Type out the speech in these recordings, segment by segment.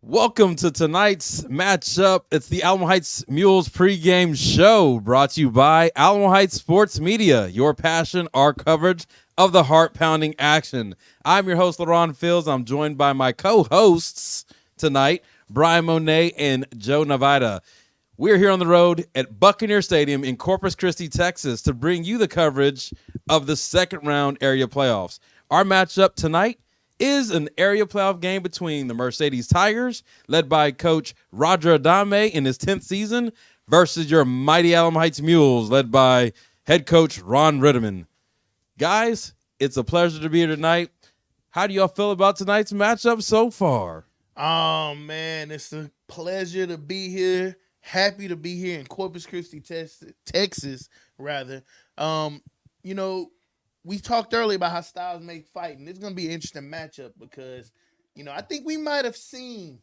Welcome to tonight's matchup. It's the Alamo Heights Mules pregame show brought to you by Alamo Heights Sports Media, your passion, our coverage of the heart-pounding action. I'm your host, LARHON Fields. I'm joined by my co-hosts tonight, Brian Monet and Joe Navida. We're here on the road at Buccaneer Stadium in Corpus Christi, Texas, to bring you the coverage of the second-round area playoffs. Our matchup tonight is an area playoff game between the Mercedes Tigers, led by Coach Roger Adame in his 10th season, versus your mighty Alamo Heights Mules, led by head coach Ron Ritterman. Guys, it's a pleasure to be here tonight. How do y'all feel about tonight's matchup so far? Oh, man, it's a pleasure to be here. Happy to be here in Corpus Christi, Texas, rather. You know, we talked earlier about how styles make fighting. It's going to be an interesting matchup because, I think we might have seen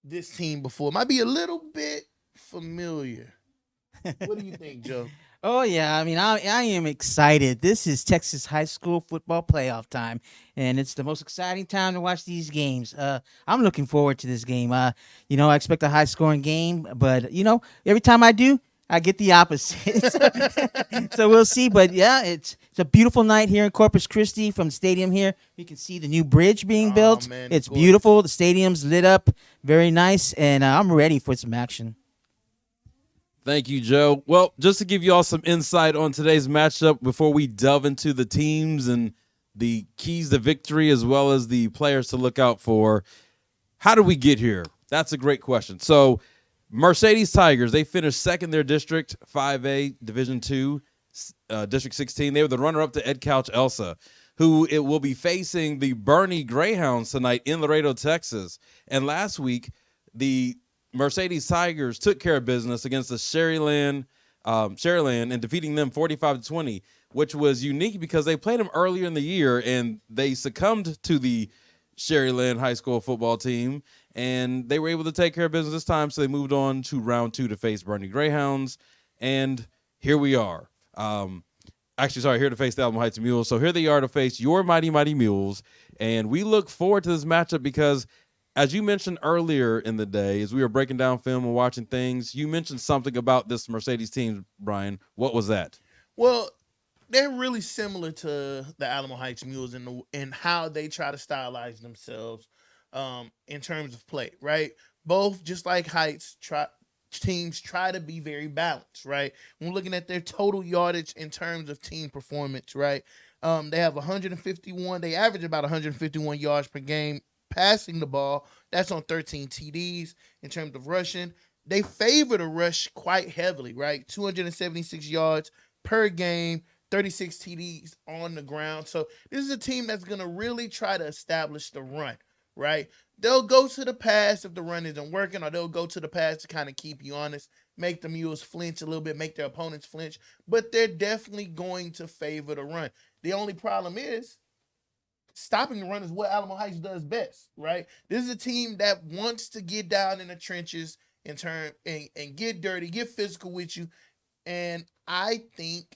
this team before. It might be a little bit familiar. What do you think, Joe? Oh yeah, I mean, I am excited. This is Texas high school football playoff time, and it's the most exciting time to watch these games. I'm looking forward to this game. I expect a high scoring game, but every time I do, I get the opposite. So we'll see. But yeah, it's a beautiful night here in Corpus Christi. From the stadium here, you can see the new bridge being built. Man, it's gorgeous. beautiful. The stadium's lit up, very nice, and I'm ready for some action. Thank you, Joe. Well, just to give you all some insight on today's matchup before we delve into the teams and the keys to victory as well as the players to look out for, how did we get here? That's a great question. So, Mercedes Tigers, they finished second in their district, 5A, Division II, District 16. They were the runner-up to Ed Couch Elsa, who it will be facing the Bernie Greyhounds tonight in Laredo, Texas. And last week, the Mercedes Tigers took care of business against the Sherryland and defeating them 45-20, which was unique because they played them earlier in the year and they succumbed to the Sherryland high school football team, and they were able to take care of business this time, so they moved on to round 2 to face Bernie Greyhounds, and here we are. Here to face the Alamo Heights Mules. So here they are to face your mighty, mighty Mules, and we look forward to this matchup because as you mentioned earlier in the day, as we were breaking down film and watching things, you mentioned something about this Mercedes team, Brian. What was that? Well, they're really similar to the Alamo Heights Mules in how they try to stylize themselves in terms of play, right? Both, just like Heights, teams try to be very balanced, right? When we're looking at their total yardage in terms of team performance, right? They have 151. They average about 151 yards per game passing the ball. That's on 13 TDs. In terms of rushing, they favor the rush quite heavily, right? 276 yards per game, 36 TDs on the ground. So this is a team that's going to really try to establish the run, right? They'll go to the pass if the run isn't working, or they'll go to the pass to kind of keep you honest, make the Mules flinch a little bit, make their opponents flinch, but they're definitely going to favor the run. The only problem is stopping the run is what Alamo Heights does best, right? This is a team that wants to get down in the trenches and get dirty, get physical with you. And I think,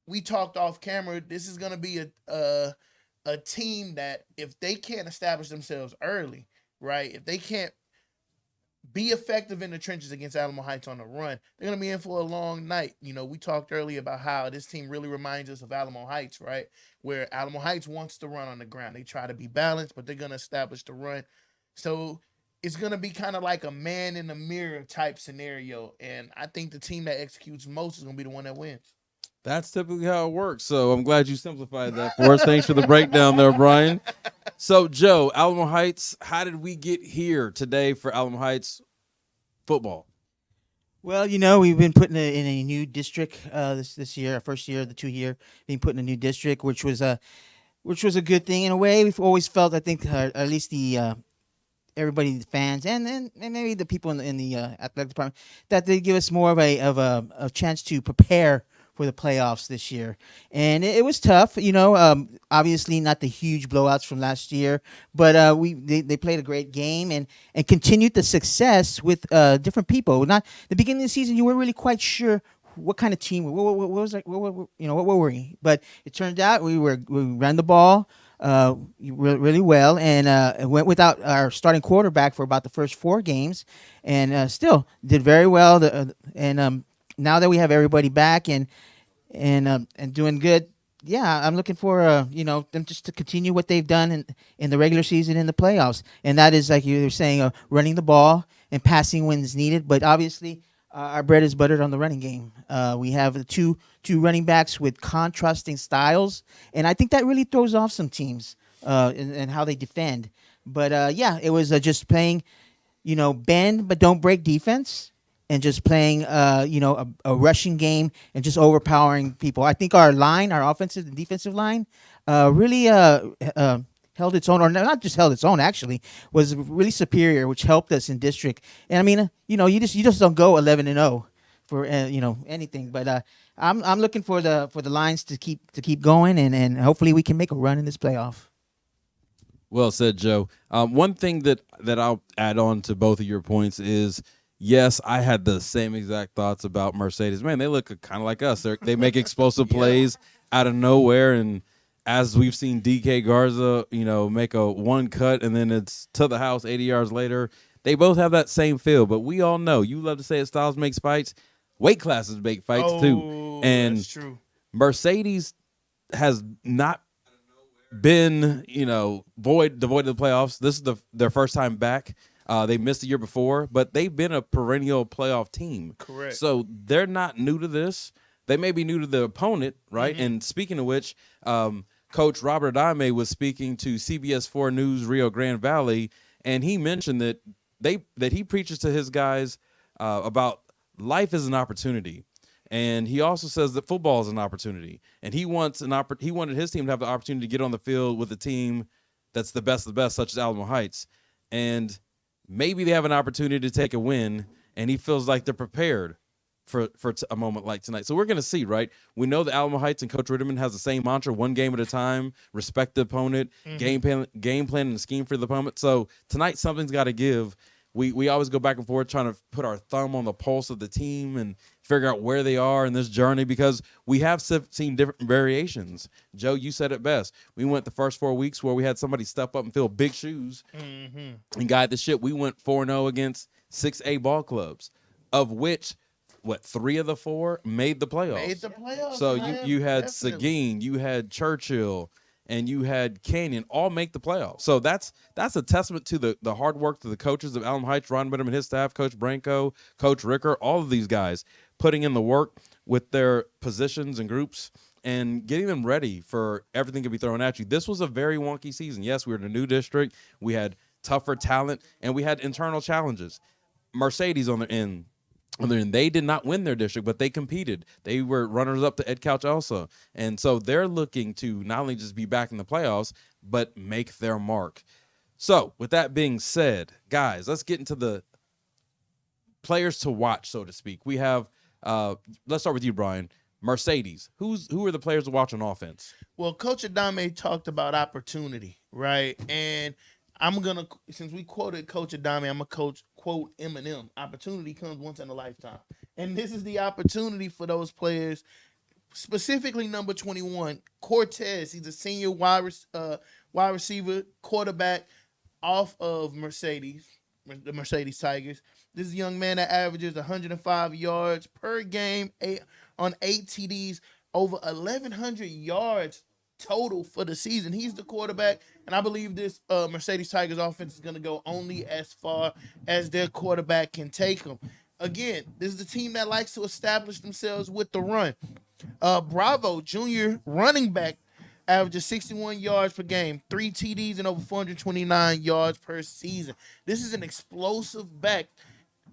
we talked off camera, this is going to be a team that if they can't establish themselves early, right? If they can't be effective in the trenches against Alamo Heights on the run, they're going to be in for a long night. We talked earlier about how this team really reminds us of Alamo Heights, right? Where Alamo Heights wants to run on the ground. They try to be balanced, but they're going to establish the run. So it's going to be kind of like a man in the mirror type scenario. And I think the team that executes most is going to be the one that wins. That's typically how it works. So I'm glad you simplified that for us. Thanks for the breakdown there, Brian. So, Joe, Alamo Heights, how did we get here today for Alamo Heights football? Well, we've been put in a new district this year, our first year of the 2-year, being put in a new district, which was a good thing in a way. We've always felt, I think, at least the everybody, the fans, and maybe the people in the athletic department, that they give us more of a chance to prepare for the playoffs this year. And it was tough, obviously not the huge blowouts from last year, but they played a great game and continued the success with different people. Not the beginning of the season, you weren't really quite sure what kind of team, what was like, what were we? But it turned out we ran the ball. really well, and went without our starting quarterback for about the first 4 games, and still did very well. Now that we have everybody back and doing good, yeah, I'm looking for them just to continue what they've done in the regular season in the playoffs, and that is like you were saying, running the ball and passing when it's needed. But obviously, our bread is buttered on the running game. We have the two running backs with contrasting styles, and I think that really throws off some teams in how they defend. But yeah, it was just playing, bend but don't break defense, and just playing, a rushing game and just overpowering people. I think our offensive and defensive line, really held its own, or not just held its own, actually was really superior, which helped us in district. And I mean, you just don't go 11-0 for anything. But I'm looking for the lines to keep going, and hopefully we can make a run in this playoff. Well said, Joe. One thing that I'll add on to both of your points is, yes, I had the same exact thoughts about Mercedes. Man, they look kind of like us. They make explosive plays out of nowhere, and as we've seen DK Garza, make a one cut and then it's to the house 80 yards later. They both have that same feel, but we all know, you love to say it, styles make fights. Weight classes make fights too. And that's true. Mercedes has not been, devoid of the playoffs. This is their first time back. They missed the year before, but they've been a perennial playoff team. Correct. So they're not new to this. They may be new to the opponent, right? Mm-hmm. And speaking of which, Coach Robert Adame was speaking to CBS 4 News Rio Grande Valley, and he mentioned that he preaches to his guys about life is an opportunity. And he also says that football is an opportunity, and he wanted his team to have the opportunity to get on the field with a team that's the best of the best, such as Alamo Heights, and maybe they have an opportunity to take a win, and he feels like they're prepared for a moment like tonight. So we're going to see, right? We know that Alamo Heights and Coach Ritterman has the same mantra: one game at a time, respect the opponent, game plan and scheme for the opponent. So tonight something's got to give. We always go back and forth trying to put our thumb on the pulse of the team and figure out where they are in this journey, because we have seen different variations. Joe, you said it best. We went the first 4 weeks where we had somebody step up and fill big shoes and guide the ship. We went 4-0 against 6A ball clubs, of which, 3 of the 4 made the playoffs. So you had Seguin, you had Churchill, and you had Canyon all make the playoffs. So that's a testament to the hard work to the coaches of Alamo Heights, Ron Benham and his staff, Coach Branco, Coach Ricker, all of these guys putting in the work with their positions and groups and getting them ready for everything to be thrown at you. This was a very wonky season. Yes, we were in a new district. We had tougher talent, and we had internal challenges. Mercedes on their end, they did not win their district, but they competed. They were runners-up to Ed Couch also. And so they're looking to not only just be back in the playoffs, but make their mark. So with that being said, guys, let's get into the players to watch, so to speak. We have, let's start with you, Brian. Mercedes. Who are the players to watch on offense? Well, Coach Adame talked about opportunity, right? And since we quoted Coach Adame, I'm going to quote Eminem. Opportunity comes once in a lifetime. And this is the opportunity for those players, specifically number 21, Cortez. He's a senior wide receiver, quarterback off of the Mercedes Tigers. This is a young man that averages 105 yards per game on 8 TDs, over 1,100 yards total for the season. He's the quarterback, and I believe this Mercedes Tigers offense is going to go only as far as their quarterback can take them. Again, this is a team that likes to establish themselves with the run. Bravo, junior running back, averages 61 yards per game, 3 TDs, and over 429 yards per season. This is an explosive back.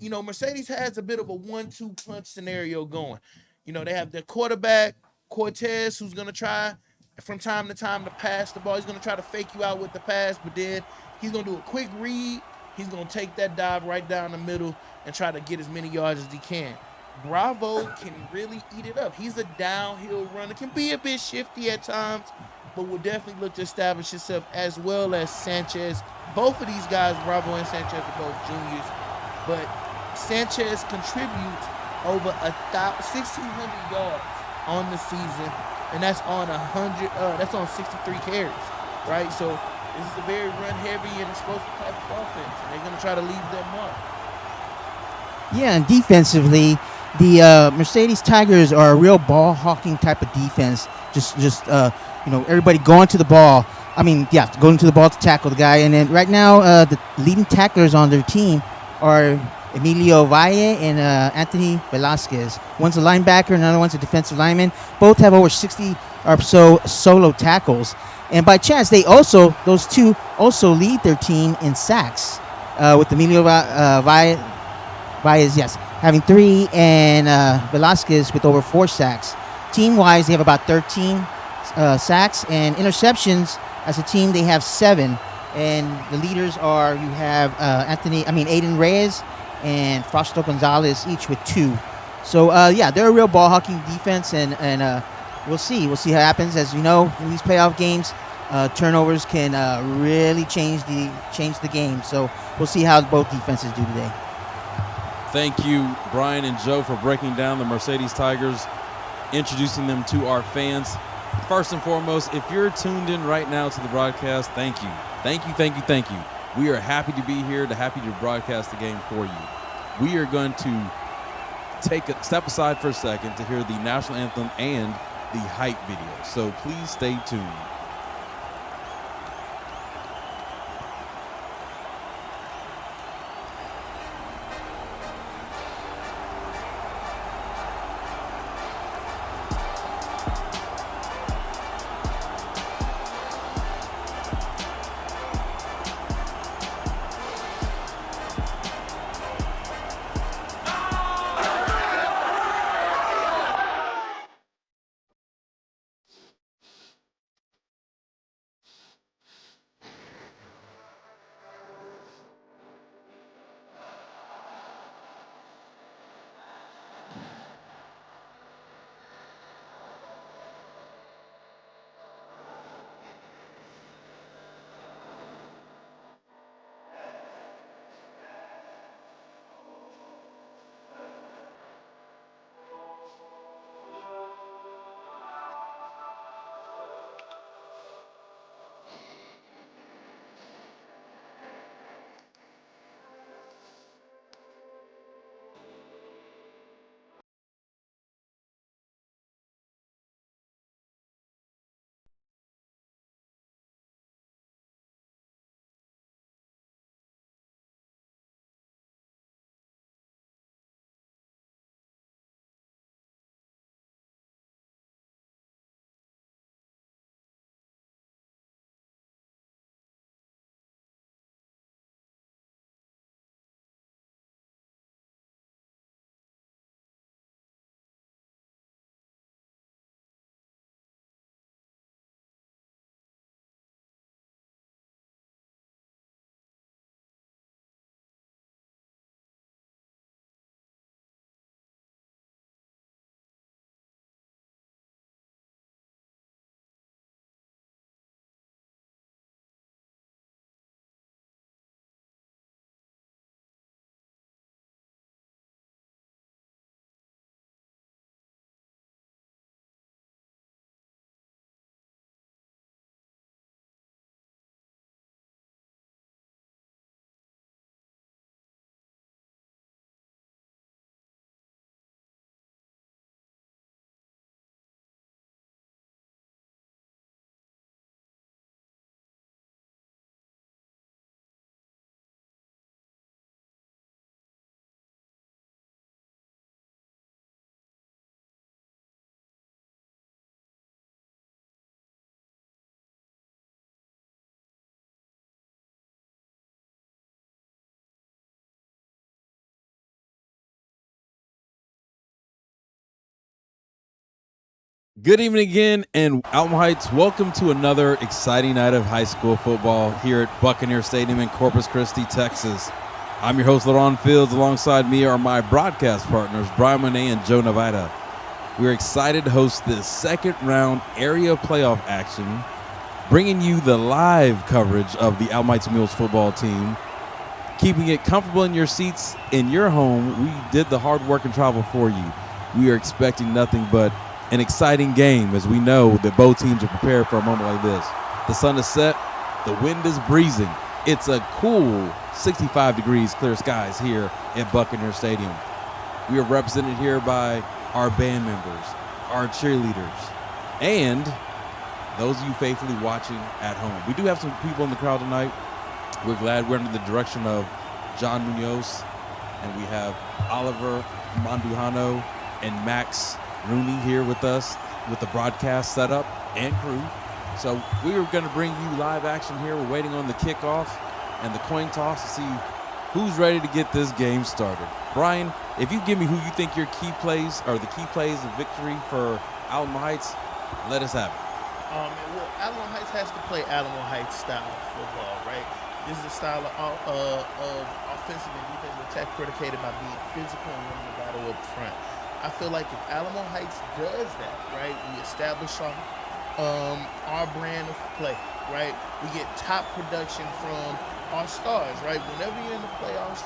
Mercedes has a bit of a 1-2 punch scenario going. They have their quarterback, Cortez, who's going to try from time to time to pass the ball. He's going to try to fake you out with the pass, but then he's going to do a quick read. He's going to take that dive right down the middle and try to get as many yards as he can. Bravo can really eat it up. He's a downhill runner, can be a bit shifty at times, but will definitely look to establish himself, as well as Sanchez. Both of these guys, Bravo and Sanchez, are both juniors, but Sanchez contributes over 1,600 yards on the season, and that's on 63 carries. right? So this is a very run-heavy and explosive type of offense, and they're going to try to leave their mark. Yeah, and defensively, the Mercedes Tigers are a real ball hawking type of defense. Just everybody going to the ball. Going to the ball to tackle the guy. And then right now, the leading tacklers on their team are Emilio Valle and Anthony Velasquez. One's a linebacker, another one's a defensive lineman. Both have over 60 or so solo tackles. And by chance, those two also lead their team in sacks, with Emilio Valle, having 3, and Velasquez with over 4 sacks. Team-wise, they have about 13 sacks, and interceptions as a team they have 7. And the leaders are, you have Aiden Reyes and Fausto Gonzalez, each with 2. So they're a real ball hawking defense, and we'll see what happens. As you know, in these playoff games, turnovers can really change the game. So we'll see how both defenses do today. Thank you, Brian and Joe, for breaking down the Mercedes Tigers, introducing them to our fans. First and foremost, if you're tuned in right now to the broadcast, thank you. Thank you. We are happy to be here, happy to broadcast the game for you. We are going to take a step aside for a second to hear the national anthem and the hype video. So please stay tuned. Good evening again, and Alamo Heights, welcome to another exciting night of high school football here at Buccaneer Stadium in Corpus Christi, Texas. I'm your host, LARHON Fields. Alongside me are my broadcast partners, Brian Monet and Joe Nevada. We're excited to host the second round area playoff action, bringing you the live coverage of the Alamo Heights Mules football team, keeping it comfortable in your seats in your home. We did the hard work and travel for you. We are expecting nothing but an exciting game, as we know that both teams are prepared for a moment like this. The sun is set. The wind is breezing. It's a cool 65 degrees, clear skies here at Buccaneer Stadium. We are represented here by our band members, our cheerleaders, and those of you faithfully watching at home. We do have some people in the crowd tonight. We're glad we're under the direction of John MUNOZ, and we have Oliver Mandujano and Max ROONEY here with us with the broadcast setup and crew. So we are going to bring you live action here. We're waiting on the kickoff and the coin toss to see who's ready to get this game started. Brian, if you give me who you think your key plays or the key plays of victory for Alamo Heights, let us have it. Well, Alamo Heights has to play Alamo Heights style football, right? This is a style of offensive and defensive attack predicated by being physical and winning the battle up front. I feel like if Alamo Heights does that, right, we establish our brand of play, right? We get top production from our stars, right? Whenever you're in the playoffs,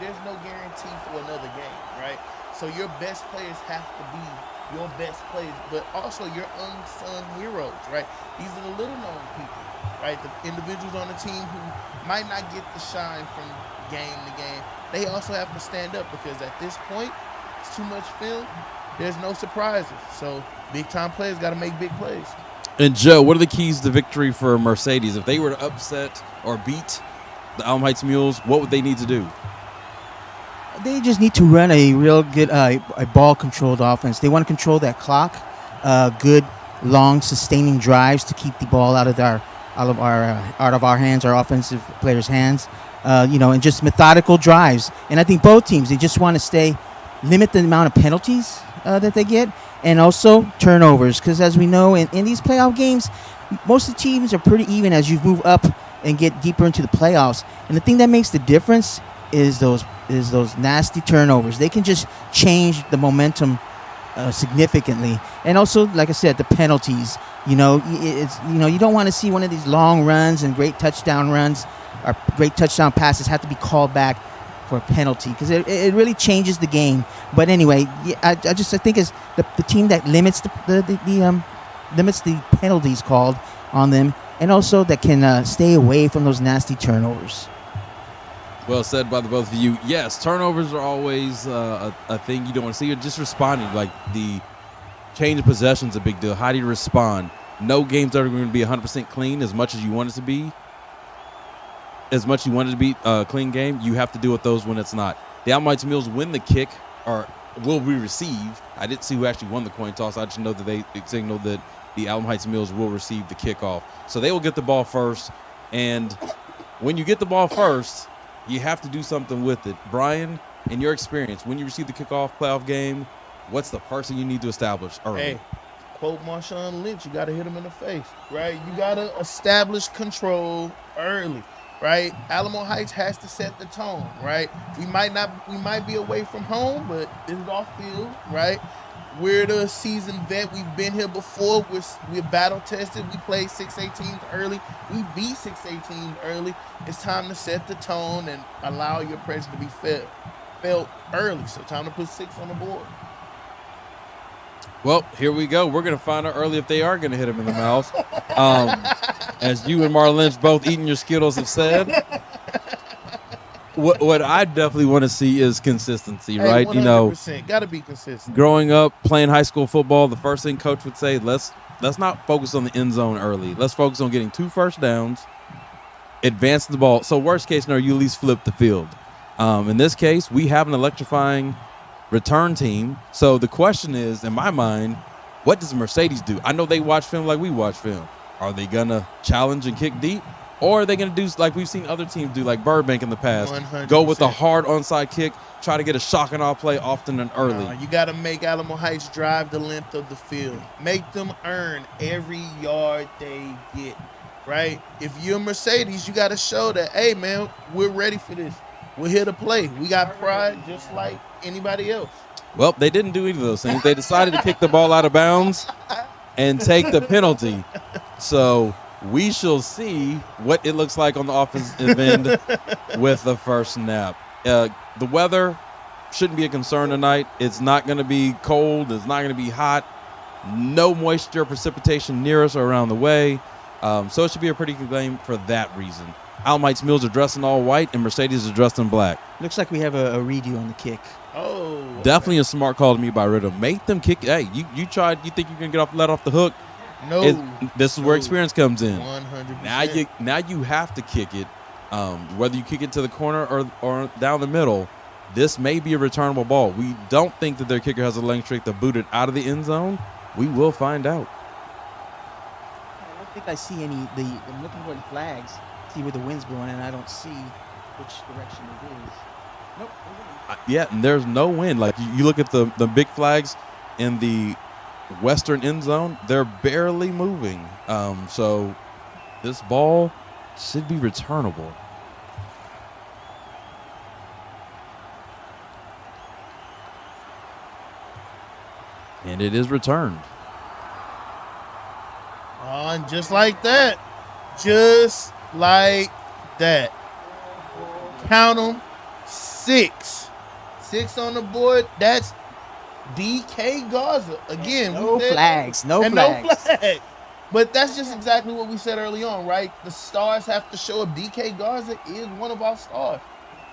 there's no guarantee for another game, right? So your best players have to be your best players, but also your unsung heroes, right? These are the little known people, right? The individuals on the team who might not get the shine from game to game. They also have to stand up because at this point, it's too much film. There's no surprises. So big time players got to make big plays. And Joe, what are the keys to victory for Mercedes? If they were to upset or beat the Alamo Heights Mules, what would they need to do? They just need to run a real good a ball-controlled offense. They want to control that clock, good, long, sustaining drives to keep the ball out of our hands, our offensive players' hands, and just methodical drives. And I think both teams, they just want to limit the amount of penalties that they get, and also turnovers. Because as we know, in these playoff games, most of the teams are pretty even as you move up and get deeper into the playoffs. And the thing that makes the difference is those nasty turnovers. They can just change the momentum significantly. And also, like I said, the penalties. You don't want to see one of these long runs and great touchdown runs or great touchdown passes have to be called back for a penalty because it really changes the game. But anyway, I think it's the team that limits the penalties called on them, and also that can stay away from those nasty turnovers. Well said by the both of you. Yes, turnovers are always a thing you don't want to see. You're just responding. Like the change of possession is a big deal. How do you respond? No games are going to be 100% clean as much as you want it to be. As much as you want it to be a clean game, you have to deal with those when it's not. The Alamo Heights Mules win the kick or will be received. I didn't see who actually won the coin toss. I just know that they signaled that the Alamo Heights Mules will receive the kickoff. So they will get the ball first. And when you get the ball first, you have to do something with it. Brian, in your experience, when you receive the kickoff playoff game, what's the first thing you need to establish early? Hey, quote Marshawn Lynch, you got to hit him in the face, right? You got to establish control early, right? Alamo Heights has to set the tone, right? We might be away from home, but this is off field, right? We're the seasoned vet. We've been here before. We're battle tested. We played 6A teams early. We beat 6A teams early. It's time to set the tone and allow your pressure to be felt early. So time to put 6 on the board. Well, here we go. We're going to find out early if they are going to hit him in the mouth. As you and Marlon Lynch both eating your Skittles have said. What I definitely want to see is consistency, right? 100%. Got to be consistent. Growing up, playing high school football, the first thing coach would say, let's not focus on the end zone early. Let's focus on getting 2 first downs, advancing the ball. So worst case scenario, you at least flip the field. In this case, we have an electrifying return team. So the question is, in my mind, what does Mercedes do? I know they watch film like we watch film. Are they going to challenge and kick deep? Or are they going to do like we've seen other teams do, like Burbank in the past, 100%. Go with a hard onside kick, try to get a shock and awe play often and early? You got to make Alamo Heights drive the length of the field. Make them earn every yard they get, right? If you're Mercedes, you got to show that, hey, man, we're ready for this. We're here to play. We got pride just like anybody else. Well, they didn't do either of those things. They decided to kick the ball out of bounds and take the penalty. So we shall see what it looks like on the offensive end with the first snap. The weather shouldn't be a concern tonight. It's not going to be cold. It's not going to be hot. No moisture, precipitation near us or around the way. So it should be a pretty good game for that reason. Alamo Heights Mules are dressed in all white, and Mercedes are dressed in black. Looks like we have a redo on the kick. Oh, okay. Definitely a smart call to me by Rhythm. Make them kick. Hey, you tried. You think you can let off the hook? No. This is where experience comes in. 100%. Now you have to kick it. Whether you kick it to the corner or down the middle, this may be a returnable ball. We don't think that their kicker has a length streak to boot it out of the end zone. We will find out. I don't think I see any. I'm looking for the flags, see where the wind's blowing, and I don't see which direction it is. Nope. Yeah, and there's no wind. Like you look at the big flags in the western end zone, they're barely moving. So this ball should be returnable. And it is returned. And just like that. Just like that. Count them. 6. 6 on the board. That's DK Garza. Again, No flags. No and flags. no flag. But that's just exactly what we said early on, right? The stars have to show up. DK Garza is one of our stars.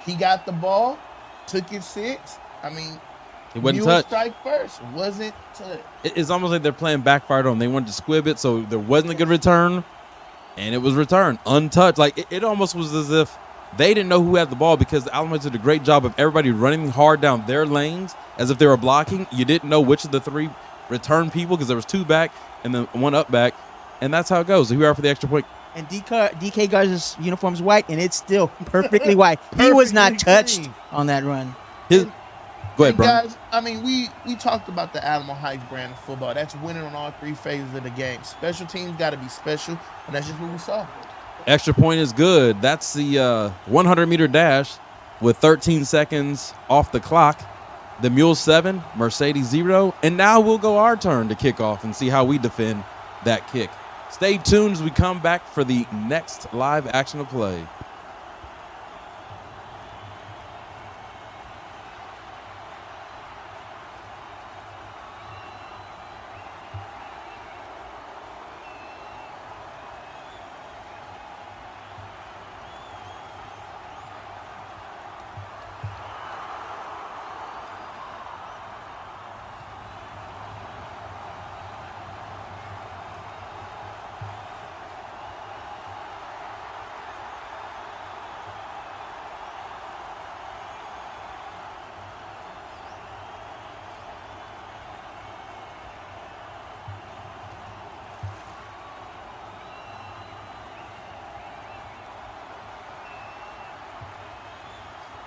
He got the ball, took it 6. I mean, It wasn't Mule touched. strike first. Wasn't touched. It's almost like they're playing backfired on. They wanted to squib it, so there wasn't a good return, and it was returned untouched. Like it almost was as if they didn't know who had the ball because the Alamo did a great job of everybody running hard down their lanes as if they were blocking. You didn't know which of the 3 return people because there was 2 back and then 1 up back, and that's how it goes. So here we are for the extra point. And DK Garza's uniform is white, and it's still perfectly white. He was not Perfectly touched clean. on that run. Go ahead, And bro. guys, I mean, we talked about the Alamo Heights brand of football. That's winning on all 3 phases of the game. Special teams got to be special, and that's just what we saw. Extra point is good. That's the 100-meter dash with 13 seconds off the clock. The Mules 7, Mercedes 0, and now we'll go our turn to kick off and see how we defend that kick. Stay tuned as we come back for the next live action of play.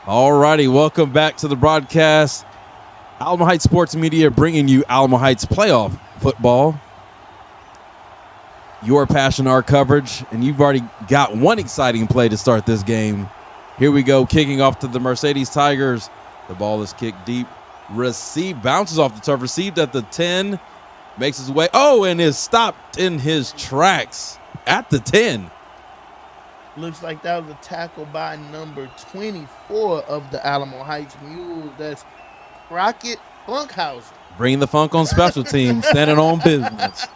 All righty, welcome back to the broadcast. Alamo Heights Sports Media bringing you Alamo Heights playoff football. Your passion, our coverage, and you've already got one exciting play to start this game. Here we go, kicking off to the Mercedes Tigers. The ball is kicked deep. Received, bounces off the turf, received at the 10, makes his way. Oh, and is stopped in his tracks at the 10. Looks like that was a tackle by number 24 of the Alamo Heights Mules. That's Crockett Funkhauser. Bringing the funk on special teams, standing on business.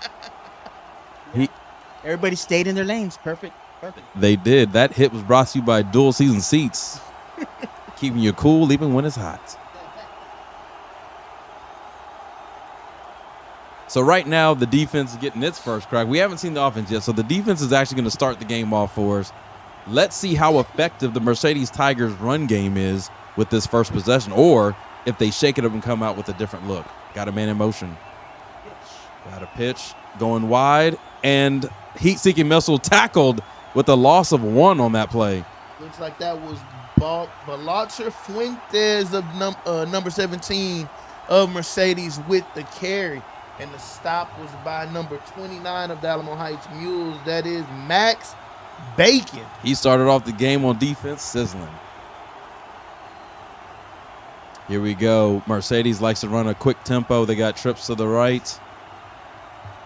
Everybody stayed in their lanes. Perfect. They did. That hit was brought to you by Dual Season Seats. Keeping you cool even when it's hot. So right now, the defense is getting its first crack. We haven't seen the offense yet, so the defense is actually going to start the game off for us. Let's see how effective the Mercedes Tigers run game is with this first possession, or if they shake it up and come out with a different look. Got a man in motion. Got a pitch going wide, and heat-seeking missile tackled with a loss of 1 on that play. Looks like that was Balacher Fuentes of number 17 of Mercedes with the carry. And the stop was by number 29 of the Alamo Heights Mules. That is Max Bacon. He started off the game on defense, sizzling. Here we go. Mercedes likes to run a quick tempo. They got trips to the right.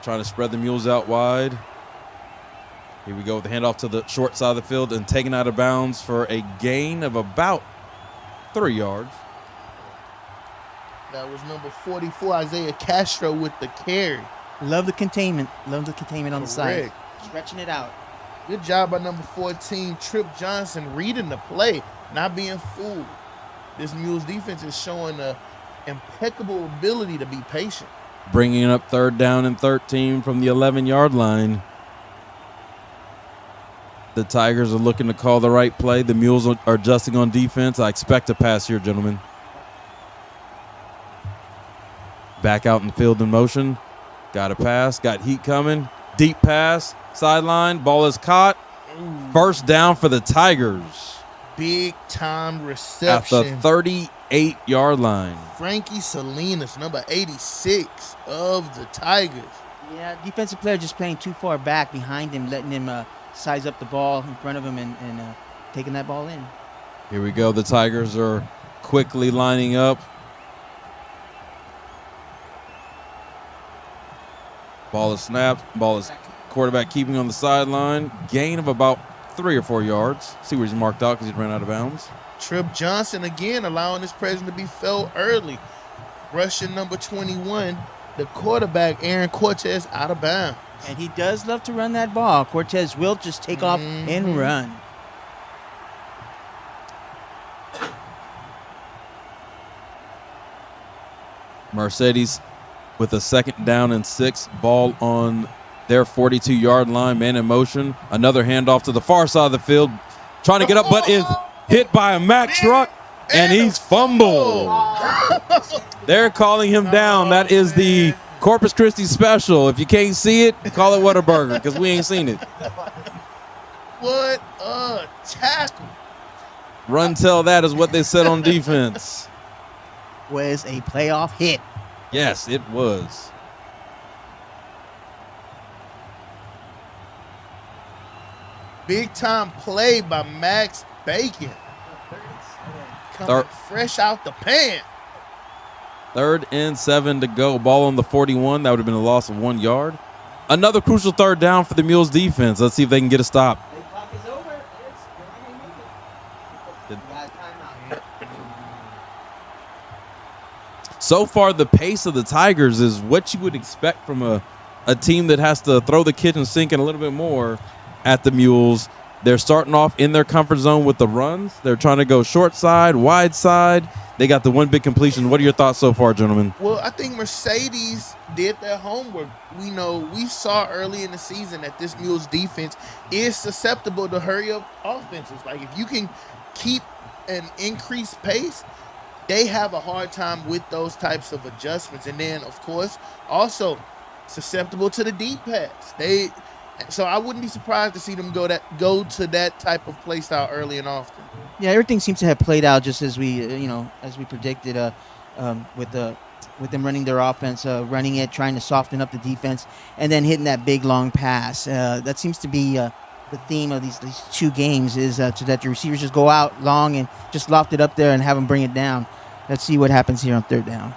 Trying to spread the Mules out wide. Here we go with the handoff to the short side of the field and taken out of bounds for a gain of about 3 yards. That was number 44, Isaiah Castro with the carry. Love the containment. On the side. Stretching it out. Good job by number 14, Trip Johnson, reading the play, not being fooled. This Mules defense is showing an impeccable ability to be patient. Bringing up 3rd down and 13 from the 11-yard line. The Tigers are looking to call the right play. The Mules are adjusting on defense. I expect a pass here, gentlemen. Back out in the field in motion. Got a pass. Got heat coming. Deep pass. Sideline. Ball is caught. First down for the Tigers. Big time At reception. the 38-yard line. Frankie Salinas, number 86 of the Tigers. Yeah, defensive player just playing too far back behind him, letting him size up the ball in front of him and taking that ball in. Here we go. The Tigers are quickly lining up. Ball is snapped. Ball is quarterback keeping on the sideline. Gain of about 3 or 4 yards. See where he's marked out because he ran out of bounds. Trip Johnson again allowing his presence to be felt early. Rushing number 21, the quarterback Aaron Cortez out of bounds. And he does love to run that ball. Cortez will just take off and run. Mercedes with a 2nd down and 6. Ball on their 42-yard line. Man in motion. Another handoff to the far side of the field. Trying to get up, but is hit by a Mack truck, and he's fumbled. They're calling him down. That is the Corpus Christi special. If you can't see it, call it Whataburger because we ain't seen it. What a tackle. Run tell that is what they said on defense. Was a playoff hit. Yes, it was. Big time play by Max Bacon. Coming fresh out the pan. 3rd and 7 to go. Ball on the 41. That would have been a loss of 1 yard. Another crucial 3rd down for the Mules defense. Let's see if they can get a stop. The clock is over. So far, the pace of the Tigers is what you would expect from a team that has to throw the kitchen sink and a little bit more at the Mules. They're starting off in their comfort zone with the runs. They're trying to go short side, wide side. They got the one big completion. What are your thoughts so far, gentlemen? Well, I think Mercedes did their homework. We saw early in the season that this Mules defense is susceptible to hurry up offenses. Like if you can keep an increased pace, they have a hard time with those types of adjustments. And then, of course, also susceptible to the deep pass. So I wouldn't be surprised to see them go to that type of play style early and often. Yeah, everything seems to have played out just as we predicted. With them running their offense, running it, trying to soften up the defense, and then hitting that big long pass. That seems to be the theme of these 2 games is so that the receivers just go out long and just loft it up there and have them bring it down. Let's see what happens here on 3rd down.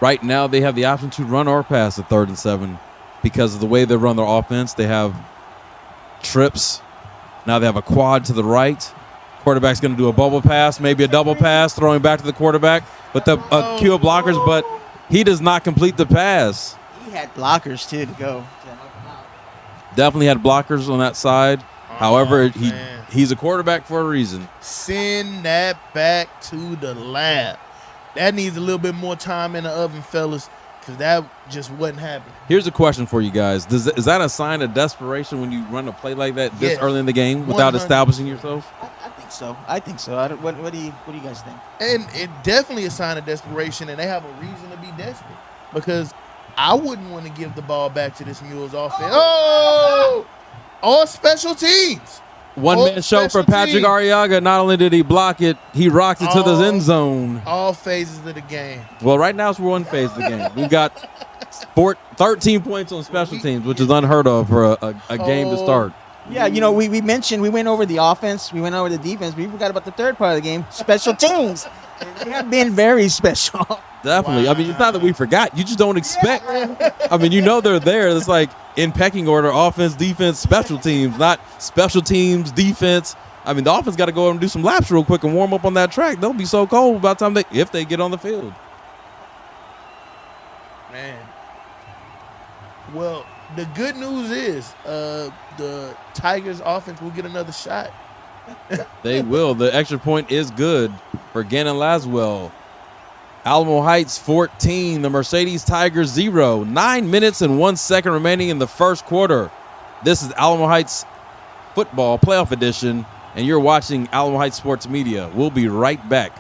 Right now, they have the option to run or pass at 3rd and 7 because of the way they run their offense. They have trips. Now they have a quad to the right. Quarterback's going to do a bubble pass, maybe a double pass, throwing back to the quarterback with the queue of blockers, but he does not complete the pass. He had blockers, too, to go. Definitely had blockers on that side. However, he's a quarterback for a reason. Send that back to the lab. That needs a little bit more time in the oven, fellas, because that just wasn't happening. Here's a question for you guys. Is that a sign of desperation when you run a play like that this early in the game without 100. establishing yourself? I think so. What do you guys think? And it definitely a sign of desperation, and they have a reason to be desperate because I wouldn't want to give the ball back to this Mules offense. All special teams. One-man show for Patrick Arriaga. Not only did he block it, he rocked it to the end zone. All phases of the game. Well, right now it's one phase of the game. We've got 13 points on special teams, which is unheard of for a game to start. Yeah, we mentioned we went over the offense, we went over the defense, but we forgot about the third part of the game, special teams. They have been very special. Definitely. Wow. I mean, it's not that we forgot. You just don't expect. I mean, they're there. It's like in pecking order, offense, defense, special teams, not special teams, defense. I mean, the offense got to go over and do some laps real quick and warm up on that track. They'll be so cold by the time if they get on the field. Man. Well, The good news is the Tigers offense will get another shot. They will. The extra point is good for Gannon Laswell. Alamo Heights 14, the Mercedes Tigers 0. 9 minutes and 1 second remaining in the first quarter. This is Alamo Heights Football Playoff Edition, and you're watching Alamo Heights Sports Media. We'll be right back.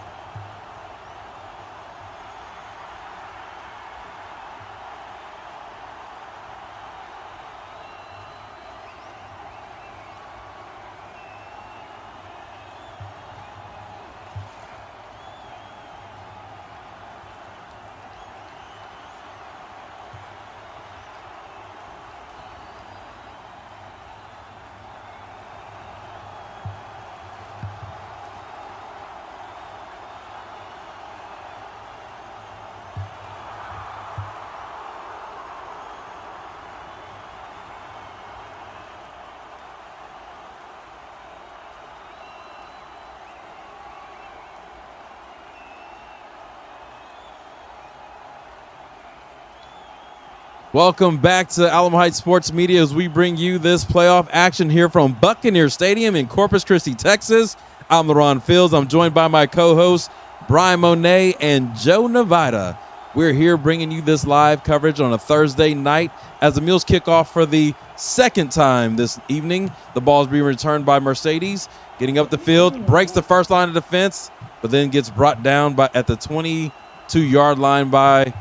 Welcome back to Alamo Heights Sports Media as we bring you this playoff action here from Buccaneer Stadium in Corpus Christi, Texas. I'm LARHON Fields. I'm joined by my co-hosts, Brian Monet and Joe Nevada. We're here bringing you this live coverage on a Thursday night as the Mules kick off for the second time this evening. The ball is being returned by Mercedes, getting up the field, breaks the first line of defense, but then gets brought down at the 22-yard line by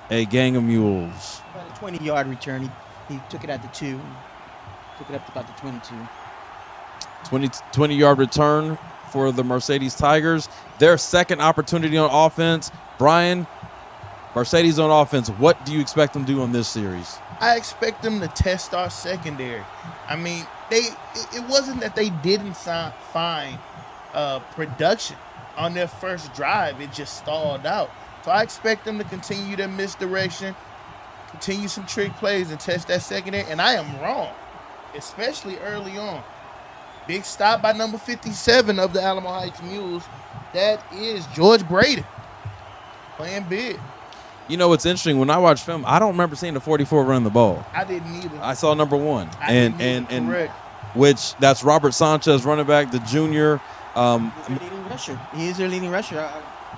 a gang of Mules. 20-yard return. He took it at the 2. Took it up to about the 22. 20-yard return for the Mercedes Tigers. Their second opportunity on offense. Brian, Mercedes on offense, what do you expect them to do on this series? I expect them to test our secondary. I mean, it wasn't that they didn't find production on their first drive. It just stalled out. So I expect them to continue their misdirection, continue some trick plays, and test that secondary. And I am wrong, especially early on. Big stop by number 57 of the Alamo Heights Mules. That is George Braden playing big. You know, it's interesting. When I watch film, I don't remember seeing the 44 run the ball. I didn't either. I saw number 1. Correct. Which that's Robert Sanchez, running back, the junior. He's their leading rusher. He is their leading rusher.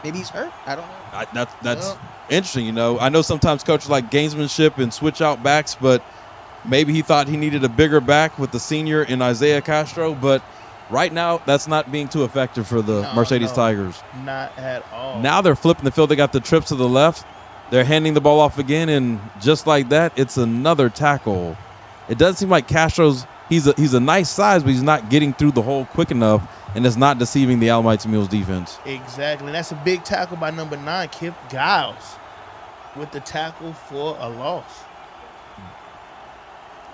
Maybe he's hurt. I don't know. That's interesting, you know. I know sometimes coaches like gamesmanship and switch out backs, but maybe he thought he needed a bigger back with the senior in Isaiah Castro. But right now, that's not being too effective for the Mercedes Tigers. Not at all. Now they're flipping the field. They got the trips to the left. They're handing the ball off again, and just like that, it's another tackle. It doesn't seem like Castro's he's a nice size, but he's not getting through the hole quick enough, and it's not deceiving the Alamo Heights Mules defense. Exactly. That's a big tackle by number 9, Kip Giles, with the tackle for a loss.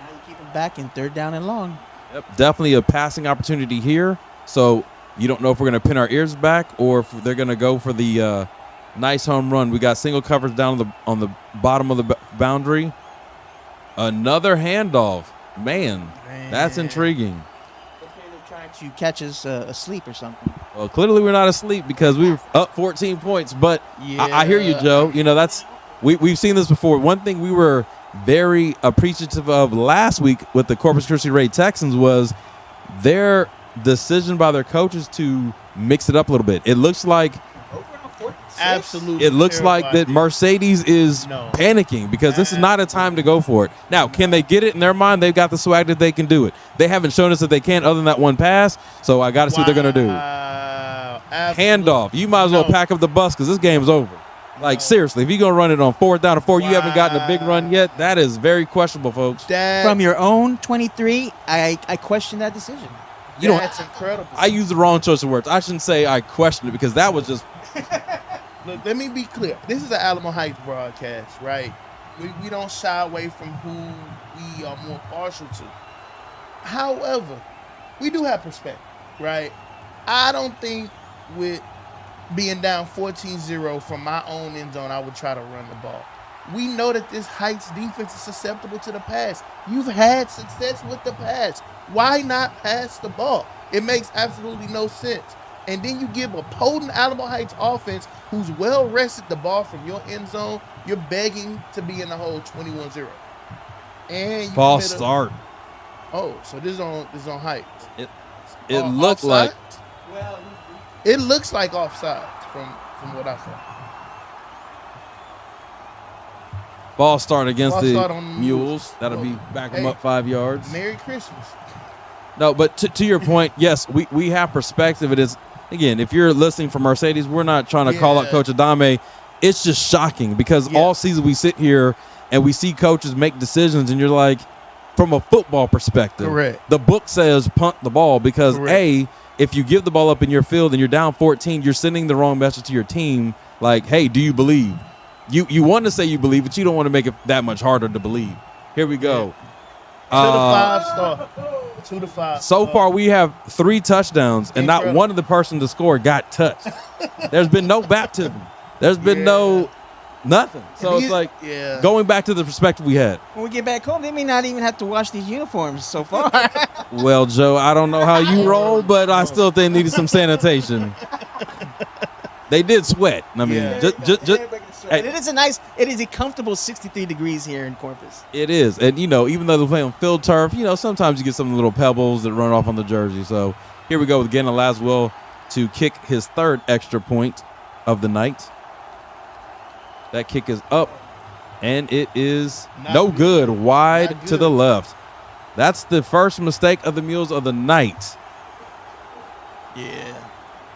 Now you keep him back in 3rd down and long. Yep, definitely a passing opportunity here. So you don't know if we're going to pin our ears back or if they're going to go for the nice home run. We got single coverage down on the bottom of the boundary. Another handoff. Man, that's intriguing. They're trying to catch us asleep or something. Well, clearly we're not asleep because we were up 14 points. But Yeah. I hear you, Joe. You know, we've seen this before. One thing we were very appreciative of last week with the Corpus Christi Ray Texans was their decision by their coaches to mix it up a little bit. It looks like Absolutely. It looks like that Mercedes is panicking because this is not a time to go for it. Now, can they get it in their mind? They've got the swag that they can do it. They haven't shown us that they can other than that one pass, so I got to see what they're going to do. Handoff. You might as well pack up the bus because this game's over. Like, seriously, if you're going to run it on 4th down or 4, you haven't gotten a big run yet, that is very questionable, folks. From your own 23, I question that decision. That's incredible. I used the wrong choice of words. I shouldn't say I questioned it because that was just – Look, let me be clear. This is an Alamo Heights broadcast, right? We don't shy away from who we are more partial to. However, we do have perspective, right? I don't think with being down 14-0 from my own end zone, I would try to run the ball. We know that this Heights defense is susceptible to the pass. You've had success with the pass. Why not pass the ball? It makes absolutely no sense. And then you give a potent Alamo Heights offense who's well rested the ball from your end zone. You're begging to be in the hole 21-0. And you False commit a- start. Oh, so this is on Heights. It looked like Well, It looks like offside from what I saw. false start against False the start on the Mules. That'll be back them Hey, up 5 yards. Merry Christmas. No, but to your point, yes, we have perspective. It is, again, if you're listening from Mercedes, we're not trying to call out Yeah. Coach Adame. It's just shocking because Yeah. all season we sit here and we see coaches make decisions, and you're like, from a football perspective, Correct. the book says punt the ball because, Correct. A, if you give the ball up in your field and you're down 14, you're sending the wrong message to your team. Like, hey, do you believe? You want to say you believe, but you don't want to make it that much harder to believe. Here we go. To the 5-star. 2 to 5. So far, we have 3 touchdowns, and not Incredible. one of the person to score got touched. There's been no baptism. There's been no nothing. So it's like going back to the perspective we had. when we get back home, they may not even have to wash these uniforms so far. Well, Joe, I don't know how you roll, but I still think needed some sanitation. They did sweat. I mean, Yeah. just And it is a comfortable 63 degrees here in Corpus. it is. And, even though they play on field turf, sometimes you get some little pebbles that run off on the jersey. So here we go with Gannon Laswell to kick his 3rd extra point of the night. That kick is up, and it is no good. Wide Not to the good. left. That's the first mistake of the Mules of the night. Yeah.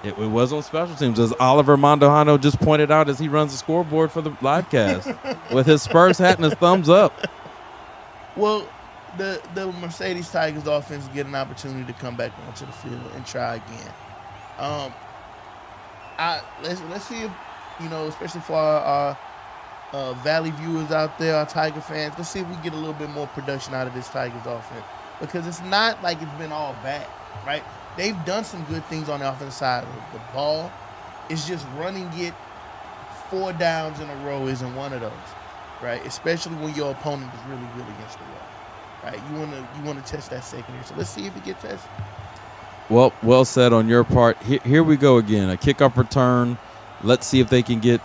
It was on special teams, as Oliver Mandujano just pointed out as he runs the scoreboard for the live cast with his Spurs hat and his thumbs up. Well, the Mercedes Tigers offense get an opportunity to come back onto the field and try again. Let's see if especially for our Valley viewers out there, our Tiger fans, let's see if we get a little bit more production out of this Tigers offense, because it's not like it's been all bad, right? They've done some good things on the offensive side of the ball. It's just running it 4 downs in a row isn't one of those, right? Especially when your opponent is really good against the wall, right? You want to test that secondary. So let's see if it gets tested. Well said on your part. Here we go again. A kickoff return. Let's see if they can get,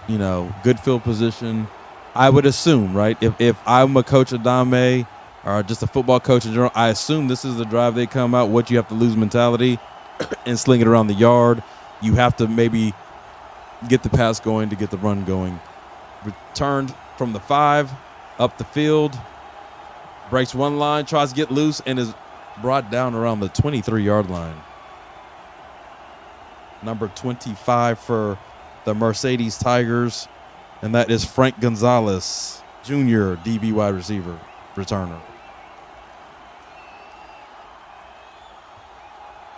good field position. I would assume, right, if I'm a coach of Adame or just a football coach in general, I assume this is the drive they come out, what you have to lose mentality, and sling it around the yard. You have to maybe get the pass going to get the run going. Returned from the 5, up the field, breaks one line, tries to get loose, and is brought down around the 23-yard line. Number 25 for the Mercedes Tigers, and that is Frank Gonzalez, Jr., DB wide receiver, returner.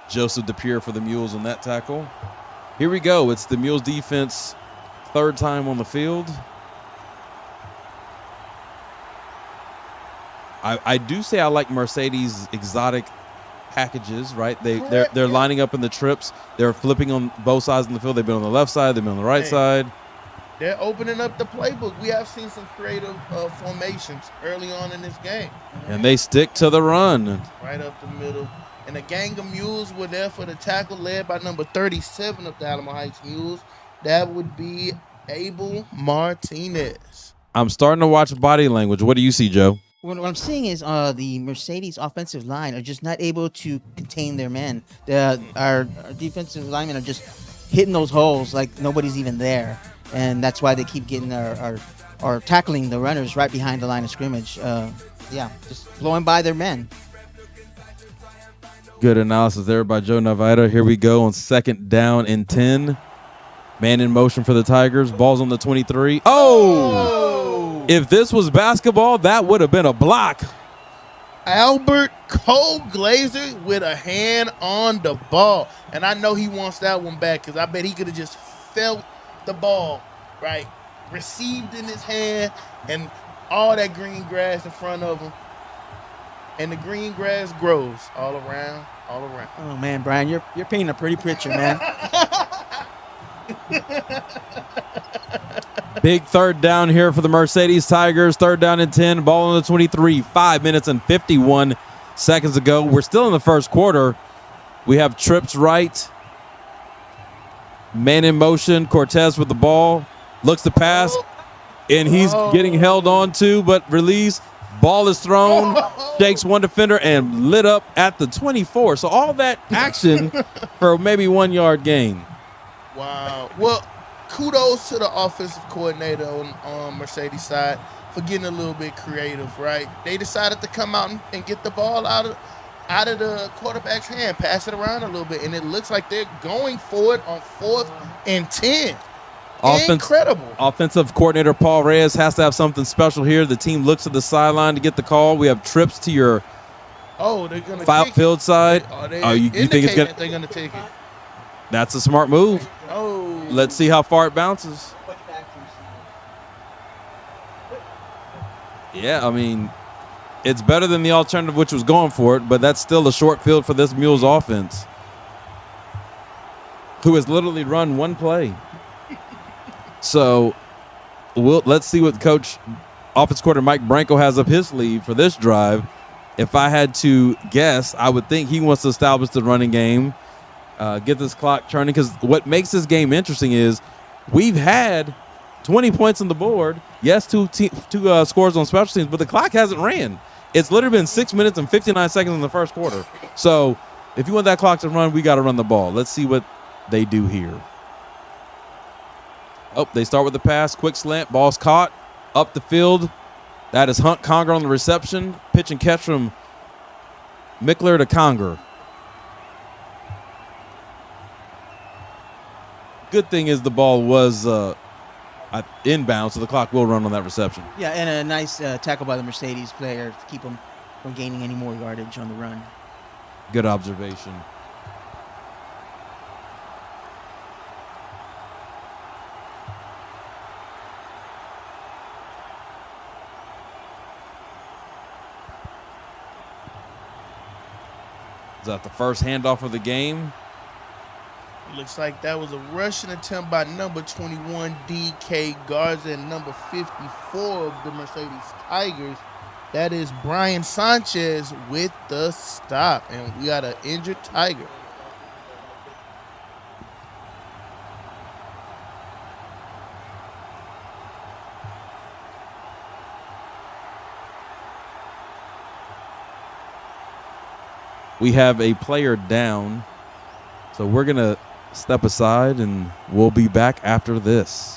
Joseph DePierre for the Mules on that tackle. Here we go. It's the Mules defense, 3rd time on the field. I do say I like Mercedes' exotic packages, right? They're lining up in the trips. They're flipping on both sides of the field. They've been on the left side. They've been on the right side. They're opening up the playbook. We have seen some creative formations early on in this game. And they stick to the run. Right up the middle. And a gang of Mules were there for the tackle, led by number 37 of the Alamo Heights Mules. That would be Abel Martinez. I'm starting to watch body language. What do you see, Joe? What I'm seeing is the Mercedes offensive line are just not able to contain their men. Our defensive linemen are just hitting those holes like nobody's even there, and that's why they keep getting or tackling the runners right behind the line of scrimmage. Just blowing by their men. Good analysis there by Joe Navarra. Here we go on 2nd down and 10. Man in motion for the Tigers. Ball's on the 23. Oh! If this was basketball, that would have been a block. Albert Cole Glazer with a hand on the ball. And I know he wants that one back because I bet he could have just felt the ball, right? Received in his hand and all that green grass in front of him. And the green grass grows all around. Oh man, Brian, you're painting a pretty picture, man. Big 3rd down here for the Mercedes Tigers. 3rd down and 10. Ball on the 23. 5 minutes and 51 seconds ago. We're still in the first quarter. We have trips right. Man in motion. Cortez with the ball. Looks to pass. And he's getting held on to, but released. Ball is thrown, shakes one defender, and lit up at the 24. So all that action for maybe 1 yard gain. Wow. Well, kudos to the offensive coordinator on Mercedes side for getting a little bit creative, right? They decided to come out and get the ball out of the quarterback's hand, pass it around a little bit, and it looks like they're going for it on 4th and 10. Incredible. Offensive coordinator Paul Reyes has to have something special here. The team looks to the sideline to get the call. We have trips to your they're gonna field side. You think it's they're gonna take it? That's a smart move. Oh, let's see how far it bounces. Yeah, I mean, it's better than the alternative, which was going for it, but that's still a short field for this Mules offense, who has literally run one play. So let's see what offense coordinator Mike Branco has up his sleeve for this drive. If I had to guess, I would think he wants to establish the running game, get this clock turning, because what makes this game interesting is we've had 20 points on the board. Yes, two scores on special teams, but the clock hasn't ran. It's literally been 6 minutes and 59 seconds in the first quarter. So if you want that clock to run, we got to run the ball. Let's see what they do here. Oh, they start with the pass. Quick slant. Ball's caught. Up the field. That is Hunt Conger on the reception. Pitch and catch from Mickler to Conger. Good thing is the ball was inbound, so the clock will run on that reception. Yeah, and a nice tackle by the Mercedes player to keep them from gaining any more yardage on the run. Good observation. Is that the first handoff of the game? Looks like that was a rushing attempt by number 21, D.K. Garza, and number 54 of the Mercedes Tigers. That is Brian Sanchez with the stop, and we got an injured Tiger. We have a player down, so we're going to step aside, and we'll be back after this.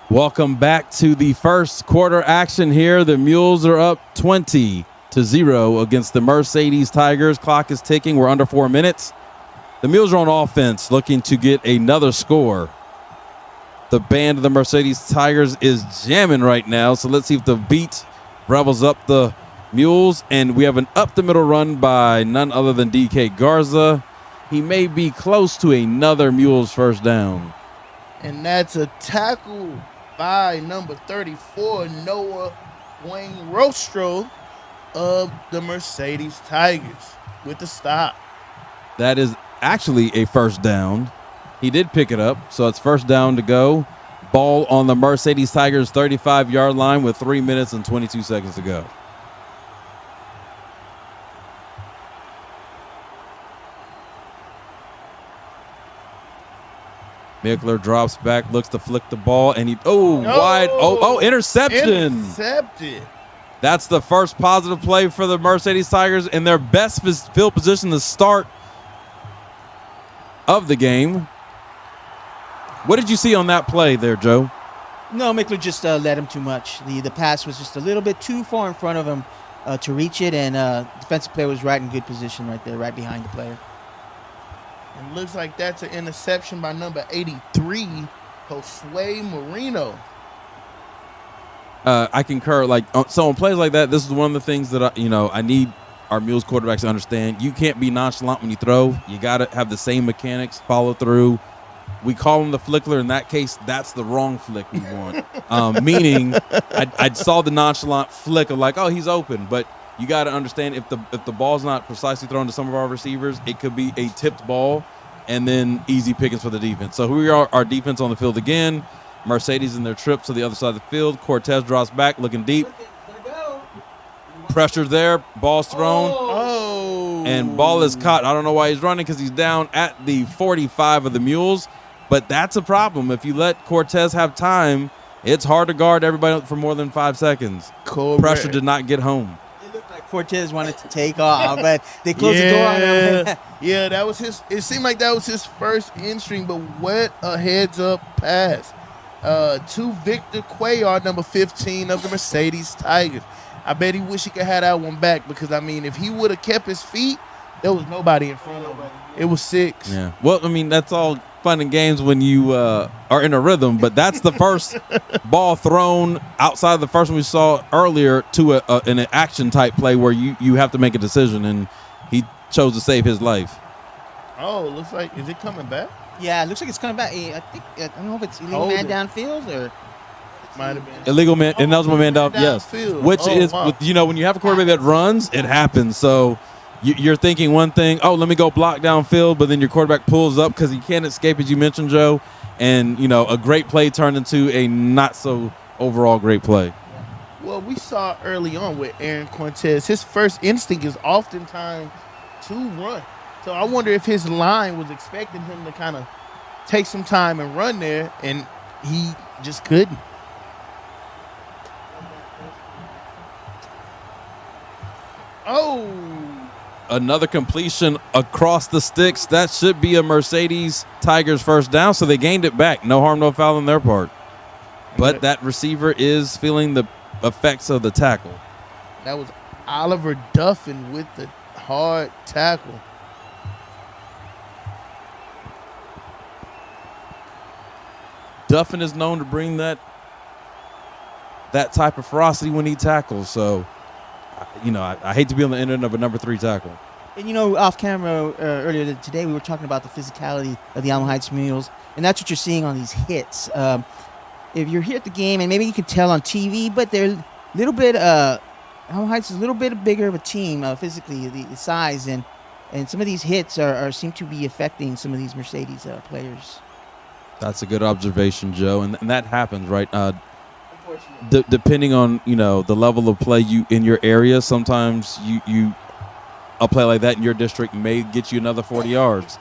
Welcome back to the first quarter action here. The Mules are up 20-0 against the Mercedes Tigers. Clock is ticking. We're under 4 minutes. The Mules are on offense, looking to get another score. The band of the Mercedes Tigers is jamming right now, so let's see if the beat revels up the Mules. And we have an up-the-middle run by none other than D.K. Garza. He may be close to another Mules first down. And that's a tackle by number 34, Noah Wayne Rostro of the Mercedes Tigers with the stop. That is actually a first down. He did pick it up, so it's first down to go. Ball on the Mercedes Tigers 35-yard line with 3 minutes and 22 seconds to go. Mickler drops back, looks to flick the ball, and wide. Interception. Intercepted. That's the first positive play for the Mercedes Tigers in their best field position to start of the game. What did you see on that play there, Joe? No, Mickler just led him too much. The pass was just a little bit too far in front of him to reach it, and defensive player was right in good position right there, right behind the player. And looks like that's an interception by number 83, Josue Marino. I concur. Like, so on plays like that, this is one of the things that I need our Mules quarterbacks to understand. You can't be nonchalant when you throw. You got to have the same mechanics, follow through. We call him the flickler. In that case, that's the wrong flick we want. Meaning, I saw the nonchalant flick of like, oh, he's open. But you got to understand if the ball's not precisely thrown to some of our receivers, it could be a tipped ball and then easy pickings for the defense. So here we are, our defense on the field again. Mercedes in their trip to the other side of the field. Cortez drops back, looking deep. Pressure there. Ball's thrown. Oh. And ball is caught. I don't know why he's running because he's down at the 45 of the Mules. But that's a problem. If you let Cortez have time, it's hard to guard everybody for more than 5 seconds. Correct. Pressure did not get home. It looked like Cortez wanted to take off, but they closed the door on him. Yeah, that was his. It seemed like that was his first in-string, but what a heads-up pass to Victor Cuellar, number 15 of the Mercedes Tigers. I bet he wish he could have that one back because, I mean, if he would have kept his feet, there was nobody in front of him. It was 6. Yeah. Well, I mean, that's all fun and games when you are in a rhythm, but that's the first ball thrown outside of the first one we saw earlier to an action type play where you have to make a decision, and he chose to save his life. Oh, looks like, is it coming back? Yeah, it looks like it's coming back. I don't know if it's illegal man downfield or might have been illegal man, ineligible man down. Yes, downfield. which Oh, is wow. when you have a quarterback that runs, it happens. So you're thinking one thing, oh, let me go block downfield, but then your quarterback pulls up because he can't escape, as you mentioned, Joe. And a great play turned into a not so overall great play. Well, we saw early on with Aaron Cortez, his first instinct is oftentimes to run. So I wonder if his line was expecting him to kind of take some time and run there, and he just couldn't. Oh. Another completion across the sticks. That should be a Mercedes Tigers first down, so they gained it back. No harm, no foul on their part. But that receiver is feeling the effects of the tackle. That was Oliver Duffin with the hard tackle. Duffin is known to bring that type of ferocity when he tackles. So, I hate to be on the end of a number 3 tackle. And off camera earlier today, we were talking about the physicality of the Alamo Heights Mules, and that's what you're seeing on these hits. If you're here at the game, and maybe you can tell on TV, but they're a little bit. Alamo Heights is a little bit bigger of a team physically, the size, and some of these hits seem to be affecting some of these Mercedes players. That's a good observation, Joe, and that happens, right? Depending on the level of play in your area, sometimes a play like that in your district may get you another 40 yards.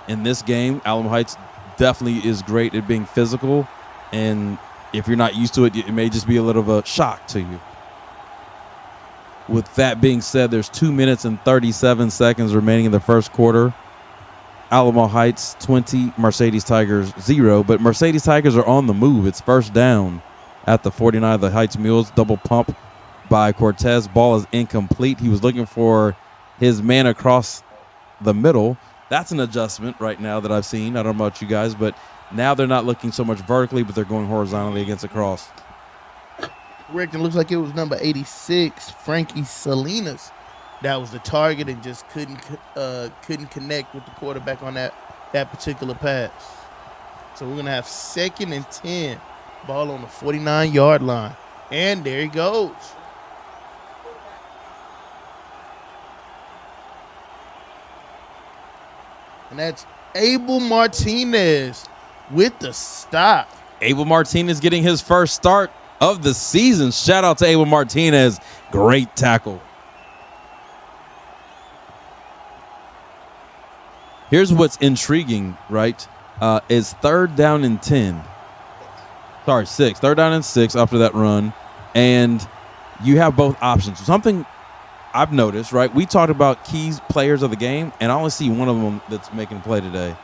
In this game, Alamo Heights definitely is great at being physical, and if you're not used to it, it may just be a little of a shock to you. With that being said, there's 2 minutes and 37 seconds remaining in the first quarter. Alamo Heights 20, Mercedes Tigers 0, but Mercedes Tigers are on the move. It's first down at the 49 of the Heights Mules. Double pump by Cortez. Ball is incomplete. He was looking for his man across the middle. That's an adjustment right now that I've seen. I don't know about you guys, but now they're not looking so much vertically, but they're going horizontally against a cross. Rick, it looks like it was number 86, Frankie Salinas. That was the target and just couldn't connect with the quarterback on that particular pass. So we're going to have 2nd and 10. Ball on the 49-yard line. And there he goes. And that's Abel Martinez with the stop. Abel Martinez getting his first start of the season. Shout out to Abel Martinez. Great tackle. Here's what's intriguing, right? Is 3rd down and 10. Sorry, 6. 3rd down and 6 after that run. And you have both options. Something I've noticed, right? We talked about keys players of the game, and I only see one of them that's making a play today.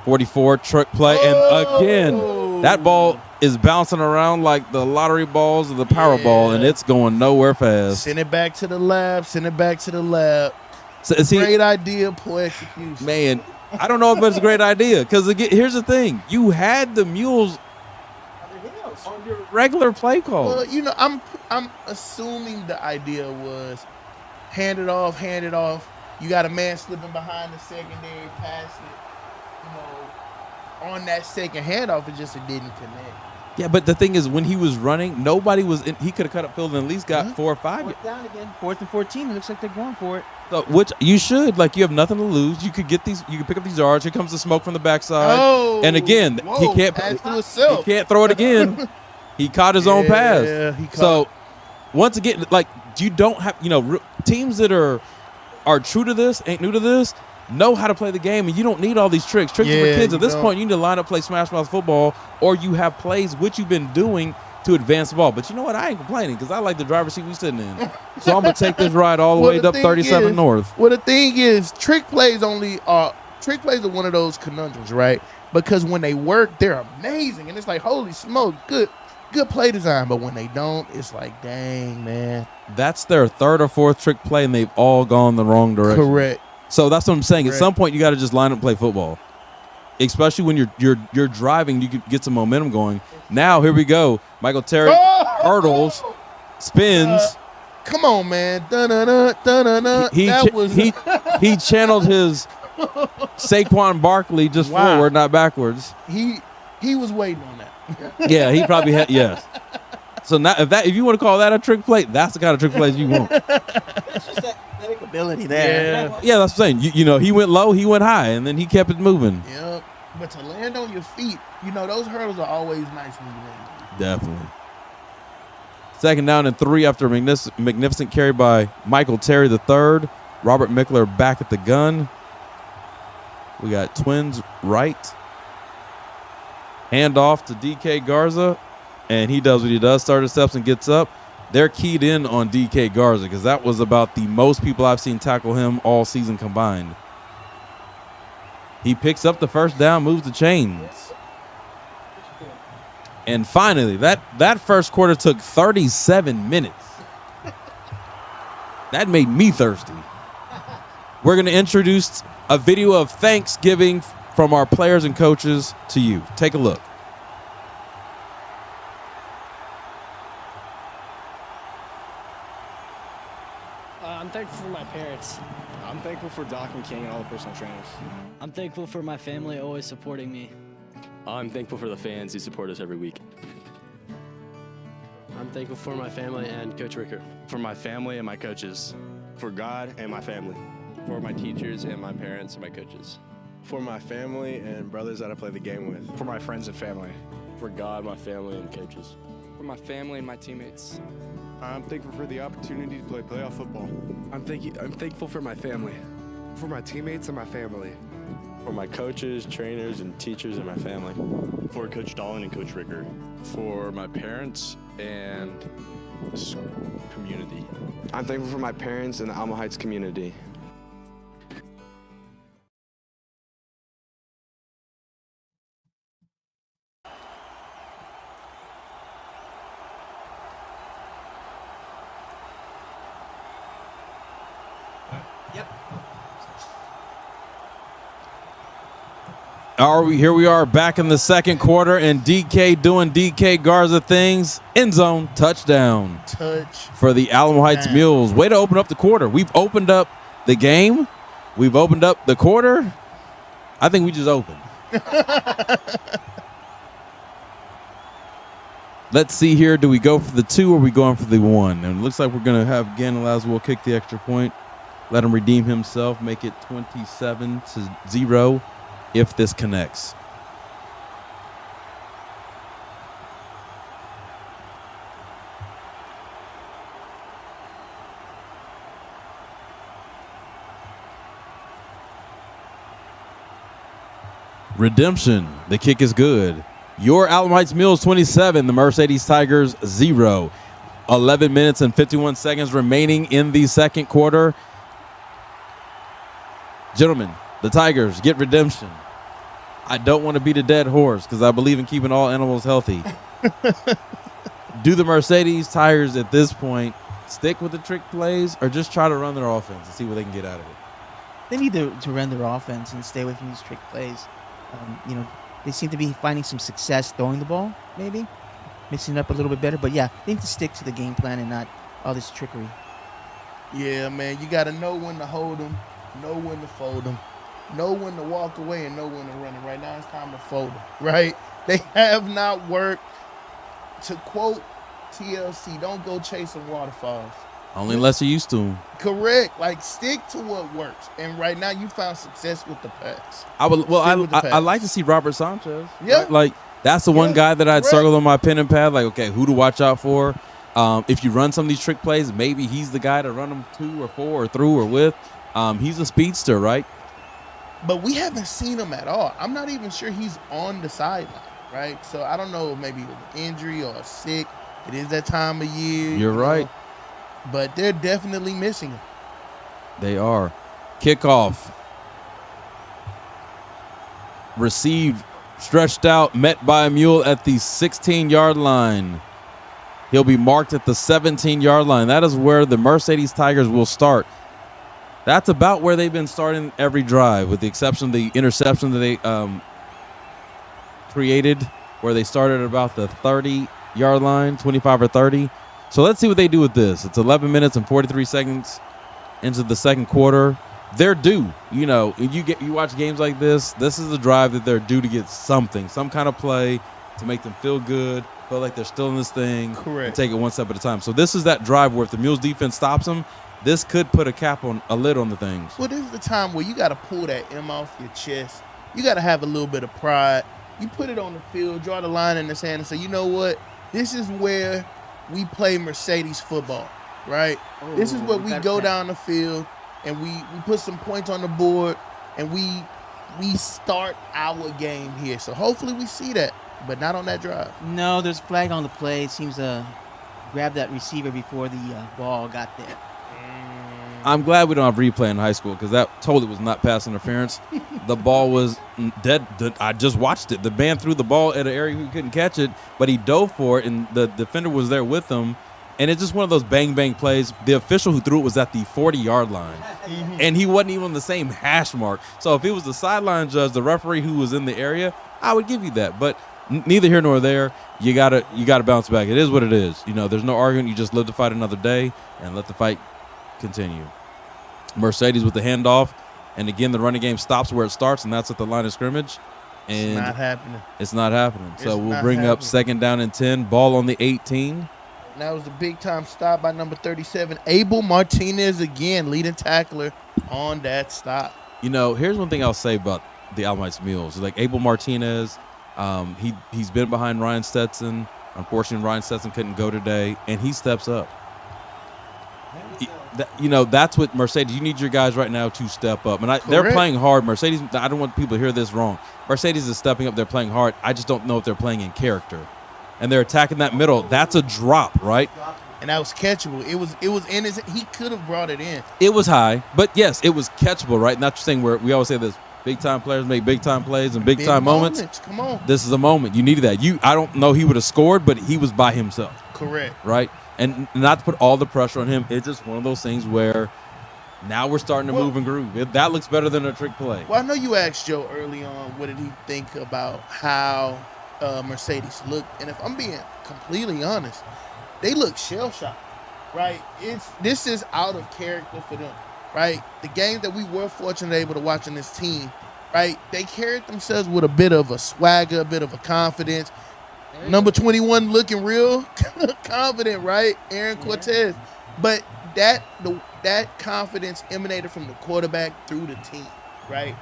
44, trick play. And again, that ball is bouncing around like the lottery balls or the Powerball, and it's going nowhere fast. Send it back to the lab. Send it back to the lab. So, see, great idea, poor execution. Man, I don't know if it's a great idea because here's the thing: you had the Mules on your regular play call. Well, you know, I'm assuming the idea was hand it off. You got a man slipping behind the secondary, pass it. You know, on that second handoff, it didn't connect. Yeah, but the thing is, when he was running, nobody was in. He could have cut up field and at least got 4 or 5. Fourth down again. 4th and 14. It looks like they're going for it. So, which you should. Like, you have nothing to lose. You could get these. You can pick up these yards. Here comes the smoke from the backside. Oh, and again, he can't. pass to himself. He can't throw it again. He caught his own pass. Yeah, he caught. So, once again, like, you don't have, teams that are true to this, ain't new to this, know how to play the game, and you don't need all these tricks. Tricks are for Yeah, kids. At you this don't. point, you need to line up, play smash mouth football, or you have plays, which you've been doing to advance the ball. But you know what? I ain't complaining because I like the driver's seat we sitting in. So I'm going to take this ride all the Well, way the up thing 37 is- North. Well, the thing is, trick plays are one of those conundrums, right? Because when they work, they're amazing, and it's like, holy smoke, good play design. But when they don't, it's like, dang, man. That's their third or fourth trick play, and they've all gone the wrong direction. Correct. So that's what I'm saying. At Correct. some point, you got to just line up and play football. Especially when you're driving, you can get some momentum going. Now, here we go. Michael Terry hurdles, spins. Come on, man. Dun-dun-dun, dun-dun-dun. He channeled his Saquon Barkley just Wow. forward, not backwards. he was waiting on that. Yeah, he probably had, yes. So now, if you want to call that a trick play, that's the kind of trick plays you want. It's just that athletic ability there. Yeah, that's what I'm saying. You know, he went low, he went high, and then he kept it moving. Yep. But to land on your feet, those hurdles are always nice when you land. Definitely. Second down and 3 after a magnificent carry by Michael Terry III. Robert Mickler back at the gun. We got twins right. Hand off to DK Garza, and he does what he does. Started steps and gets up. They're keyed in on DK Garza because that was about the most people I've seen tackle him all season combined. He picks up the first down, moves the chains. And finally, that first quarter took 37 minutes. That made me thirsty. We're going to introduce a video of Thanksgiving from our players and coaches to you. Take a look. I'm thankful for my parents. I'm thankful for Doc and King and all the personal trainers. I'm thankful for my family always supporting me. I'm thankful for the fans who support us every week. I'm thankful for my family and Coach Ricker. For my family and my coaches. For God and my family. For my teachers and my parents and my coaches. For my family and brothers that I play the game with. For my friends and family. For God, my family, and coaches. For my family and my teammates. I'm thankful for the opportunity to play playoff football. I'm thankful for my family. For my teammates and my family. For my coaches, trainers, and teachers and my family. For Coach Dolan and Coach Ricker. For my parents and the school community. I'm thankful for my parents and the Alamo Heights community. Here we are back in the second quarter, and DK doing DK Garza things. End zone, touchdown. For the Alamo Heights Mules. Way to open up the quarter. We've opened up the game. We've opened up the quarter. I think we just opened. Let's see here. Do we go for the 2 or are we going for the 1? And it looks like we're going to have Gannon Laswell kick the extra point. Let him redeem himself. Make it 27-0 if this connects. Redemption. The kick is good. Your Alamo Heights Mules 27, the Mercedes Tigers 0. 11 minutes and 51 seconds remaining in the second quarter. Gentlemen, the Tigers get redemption. I don't want to beat a dead horse because I believe in keeping all animals healthy. Do the Mercedes Tigers at this point stick with the trick plays or just try to run their offense and see what they can get out of it? They need to run their offense and stay away from these trick plays. They seem to be finding some success throwing the ball, maybe. mixing it up a little bit better. But yeah, they need to stick to the game plan and not all this trickery. Yeah, man, you got to know when to hold them, know when to fold them, know when to walk away, and know when to run it. Right now, it's time to fold them, right? They have not worked. To quote TLC, don't go chasing waterfalls. Only unless you're used to them. Correct. Like, stick to what works. And right now, you found success with the pass. I like to see Robert Sanchez. Yeah. Right? Like, that's the one guy that I'd circle on my pen and pad. Like, okay, who to watch out for? If you run some of these trick plays, maybe he's the guy to run them 2 or 4 or through or with. He's a speedster, right? But we haven't seen him at all. I'm not even sure he's on the sideline, right? So I don't know, maybe an injury or sick. It is that time of year. You're right. But they're definitely missing him. They are. Kickoff. Received, stretched out, met by a mule at the 16-yard line. He'll be marked at the 17-yard line. That is where the Mercedes Tigers will start. That's about where they've been starting every drive, with the exception of the interception that they created, where they started at about the 30-yard line, 25 or 30. So let's see what they do with this. It's 11 minutes and 43 seconds into the second quarter. They're due. You know, you watch games like this. This is a drive that they're due to get something, some kind of play to make them feel good, feel like they're still in this thing. Correct. And take it one step at a time. So this is that drive where if the Mules defense stops them, this could put a lid on the things. Well, this is the time where you got to pull that M off your chest. You got to have a little bit of pride. You put it on the field, draw the line in the sand, and say, you know what? This is where we play Mercedes football, right? This is where we go down the field and we put some points on the board and we start our game here. So hopefully we see that, but not on that drive. No, there's flag on the play. It seems to grab that receiver before the ball got there. I'm glad we don't have replay in high school because that totally was not pass interference. The ball was dead. I just watched it. The man threw the ball at an area he couldn't catch it, but he dove for it, and the defender was there with him. And it's just one of those bang-bang plays. The official who threw it was at the 40-yard line, and he wasn't even on the same hash mark. So if it was the sideline judge, the referee who was in the area, I would give you that. But neither here nor there. You gotta bounce back. It is what it is. You know, there's no arguing. You just live to fight another day and let the fight continue. Mercedes with the handoff, and again the running game stops where it starts, and that's at the line of scrimmage. And it's not happening. It's not happening. So we'll bring up 2nd down and 10. Ball on the 18. And that was a big time stop by number 37, Abel Martinez, again leading tackler on that stop. You know, here's one thing I'll say about the Alamo Heights Mules. Like Abel Martinez, he's been behind Ryan Stetson. Unfortunately, Ryan Stetson couldn't go today, and he steps up. You know, that's what Mercedes, you need your guys right now to step up. And they're playing hard. Mercedes, I don't want people to hear this wrong. Mercedes is stepping up. They're playing hard. I just don't know if they're playing in character. And they're attacking that middle. That's a drop, right? And that was catchable. It was in his, he could have brought it in. It was high, but yes, it was catchable, right? Not just saying where we always say this, big-time players make big-time plays and big-time moments. Come on. This is a moment. You needed that. I don't know he would have scored, but he was by himself. Correct. Right? And not to put all the pressure on him, it's just one of those things where now we're starting to move and groove. That looks better than a trick play. Well, I know you asked Joe early on what did he think about how Mercedes looked. And if I'm being completely honest, they look shell-shocked, right? This is out of character for them, right? The games that we were fortunate able to watch in this team, right, they carried themselves with a bit of a swagger, a bit of a confidence. Number 21 looking real confident, right? Aaron Cortez. But that confidence emanated from the quarterback through the team, right?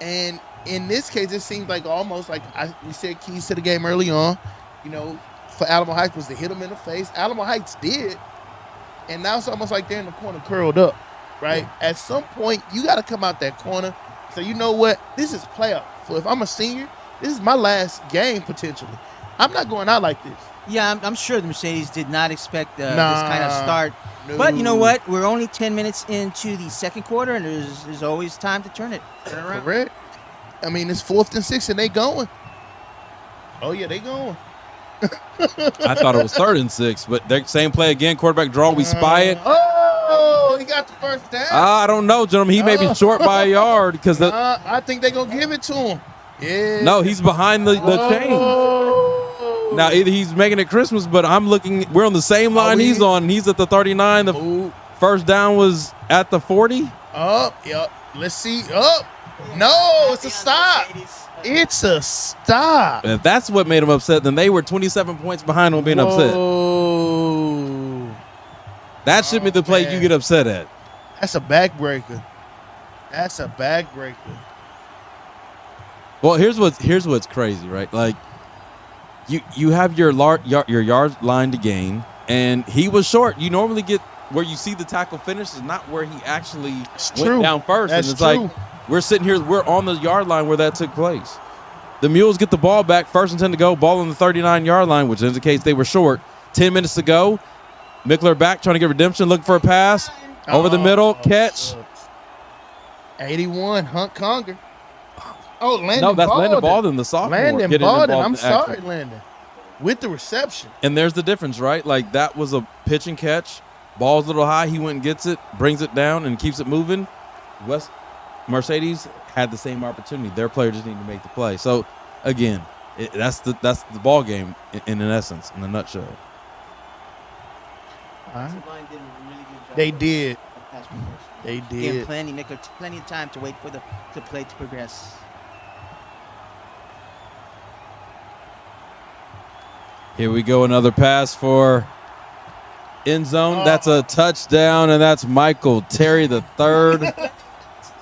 And in this case, it seems like almost like we said keys to the game early on, you know, for Alamo Heights was to hit them in the face. Alamo Heights did. And now it's almost like they're in the corner curled up, right? At some point, you got to come out that corner. So you know what? This is playoff. So if I'm a senior, this is my last game potentially. I'm not going out like this. Yeah, I'm sure the Mercedes did not expect this kind of start. No. But you know what? We're only 10 minutes into the second quarter, and there's always time to turn it around. Correct. I mean, it's 4th and 6, and they going. Oh, yeah, they going. I thought it was 3rd and 6, but they're same play again, quarterback draw, we spy it. Oh, he got the first down. I don't know, gentlemen. He may be short by a yard because I think they're going to give it to him. Yeah. No, he's behind the chain. Now, either he's making it Christmas, but I'm looking. We're on the same line he's on. And he's at the 39. The first down was at the 40. Yep. Let's see. No, it's a stop. It's a stop. If that's what made him upset, then they were 27 points behind on being upset. That should be the play you get upset at. That's a backbreaker. Well, here's what's crazy, right? Like, you have your yard line to gain, and he was short. You normally get where you see the tackle finish is not where he actually went down first. That's and it's true. like we're sitting here, we're on the yard line where that took place. The Mules get the ball back, 1st and 10 to go, ball on the 39-yard line, which indicates they were short. 10 minutes to go. Mickler back, trying to get redemption, looking for a pass. Over the middle, catch. 81, Hunt Conger. Oh, Landon No, that's Baldwin. Landon Baldwin, the sophomore. Landon getting Baldwin. involved I'm in sorry, action. Landon. With the reception. And there's the difference, right? Like, that was a pitch and catch. Ball's a little high. He went and gets it, brings it down, and keeps it moving. Mercedes had the same opportunity. Their player just needed to make the play. So, again, that's the ball game in an essence, in a nutshell. They did. They Gave did. plenty of time to wait for the play to progress. Here we go, another pass for end zone. That's a touchdown, and that's Michael Terry the third.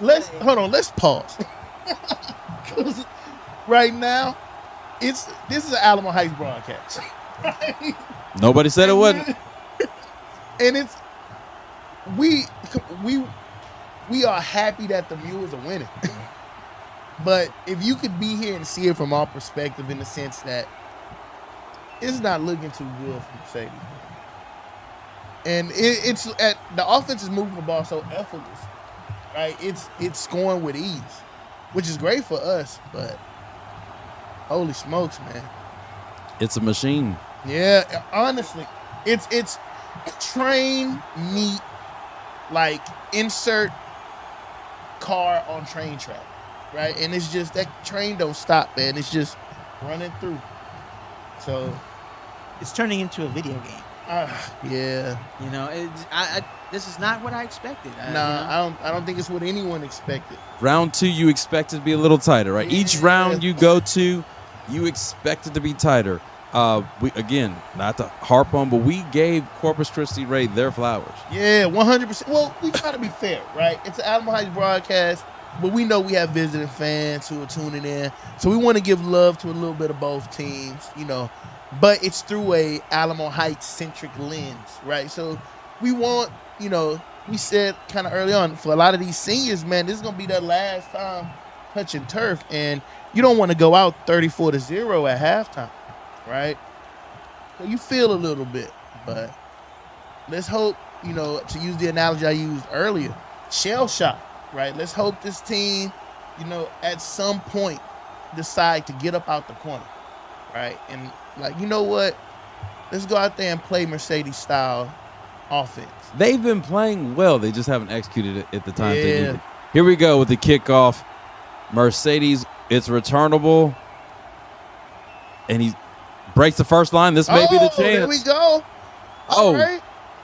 Let's pause. 'Cause right now, this is an Alamo Heights broadcast. Nobody said it wouldn't. And we are happy that the Mules are winning. But if you could be here and see it from our perspective, in the sense that it's not looking too good for Mercedes. And the offense is moving the ball so effortless, right? It's scoring with ease, which is great for us. But holy smokes, man! It's a machine. Yeah, honestly, it's train meet, like insert car on train track, right? And it's just that train don't stop, man. It's just running through. So it's turning into a video game. Yeah. You know, this is not what I expected. I don't think it's what anyone expected. Round 2, you expect it to be a little tighter, right? Yeah. Each round you go to, you expect it to be tighter. We again, not to harp on, but we gave Corpus Christi Ray their flowers. Yeah, 100%. Well, we try to be fair, right? It's an Alamo Heights broadcast, but we know we have visiting fans who are tuning in, so we want to give love to a little bit of both teams, you know. But it's through a Alamo Heights centric lens, right? So we want, you know, we said kind of early on, for a lot of these seniors, man, this is gonna be their last time touching turf, and you don't want to go out 34-0 at halftime. Right? So you feel a little bit, but let's hope, you know, to use the analogy I used earlier, shell shock, right? Let's hope this team, you know, at some point decide to get up out the corner, right? And like, you know what? Let's go out there and play Mercedes style offense. They've been playing well. They just haven't executed it at the time they needed. Here we go with the kickoff. Mercedes, it's returnable. And he breaks the first line. This may be the chance. There we go. All right.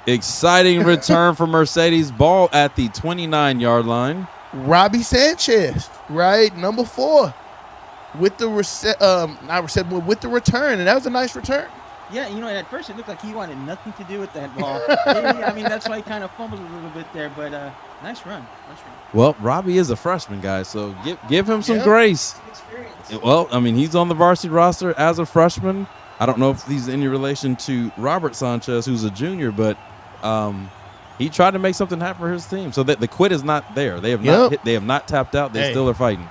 Exciting return for Mercedes. Ball at the 29-yard line. Robbie Sanchez, right? Number 4. With the with the return. And that was a nice return. Yeah, you know, at first it looked like he wanted nothing to do with that ball. I mean, that's why he kind of fumbled a little bit there, but nice run. Well, Robbie is a freshman, guy, so give him some grace. Well, I mean, he's on the varsity roster as a freshman. I don't know if he's any relation to Robert Sanchez, who's a junior, but he tried to make something happen for his team. So that the quit is not there. They have not hit, they have not tapped out. They still are fighting.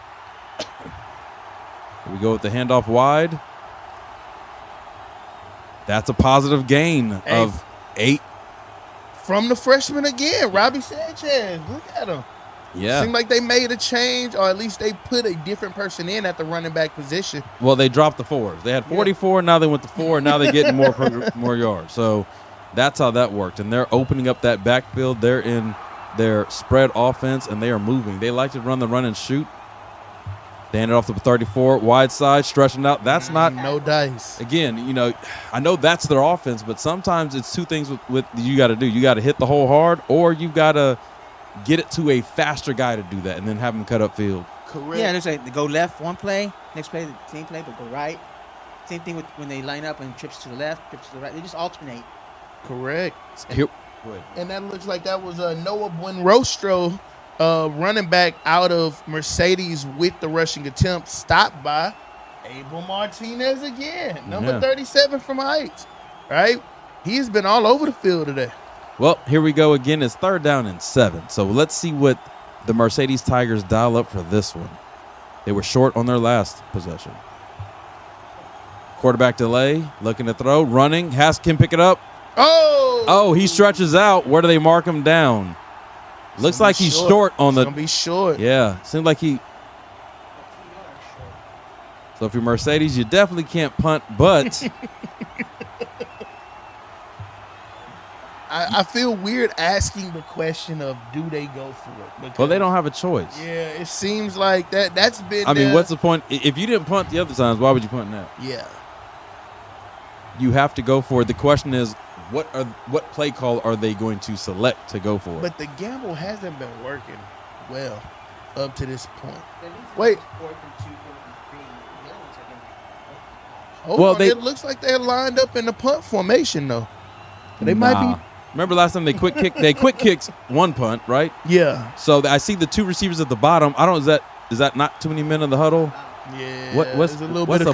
Here we go with the handoff wide. That's a positive gain of 8. From the freshman again, Robbie Sanchez. Look at him. Yeah. Seemed like they made a change, or at least they put a different person in at the running back position. Well, they dropped the 4s. They had 44, now they went to 4, and now they're getting more yards. So that's how that worked. And they're opening up that backfield. They're in their spread offense, and they are moving. They like to run the run and shoot. They hand it off to 34, wide side, stretching out. That's not no dice. Again, I know that's their offense, but sometimes it's two things with you got to do. You got to hit the hole hard, or you got to get it to a faster guy to do that, and then have him cut up field. Correct. Yeah, there's like they go left one play, next play the same play, but go right. Same thing with when they line up and trips to the left, trips to the right. They just alternate. Correct. Here, and that looks like that was Noah Buenrostro, running back out of Mercedes with the rushing attempt, stopped by Abel Martinez again, number 37 from Heights. Right? He's been all over the field today. Well, here we go again. It's 3rd down and 7. So let's see what the Mercedes Tigers dial up for this one. They were short on their last possession. Quarterback delay, looking to throw, running. Can pick it up. Oh, he stretches out. Where do they mark him down? Looks like he's short on the. Gonna be short. Yeah, seems like he. So if you're Mercedes, you definitely can't punt, but I feel weird asking the question of do they go for it? Because, well, they don't have a choice. Yeah, it seems like that's been. I mean, what's the point? If you didn't punt the other times, why would you punt now? Yeah. You have to go for it. The question is, what play call are they going to select to go for? But the gamble hasn't been working well up to this point. Wait. It looks like they're lined up in the punt formation though. They might be. Remember last time they quick kicked one punt, right? Yeah. So I see the 2 receivers at the bottom. I don't. Is that not too many men in the huddle? Yeah. What's the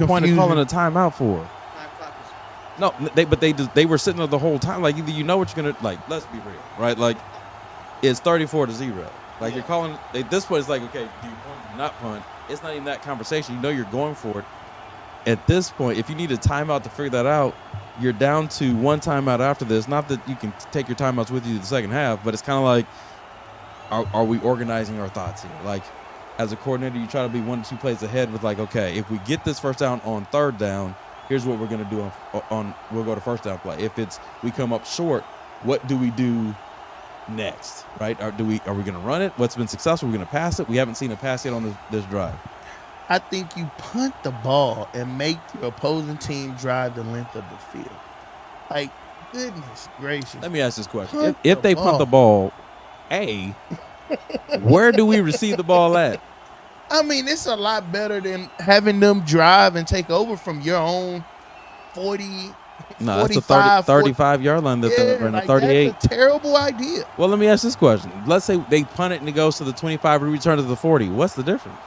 point of calling a timeout for? No, they were sitting there the whole time. Like either you know what you're gonna like. Let's be real, right? Like it's 34-0. Like you're calling at this point. It's like, okay, do you punt? Do you not punt? It's not even that conversation. You know you're going for it. At this point, if you need a timeout to figure that out, you're down to one timeout after this. Not that you can take your timeouts with you to the second half, but it's kind of like, are we organizing our thoughts here? Like, as a coordinator, you try to be 1 or 2 plays ahead with like, okay, if we get this first down on 3rd down, here's what we're going to do on we'll go to first down play. If we come up short, what do we do next, right? Are we going to run it? What's been successful? We're going to pass it. We haven't seen a pass yet on this drive. I think you punt the ball and make the opposing team drive the length of the field. Like, goodness gracious. Let me ask this question. If they punt the ball, where do we receive the ball at? I mean, it's a lot better than having them drive and take over from your own 40, no, 45, that's a 35-yard line that they're in, a 38. That's a terrible idea. Well, let me ask this question. Let's say they punt it and it goes to the 25 and return to the 40. What's the difference?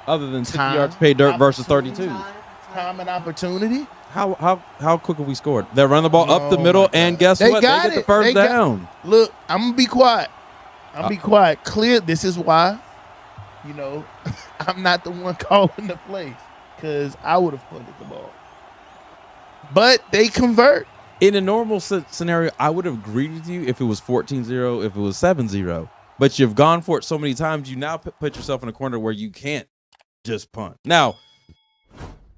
Other than 60 yards to pay dirt versus 32. Time and opportunity. How quick have we scored? They're running the ball up the middle, and guess what? They get the first down. Look, I'm going to be quiet. Clear. This is why, I'm not the one calling the plays, because I would have punted the ball. But they convert. In a normal scenario, I would have agreed with you if it was 14-0, if it was 7-0. But you've gone for it so many times, you now put yourself in a corner where you can't just punt. Now,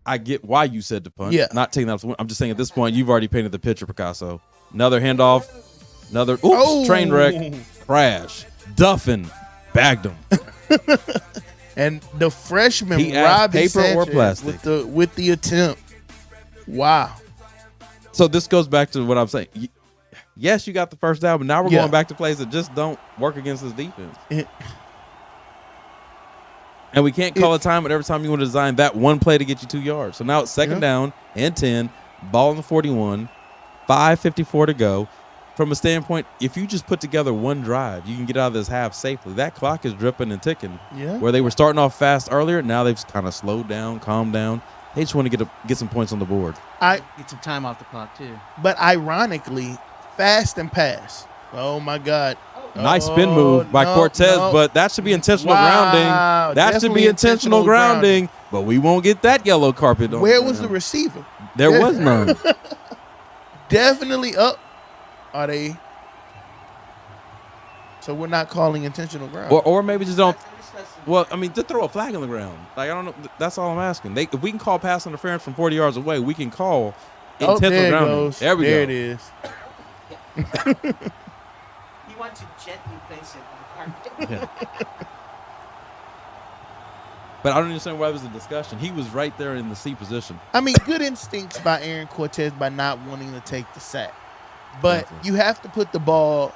I get why you said to punt. Yeah. Not taking that. I'm just saying at this point, you've already painted the picture, Picasso. Another handoff. Train wreck. Crash. Duffin bagged him. And the freshman, he asked Robbie paper or Sanchez, plastic with the attempt. Wow. So this goes back to what I'm saying. Yes, you got the first down, but now we're going back to plays that just don't work against this defense. And we can't call a timeout every time you want to design that one play to get you 2 yards. So now it's 2nd down and 10, ball in the 41, 5:54 to go. From a standpoint, if you just put together one drive, you can get out of this half safely. That clock is dripping and ticking. Yeah. Where they were starting off fast earlier, now they've kind of slowed down, calmed down. They just want to get some points on the board. Get some time off the clock too. But ironically, fast and pass. Oh my God. Nice spin move by Cortez, but that should be intentional grounding. That should be intentional grounding, but we won't get that yellow carpet on. Where was the receiver? There was none. Definitely up. Are they? So we're not calling intentional grounding. Or maybe just don't. Well, I mean, just throw a flag on the ground. Like, I don't know. That's all I'm asking. If we can call pass interference from 40 yards away, we can call intentional grounding. There we go. There it is. You want to gently place it on the carpet. But I don't understand why there was a discussion. He was right there in the C position. I mean, good instincts by Aaron Cortez by not wanting to take the sack. But Definitely. you have to put the ball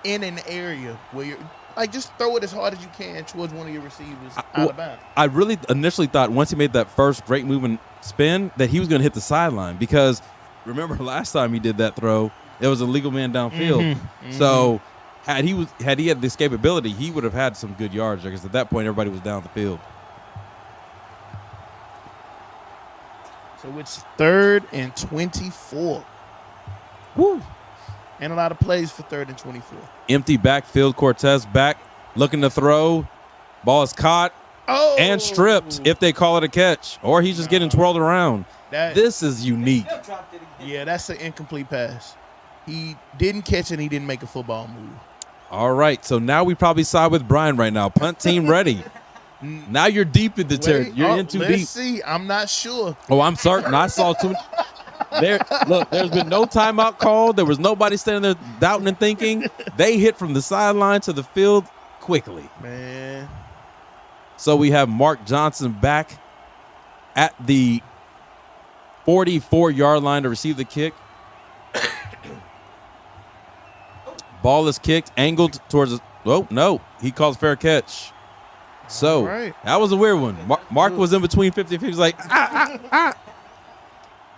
in an area where you're like, just throw it as hard as you can towards one of your receivers out of bounds. I really initially thought once he made that first great moving spin that he was going to hit the sideline because remember last time he did that throw, it was a legal man downfield. So had he had the escapability, he would have had some good yards because at that point everybody was down the field. So it's 3rd and 24. Woo. And a lot of plays for 3rd and 24. Empty backfield, Cortez back, looking to throw. Ball is caught and stripped if they call it a catch. Or he's just getting twirled around. This is unique. Yeah, that's an incomplete pass. He didn't catch it. He didn't make a football move. All right, so now we probably side with Brian right now. Punt team ready. Now you're deep in the territory. You're in too deep. Let's see. I'm not sure. Oh, I'm certain. I saw too. Look, there's been no timeout called. There was nobody standing there doubting and thinking. They hit from the sideline to the field quickly. Man. So we have Mark Johnson back at the 44-yard line to receive the kick. Ball is kicked, angled towards. Oh, no. He calls fair catch. So that was a weird one. Mark was in between 50 and 50. He was like,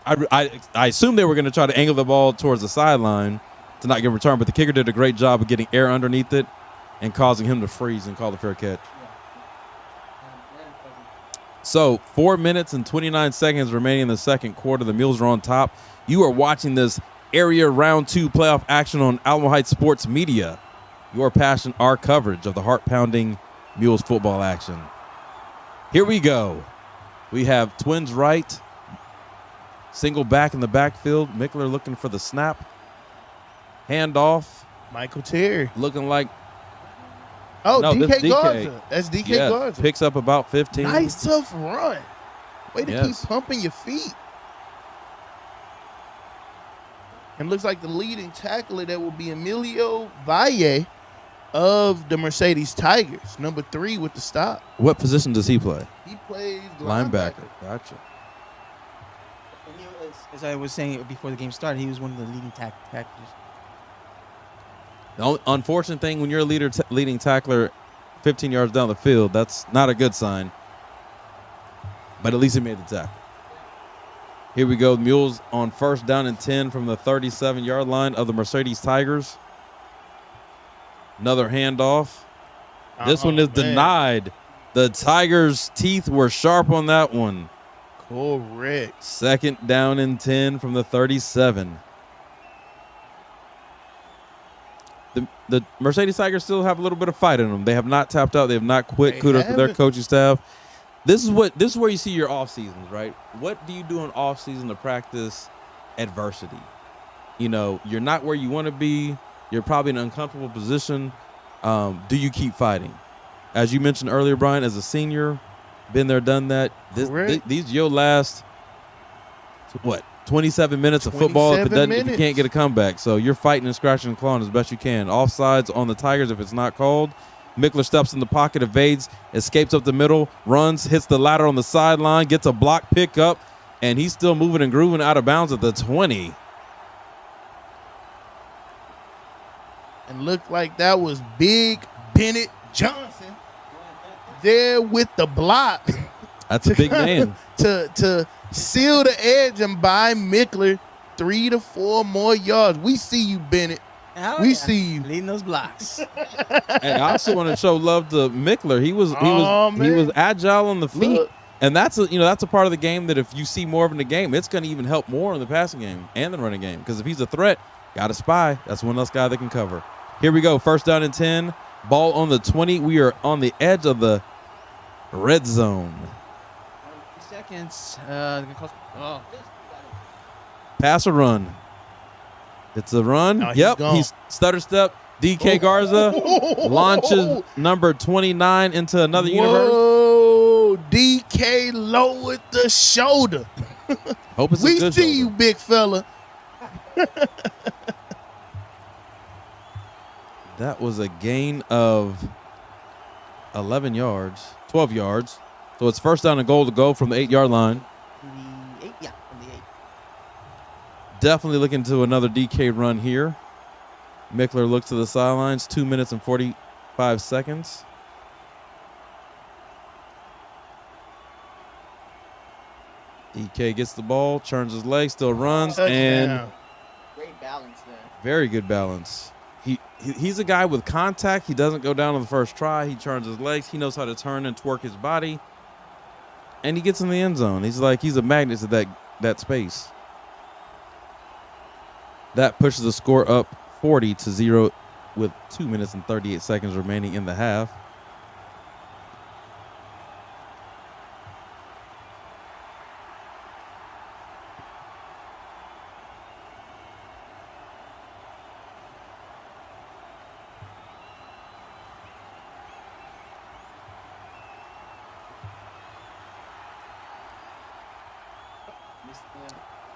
I assumed they were going to try to angle the ball towards the sideline to not get a return, but the kicker did a great job of getting air underneath it and causing him to freeze and call the fair catch. So 4 minutes and 29 seconds remaining in the second quarter. The Mules are on top. You are watching this area round 2 playoff action on Alamo Heights Sports Media. Your passion, our coverage of the heart-pounding Mules football action. Here we go. We have Twins right. Single back in the backfield. Mickler looking for the snap. Handoff. Michael Terry. Looking like. Oh, no, DK Garza. That's DK Garza. Picks up about 15. Nice, tough run. Way to keep pumping your feet. And looks like the leading tackler that will be Emilio Valle of the Mercedes Tigers, number 3 with the stop. What position does he play? He plays linebacker. Gotcha. As I was saying before the game started, he was one of the leading tacklers. The only unfortunate thing when you're a leading tackler 15 yards down the field, that's not a good sign. But at least he made the tackle. Here we go. Mules on 1st down and 10 from the 37-yard line of the Mercedes Tigers. Another handoff. This one is denied. The Tigers' teeth were sharp on that one. Correct. 2nd down and 10 from the 37. The Mercedes Tigers still have a little bit of fight in them. They have not tapped out. They have not quit. Kudos to their coaching staff. This is where you see your off seasons, right? What do you do in off season to practice adversity? You know, you're not where you want to be. You're probably in an uncomfortable position. Do you keep fighting? As you mentioned earlier, Brian, as a senior, been there, done that. These your last, 27 minutes of football if you can't get a comeback. So you're fighting and scratching and clawing as best you can. Offsides on the Tigers if it's not called. Mickler steps in the pocket, evades, escapes up the middle, runs, hits the ladder on the sideline, gets a block pickup, and he's still moving and grooving out of bounds at the 20. And looked like that was Big Bennett Johnson there with the block. That's a big man. To seal the edge and buy Mickler 3 to 4 more yards. We see you, Bennett. We see you leading those blocks. And I also want to show love to Mickler. He was agile on the feet. Look. And that's a part of the game that if you see more of in the game, it's going to even help more in the passing game and the running game. Because if he's a threat, got to spy. That's one less guy that can cover. Here we go. 1st down and 10. Ball on the 20. We are on the edge of the red zone. 3 seconds. Pass or run? It's a run. No, he's stutter step. DK Garza launches number 29 into another universe. Whoa, DK lowered the shoulder. Hope it's we a good see shoulder. you, big fella. That was a gain of 11 yards, 12 yards. So it's first down and goal to go from the 8-yard line. The 8, yeah, from the 8. Definitely looking to another DK run here. Mickler looks to the sidelines. 2 minutes and 45 seconds. DK gets the ball, turns his leg, still runs, and great balance there. very good balance. He's a guy with contact. He doesn't go down on the first try. He turns his legs. He knows how to turn and twerk his body, and he gets in the end zone. He's a magnet to that space. That pushes the score up 40-0 with 2 minutes and 38 seconds remaining in the half.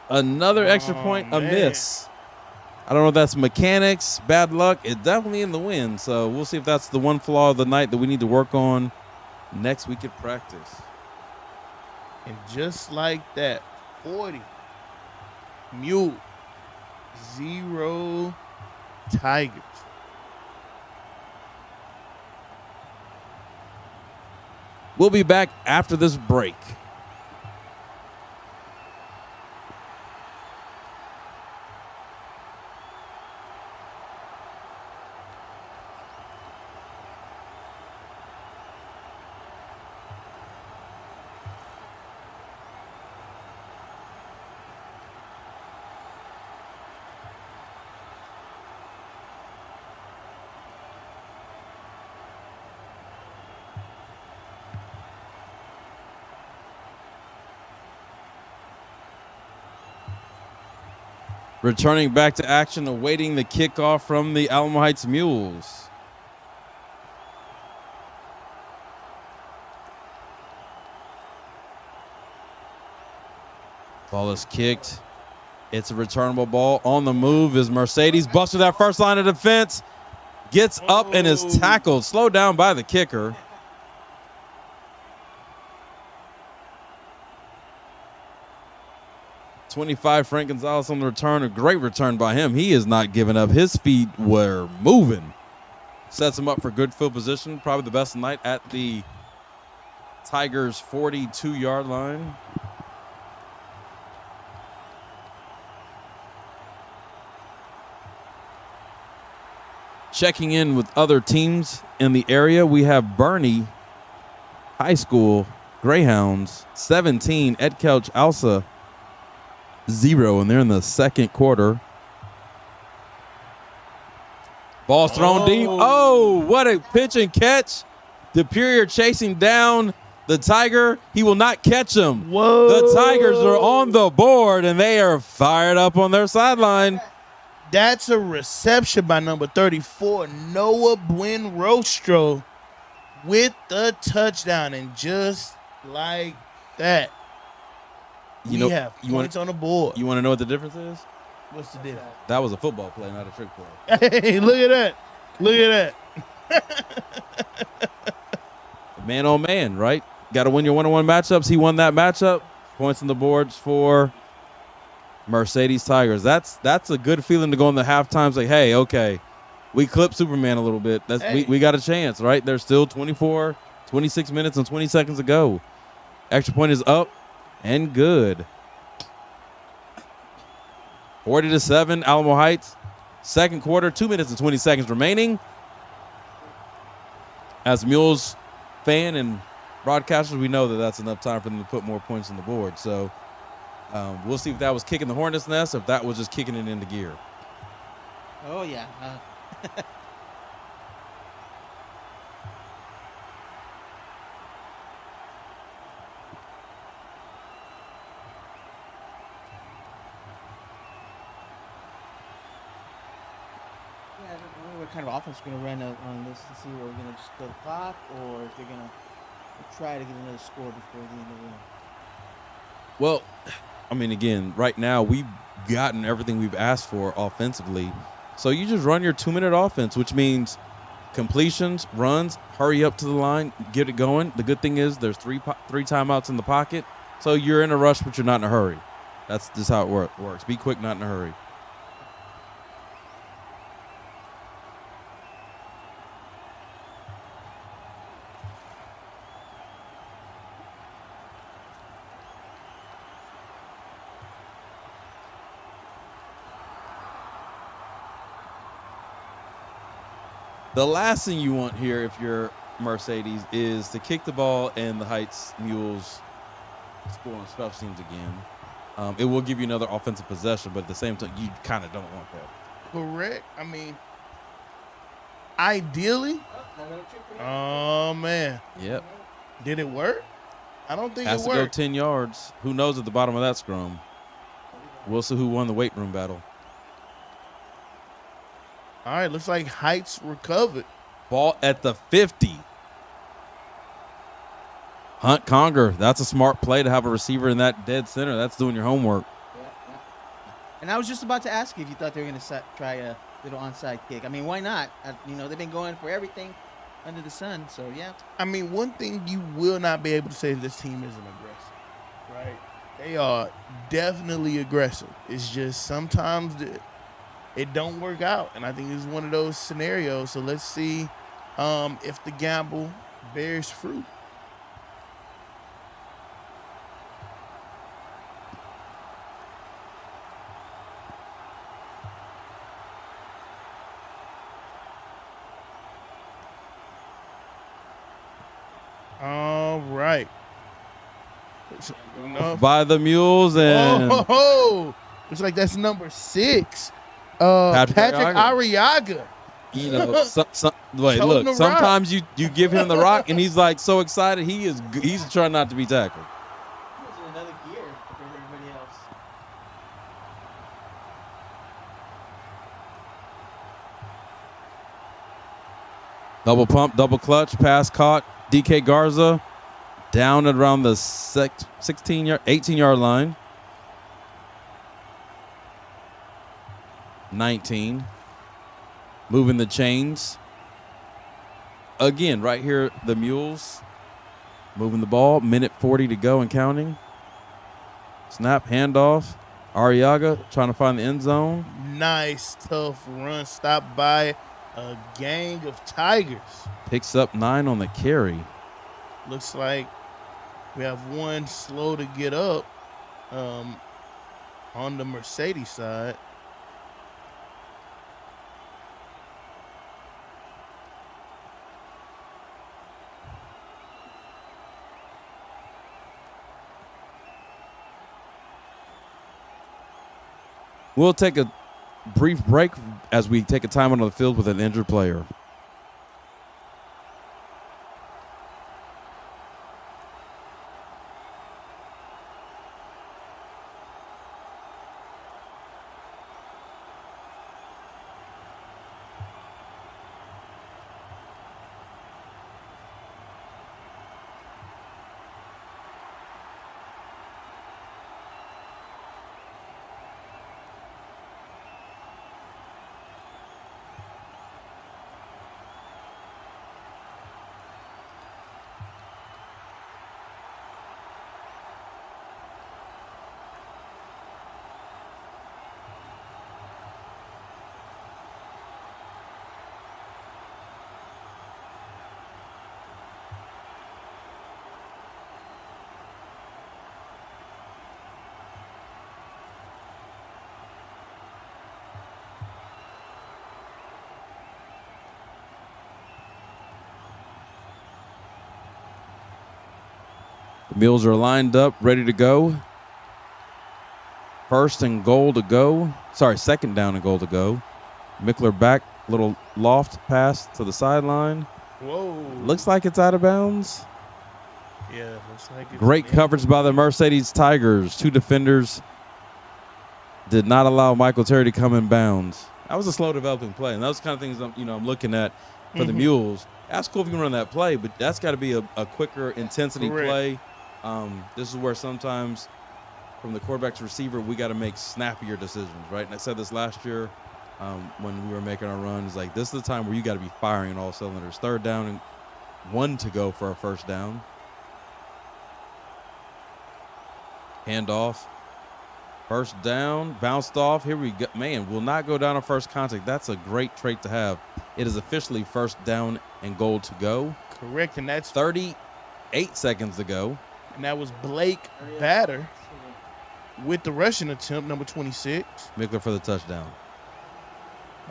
Another extra point, a miss. I don't know if that's mechanics, bad luck. It's definitely in the wind. So we'll see if that's the one flaw of the night that we need to work on next week at practice. And just like that, 40 Mule, 0 Tigers. We'll be back after this break. Returning back to action, awaiting the kickoff from the Alamo Heights Mules. Ball is kicked. It's a returnable ball. On the move is Mercedes. Busted that first line of defense. Gets up and is tackled. Slowed down by the kicker. .25 Frank Gonzalez on the return. A great return by him. He is not giving up. His feet were moving. Sets him up for good field position. Probably the best night at the Tigers' 42-yard line. Checking in with other teams in the area, we have Bernie High School Greyhounds 17, Ed Couch Alsa 0, and they're in the second quarter. Ball's thrown deep. Oh, what a pitch and catch. DePurier chasing down the Tiger. He will not catch him. Whoa. The Tigers are on the board, and they are fired up on their sideline. That's a reception by number 34, Noah Buenrostro, with the touchdown. And just like that, we have points on the board. You want to know what the difference is? What's the difference? That was a football play, not a trick play. Hey, look at that. Look at that. Man on man, right? Got to win your one-on-one matchups. He won that matchup. Points on the boards for Mercedes Tigers. That's a good feeling to go in the halftime. Say, hey, okay, we clipped Superman a little bit. We got a chance, right? There's still 26 minutes and 20 seconds to go. Extra point is up and good. 40-7, Alamo Heights. Second quarter, 2 minutes and 20 seconds remaining. As Mules fan and broadcasters, we know that that's enough time for them to put more points on the board. So we'll see if that was kicking the hornet's nest or if that was just kicking it into gear. Oh, yeah. I don't know what kind of offense we're going to run on this to see where we're going to just kill the clock or if they're going to try to get another score before the end of the game. Well, I mean, again, right now we've gotten everything we've asked for offensively. So you just run your 2-minute offense, which means completions, runs, hurry up to the line, get it going. The good thing is there's three timeouts in the pocket, so you're in a rush, but you're not in a hurry. That's just how it works. Be quick, not in a hurry. The last thing you want here, if you're Mercedes, is to kick the ball and the Heights Mules score on special teams again. It will give you another offensive possession, but at the same time, you kind of don't want that. Correct. I mean, ideally. Oh, man. Yep. Did it work? I don't think Has it to go worked. 10 yards. Who knows at the bottom of that scrum? We'll see who won the weight room battle. All right, looks like Heights recovered. Ball at the 50. Hunt Conger. That's a smart play to have a receiver in that dead center. That's doing your homework. And I was just about to ask you if you thought they were going to try a little onside kick. I mean, why not? They've been going for everything under the sun, so yeah. I mean, one thing you will not be able to say is this team isn't aggressive, right? They are definitely aggressive. It's just sometimes it don't work out, and I think it's one of those scenarios. So let's see if the gamble bears fruit. All right. By the Mules and looks like that's number 6. Patrick Arriaga. You know, look. Sometimes you give him the rock, and he's like so excited. He's trying not to be tackled. He was in another gear for everybody else. Double pump, double clutch, pass caught. DK Garza down at around the 18-yard line. 19. Moving the chains. Again, right here, the Mules moving the ball. Minute 40 to go and counting. Snap, handoff. Arriaga trying to find the end zone. Nice, tough run. Stopped by a gang of Tigers. Picks up 9 on the carry. Looks like we have one slow to get up on the Mercedes side. We'll take a brief break as we take a time on the field with an injured player. The Mules are lined up, ready to go. Second down and goal to go. Mickler back, little loft pass to the sideline. Whoa. Looks like it's out of bounds. Yeah, looks like it's Great coverage by the Mercedes Tigers. 2 defenders did not allow Michael Terry to come in bounds. That was a slow developing play, and those kind of things I'm looking at for the Mules. That's cool if you can run that play, but that's got to be a quicker intensity play. This is where sometimes from the quarterback to receiver, we got to make snappier decisions, right? And I said this last year when we were making our runs. Like, this is the time where you got to be firing on all cylinders. 3rd down and 1 to go for a 1st down. Handoff. 1st down, bounced off. Here we go. Man, will not go down on first contact. That's a great trait to have. It is officially 1st down and goal to go. Correct, and that's 38 seconds to go. And that was Blake Batter with the rushing attempt, number 26. Mickler for the touchdown.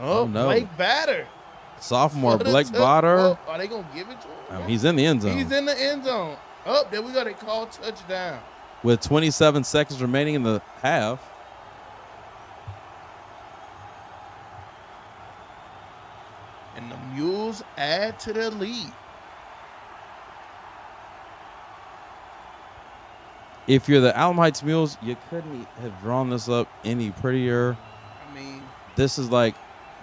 Oh, no. Blake Batter. Sophomore For the Blake Batter. Oh, are they going to give it to him? He's in the end zone. He's in the end zone. Oh, there we go. They call touchdown. With 27 seconds remaining in the half. And the Mules add to their lead. If you're the Alamo Heights Mules, you couldn't have drawn this up any prettier. I mean, this is like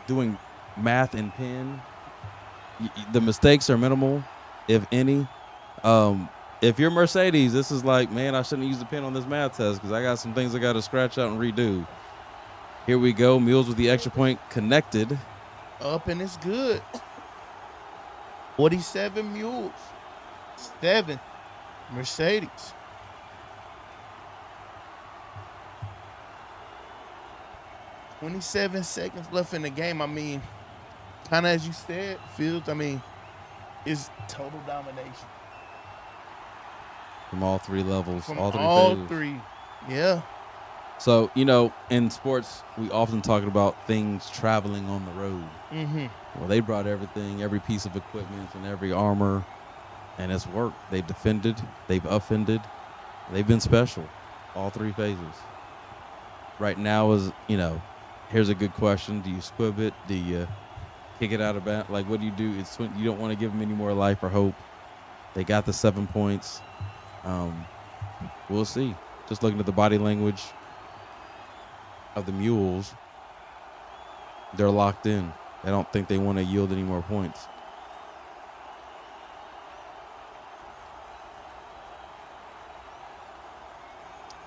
doing math in pen. The mistakes are minimal, if any. If you're Mercedes, this is like, man, I shouldn't use the pen on this math test because I got some things I got to scratch out and redo. Here we go. Mules with the extra point connected. Up, and it's good. 47 Mules. 7 Mercedes. "27 seconds left in the game." I mean, kind of as you said, Fields, I mean, it's total domination. From all 3 levels. From all 3 all phases. 3. Yeah. So, in sports, we often talk about things traveling on the road. Mm-hmm. Well, they brought everything, every piece of equipment and every armor, and it's worked. They've defended. They've offended. They've been special. All 3 phases. Right now is, here's a good question. Do you squib it? Do you kick it out of bounds? Like, what do? You don't want to give them any more life or hope. They got the 7 points. We'll see. Just looking at the body language of the Mules, they're locked in. I don't think they want to yield any more points.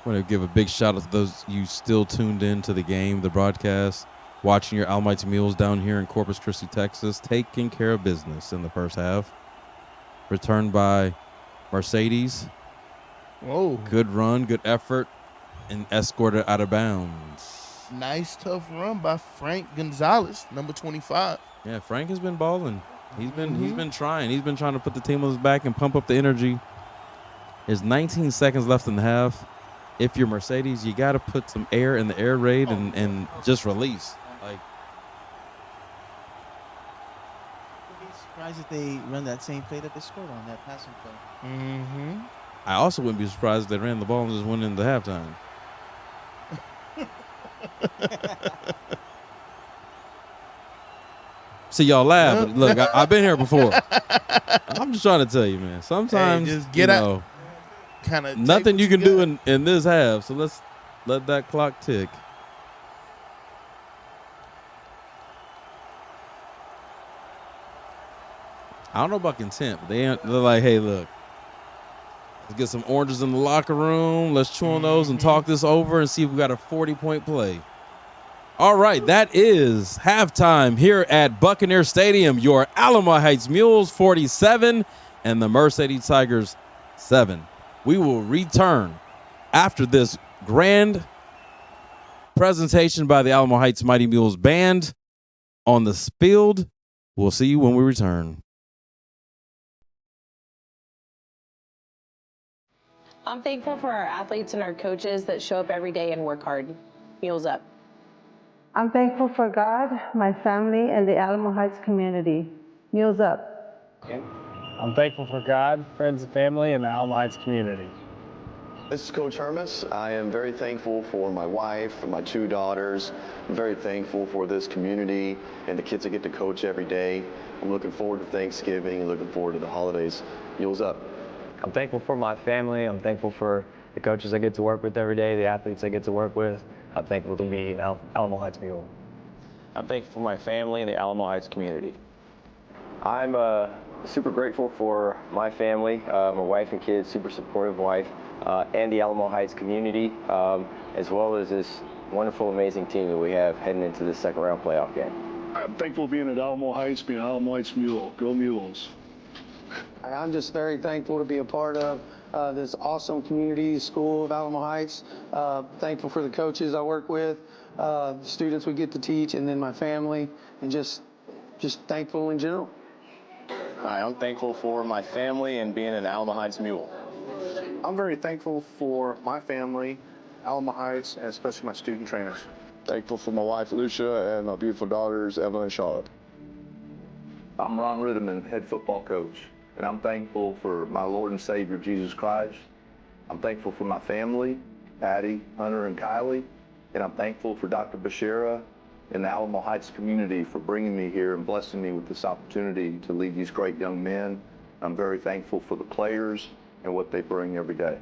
I want to give a big shout out to those you still tuned in to the game, the broadcast, watching your Alamo Heights Mules down here in Corpus Christi, Texas, taking care of business in the first half. Returned by Mercedes. Whoa. Good run, good effort, and escorted out of bounds. Nice, tough run by Frank Gonzalez, number 25. Yeah, Frank has been balling. He's been trying. He's been trying to put the team on his back and pump up the energy. There's 19 seconds left in the half. If you're Mercedes, you got to put some air in the air raid and just release. Like, I'd be surprised if they run that same play that they scored on, that passing play. Mm-hmm. I also wouldn't be surprised if they ran the ball and just went into halftime. See, y'all laugh, but look, I've been here before. I'm just trying to tell you, man. Sometimes, just get out. Kind of nothing you can do in this half. So let's let that clock tick. I don't know about content, but they're like, hey, look, let's get some oranges in the locker room. Let's chew on those and talk this over and see if we got a 40-point play. All right, that is halftime here at Buccaneer Stadium. Your Alamo Heights Mules 47 and the Mercedes Tigers 7. We will return after this grand presentation by the Alamo Heights Mighty Mules Band on the field. We'll see you when we return. I'm thankful for our athletes and our coaches that show up every day and work hard. Mules up. I'm thankful for God, my family, and the Alamo Heights community. Mules up. I'm thankful for God, friends and family, and the Alamo Heights community. This is Coach Hermes. I am very thankful for my wife and my 2 daughters. I'm very thankful for this community and the kids I get to coach every day. I'm looking forward to Thanksgiving and looking forward to the holidays. Mules up. I'm thankful for my family. I'm thankful for the coaches I get to work with every day, the athletes I get to work with. I'm thankful to be an Alamo Heights Mule. I'm thankful for my family and the Alamo Heights community. I'm super grateful for my family, my wife and kids, super supportive wife, and the Alamo Heights community, as well as this wonderful, amazing team that we have heading into the second round playoff game. I'm thankful being at Alamo Heights, being an Alamo Heights Mule. Go Mules. I'm just very thankful to be a part of this awesome community school of Alamo Heights. Thankful for the coaches I work with, the students we get to teach, and then my family, and just thankful in general. Hi, I'm thankful for my family and being an Alamo Heights Mule. I'm very thankful for my family, Alamo Heights, and especially my student trainers. Thankful for my wife, Lucia, and my beautiful daughters, Evelyn and Charlotte. I'm Ron Ritterman, head football coach, and I'm thankful for my Lord and Savior, Jesus Christ. I'm thankful for my family, Patty, Hunter, and Kylie, and I'm thankful for Dr. Bashira and the Alamo Heights community for bringing me here and blessing me with this opportunity to lead these great young men. I'm very thankful for the players and what they bring every day.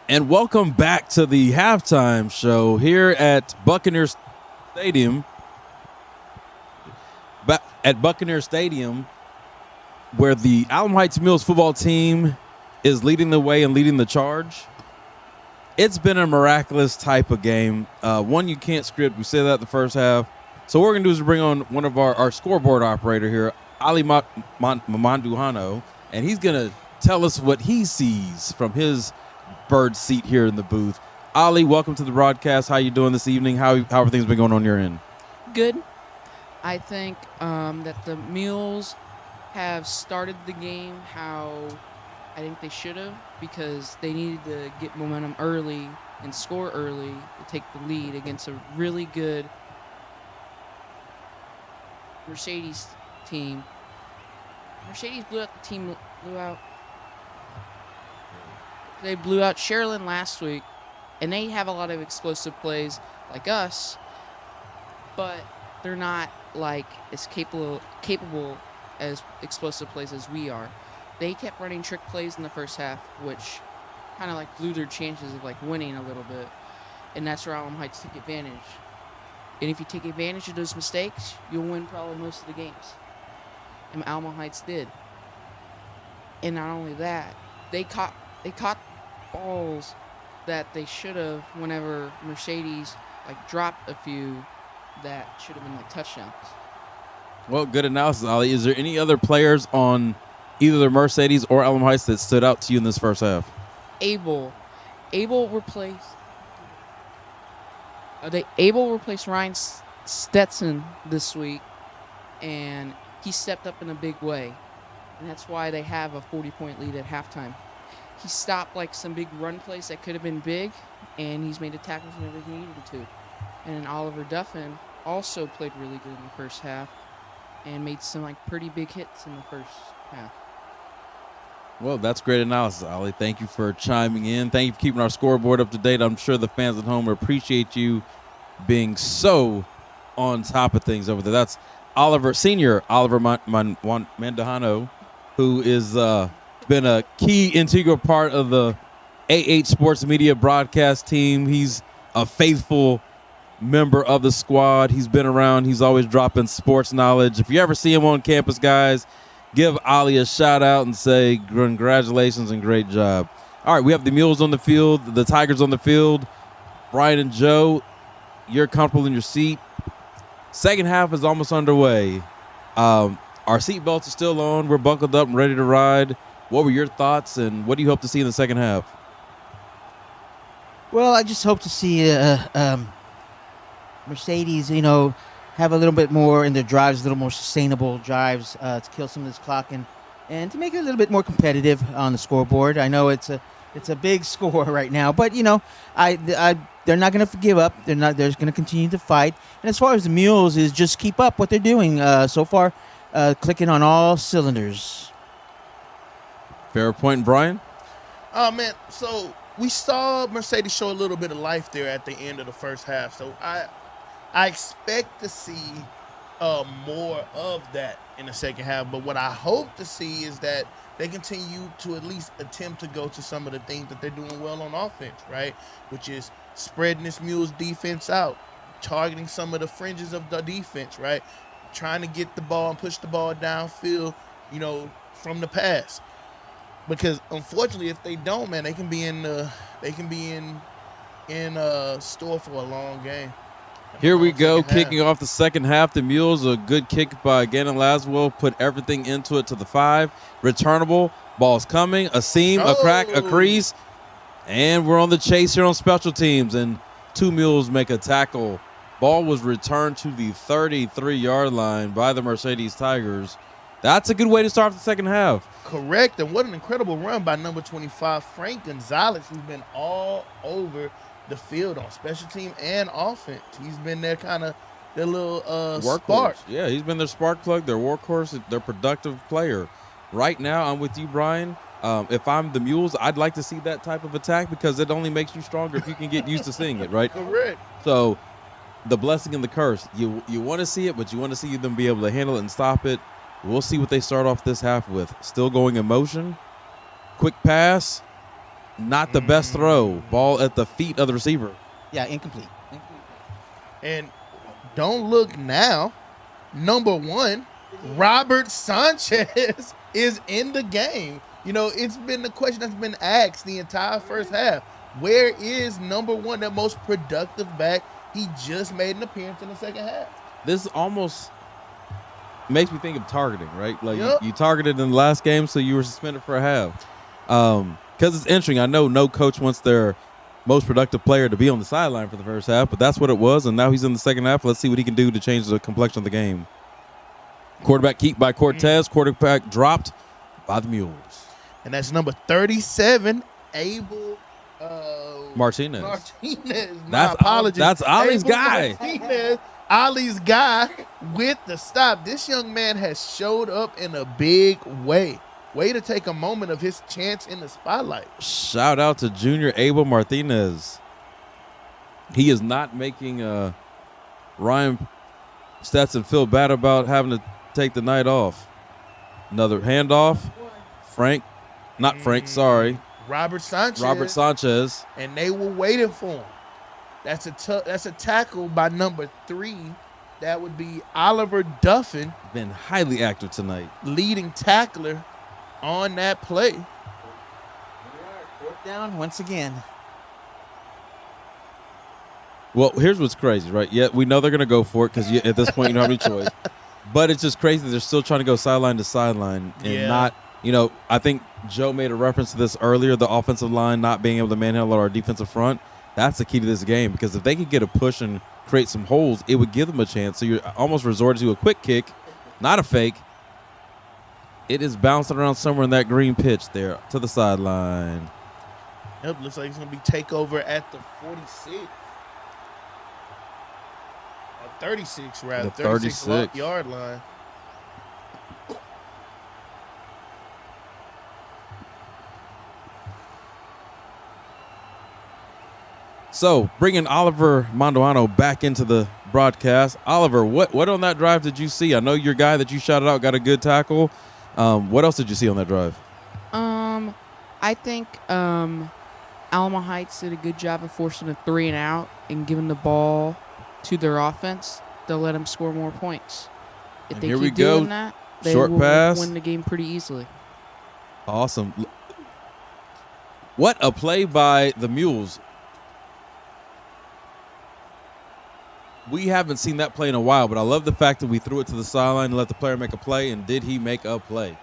And welcome back to the halftime show here at Buccaneer Stadium. At Buccaneer Stadium, where the Alamo Heights Mules football team is leading the way and leading the charge. It's been a miraculous type of game. One you can't script. We said that the first half. So what we're going to do is bring on one of our scoreboard operator here, Ali MANDUJANO, and he's going to tell us what he sees from his bird seat here in the booth. Ali, welcome to the broadcast. How you doing this evening? How everything's been going on your end? Good. I think that the Mules have started the game how I think they should have, because they needed to get momentum early and score early to take the lead against a really good Mercedes team. Mercedes blew out They blew out Sherilyn last week, and they have a lot of explosive plays like us, but they're not like as capable as explosive plays as we are. They kept running trick plays in the first half, which kind of like blew their chances of like winning a little bit, and that's where Alamo Heights took advantage. And if you take advantage of those mistakes, you'll win probably most of the games. And Alamo Heights did. And not only that, they caught balls that they should have whenever Mercedes like dropped a few that should have been like touchdowns. Well, good analysis, Ali. Is there any other players on either the Mercedes or Alamo Heights that stood out to you in this first half? Abel replaced Ryan Stetson this week, and he stepped up in a big way, and that's why they have a 40-point lead at halftime. He stopped like some big run plays that could have been big, and he's made the tackles whenever he needed to. And then Oliver Duffin also played really good in the first half and made some like pretty big hits in the first half. Well, that's great analysis, Ali. Thank you for chiming in. Thank you for keeping our scoreboard up to date. I'm sure the fans at home appreciate you being so on top of things over there. That's Senior Oliver MANDUJANO, who is been a key integral part of the AH Sports Media broadcast team. He's a faithful member of the squad. He's been around. He's always dropping sports knowledge. If you ever see him on campus, guys, give Ali a shout out and say congratulations and great job. All right, we have the Mules on the field, the Tigers on the field. Brian and Joe, you're comfortable in your seat. Second half is almost underway. Our seatbelts are still on. We're buckled up and ready to ride. What were your thoughts, and what do you hope to see in the second half? Well, I just hope to see Mercedes, have a little bit more in their drives, a little more sustainable drives to kill some of this clock and to make it a little bit more competitive on the scoreboard. I know it's a big score right now, but they're not going to give up. They're going to continue to fight. And as far as the Mules is just keep up what they're doing so far, clicking on all cylinders. Fair point, Brian. Oh man, so we saw Mercedes show a little bit of life there at the end of the first half. So I expect to see more of that in the second half. But what I hope to see is that they continue to at least attempt to go to some of the things that they're doing well on offense, right? Which is spreading this Mules defense out, targeting some of the fringes of the defense, right? Trying to get the ball and push the ball downfield, from the pass. Because unfortunately, if they don't, man, they can be in store for a long game. Here we go, kicking off the second half. The Mules, a good kick by Gannon Laswell, put everything into it to the 5. Returnable, ball's coming, a seam, a crack, a crease, and we're on the chase here on special teams, and 2 Mules make a tackle. Ball was returned to the 33-yard line by the Mercedes Tigers. That's a good way to start the second half. Correct, and what an incredible run by number 25, Frank Gonzalez, who's been all over the field on special team and offense. He's been their kind of their little spark. Yeah, he's been their spark plug, their workhorse, their productive player. Right now, I'm with you, Brian. If I'm the Mules, I'd like to see that type of attack because it only makes you stronger if you can get used to seeing it, right? Correct. So the blessing and the curse, you want to see it, but you want to see them be able to handle it and stop it. We'll see what they start off this half with. Still going in motion. Quick pass. Not the best throw. Ball at the feet of the receiver. Yeah, incomplete. And don't look now. Number 1, Robert Sanchez is in the game. You know, it's been the question that's been asked the entire first half. Where is number 1, the most productive back? He just made an appearance in the second half. This almost makes me think of targeting, right? Like you targeted in the last game, so you were suspended for a half. Because it's interesting. I know no coach wants their most productive player to be on the sideline for the first half, but that's what it was, and now he's in the second half. Let's see what he can do to change the complexion of the game. Quarterback keep by Cortez. Quarterback dropped by the Mules. And that's number 37, Abel Martinez. My apologies. That's Ollie's Abel guy. Martinez, Ollie's guy with the stop. This young man has showed up in a big way. Way to take a moment of his chance in the spotlight. Shout out to junior Abel Martinez. He is not making Ryan Stetson feel bad about having to take the night off. Another handoff. Robert Sanchez. Robert Sanchez. And they were waiting for him. That's a tackle by number 3. That would be Oliver Duffin. Been highly active tonight. Leading tackler on that play. Fourth down once again. Well, here's what's crazy, right? Yeah, we know they're going to go for it because at this point you don't have any choice. But it's just crazy that they're still trying to go sideline to sideline and not, I think Joe made a reference to this earlier, the offensive line not being able to manhandle our defensive front. That's the key to this game because if they could get a push and create some holes, it would give them a chance. So you're almost resorting to a quick kick, not a fake. It is bouncing around somewhere in that green pitch there to the sideline. Yep, looks like it's going to be takeover at the 46. 36, rather. The 36 yard line. So, bringing Oliver Mandujano back into the broadcast. Oliver, what on that drive did you see? I know your guy that you shouted out got a good tackle. What else did you see on that drive? I think Alamo Heights did a good job of forcing a 3 and out and giving the ball to their offense. They'll let them score more points. If they keep doing that, they will win the game pretty easily. Awesome. What a play by the Mules. We haven't seen that play in a while, but I love the fact that we threw it to the sideline and let the player make a play, and did he make a play?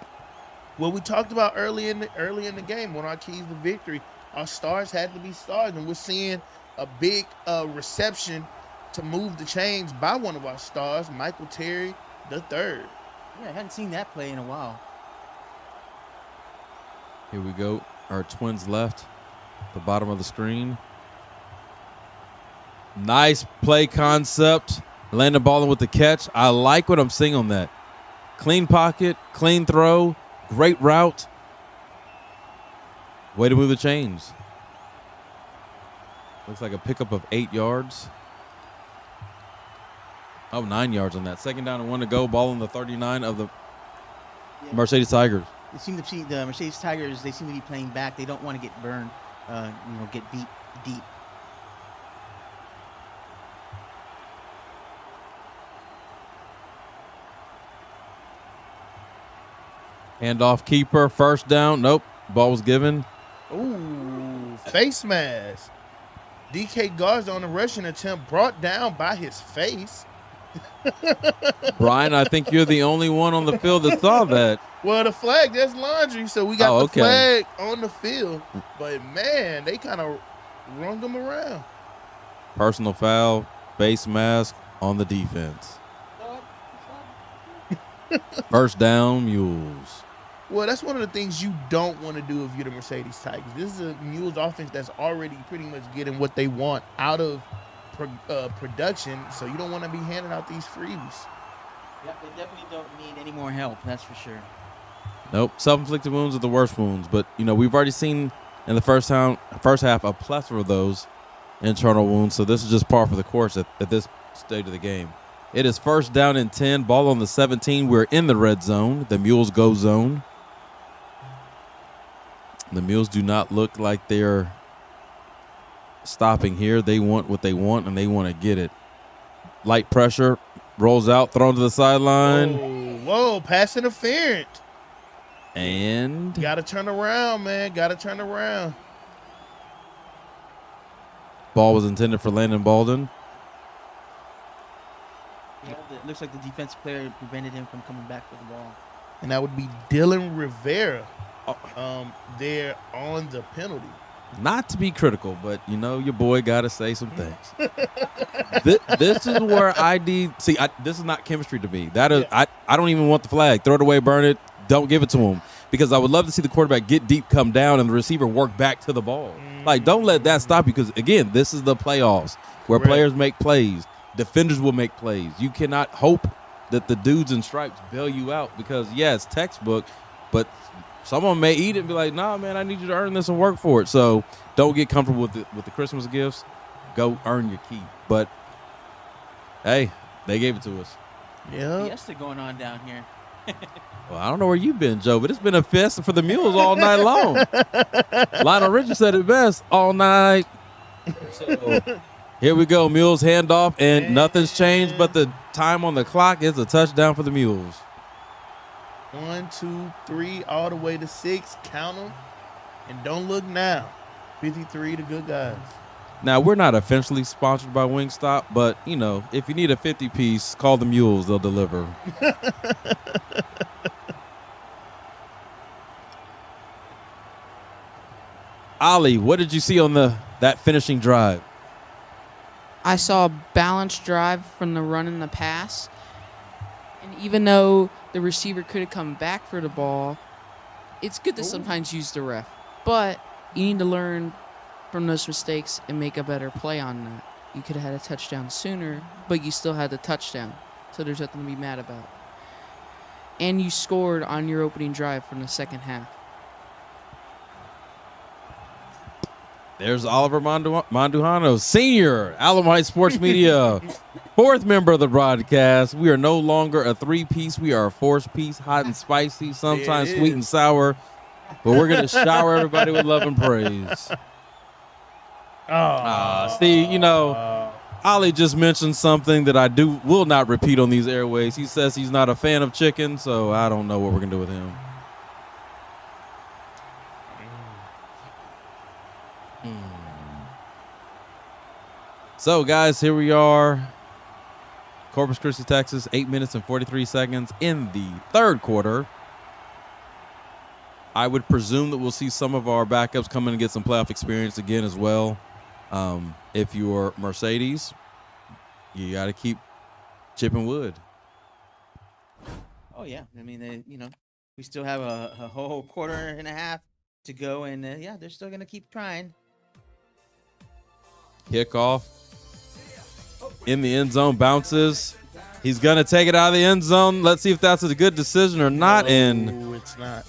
Well, we talked about early in the game, one of our keys to victory, our stars had to be stars, and we're seeing a big reception to move the chains by one of our stars, Michael Terry III. Yeah, I hadn't seen that play in a while. Here we go. Our twins left, the bottom of the screen. Nice play concept. Landon Ballin with the catch. I like what I'm seeing on that. Clean pocket, clean throw, great route. Way to move the chains. Looks like a pickup of 8 yards. Oh, 9 yards on that. Second down and 1 to go. Ball on the 39 of the Mercedes Tigers. It seemed to see the Mercedes Tigers, they seem to be playing back. They don't want to get burned, get beat deep. Handoff keeper, first down. Nope, ball was given. Ooh, face mask. DK Garza on the rushing attempt brought down by his face. Brian, I think you're the only one on the field that saw that. Well, the flag, that's laundry, so we got the flag on the field. But, man, they kind of rung them around. Personal foul, face mask on the defense. First down, Mules. Well, that's one of the things you don't want to do if you're the Mercedes Tigers. This is a Mules offense that's already pretty much getting what they want out of production, so you don't want to be handing out these freebies. Yep, they definitely don't need any more help, that's for sure. Nope, self-inflicted wounds are the worst wounds. But, we've already seen in the first half a plethora of those internal wounds, so this is just par for the course at this stage of the game. It is first down and 10, ball on the 17. We're in the red zone, the Mules go zone. The Mules do not look like they're stopping here. They want what they want, and they want to get it. Light pressure, rolls out, thrown to the sideline. Whoa, pass interference. And got to turn around, man. Got to turn around. Ball was intended for Landon Baldwin. Yeah, it looks like the defensive player prevented him from coming back with the ball. And that would be Dylan Rivera there on the penalty. Not to be critical, but, your boy got to say some things. This is where this is not chemistry to me. That is, I don't even want the flag. Throw it away, burn it. Don't give it to him. Because I would love to see the quarterback get deep, come down, and the receiver work back to the ball. Like, don't let that stop you because, again, this is the playoffs where players make plays. Defenders will make plays. You cannot hope that the dudes in stripes bail you out because, it's textbook, but someone may eat it and be like, nah, man, I need you to earn this and work for it. So don't get comfortable with the Christmas gifts. Go earn your keep. But, hey, they gave it to us. Yeah. Fiesta going on down here. Well, I don't know where you've been, Joe, but it's been a fiesta for the Mules all night long. Lionel Richard said it best, all night. So, here we go, Mules handoff, and nothing's changed but the time on the clock is a touchdown for the Mules. 1, 2, 3, all the way to 6. Count them, and don't look now. 53, the good guys. Now, we're not officially sponsored by Wingstop, but, if you need a 50-piece, call the Mules. They'll deliver. Ali, what did you see on that finishing drive? I saw a balanced drive from the run and the pass. And even though the receiver could have come back for the ball, it's good to sometimes use the ref. But you need to learn from those mistakes and make a better play on that. You could have had a touchdown sooner, but you still had the touchdown. So there's nothing to be mad about. And you scored on your opening drive from the second half. There's Oliver Mandujano, Senior, Alamo Heights Sports Media, fourth member of the broadcast. We are no longer a three-piece. We are a four-piece, hot and spicy, sometimes sweet and sour. But we're going to shower everybody with love and praise. See, Ali just mentioned something that I will not repeat on these airways. He says he's not a fan of chicken, so I don't know what we're going to do with him. So, guys, here we are. Corpus Christi, Texas, 8 minutes and 43 seconds in the third quarter. I would presume that we'll see some of our backups come in and get some playoff experience again as well. If you're Mercedes, you got to keep chipping wood. Oh, yeah. I mean, we still have a whole quarter and a half to go, and, they're still going to keep trying. Kickoff. In the end zone, bounces. He's going to take it out of the end zone. Let's see if that's a good decision or not. No, it's not.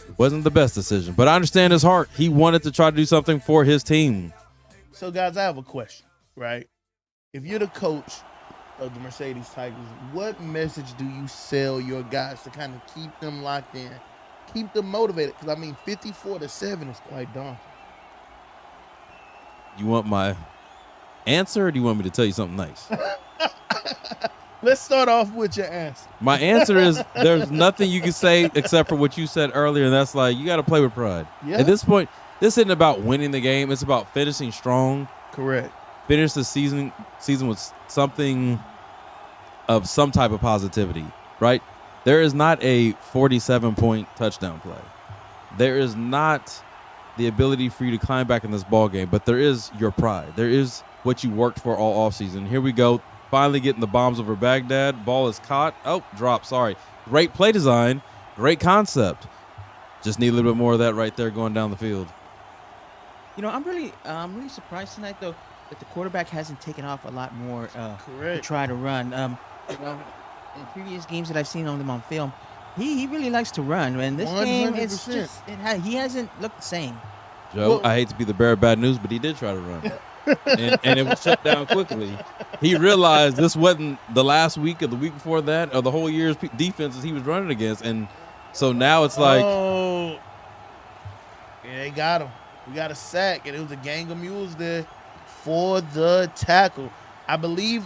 It wasn't the best decision, but I understand his heart. He wanted to try to do something for his team. So, guys, I have a question, right? If you're the coach of the Mercedes Tigers, what message do you sell your guys to kind of keep them locked in, keep them motivated? Because, 54-7 is quite daunting. You want my answer, or do you want me to tell you something nice? Let's start off with your answer. My answer is there's nothing you can say except for what you said earlier, and that's like you got to play with pride. Yeah. At this point, this isn't about winning the game. It's about finishing strong. Correct. Finish the season with something of some type of positivity, right? There is not a 47-point touchdown play. There is not the ability for you to climb back in this ball game, but there is your pride. There is what you worked for all offseason. Here we go. Finally getting the bombs over Baghdad. Ball is caught. Oh, drop. Sorry. great play design, great concept. Just need a little bit more of that right there going down the field. You know, I'm really surprised tonight though that the quarterback hasn't taken off a lot more to try to run. You know, in previous games that I've seen on him on film, he really likes to run. And this game, it's 100%. just he hasn't looked the same. Joe, I hate to be the bearer of bad news, but he did try to run. and it was shut down quickly. He realized this wasn't the last week or the week before that or the whole year's defenses he was running against. And so now it's like. Oh, yeah, they got him. We got a sack, and it was a gang of mules there for the tackle. I believe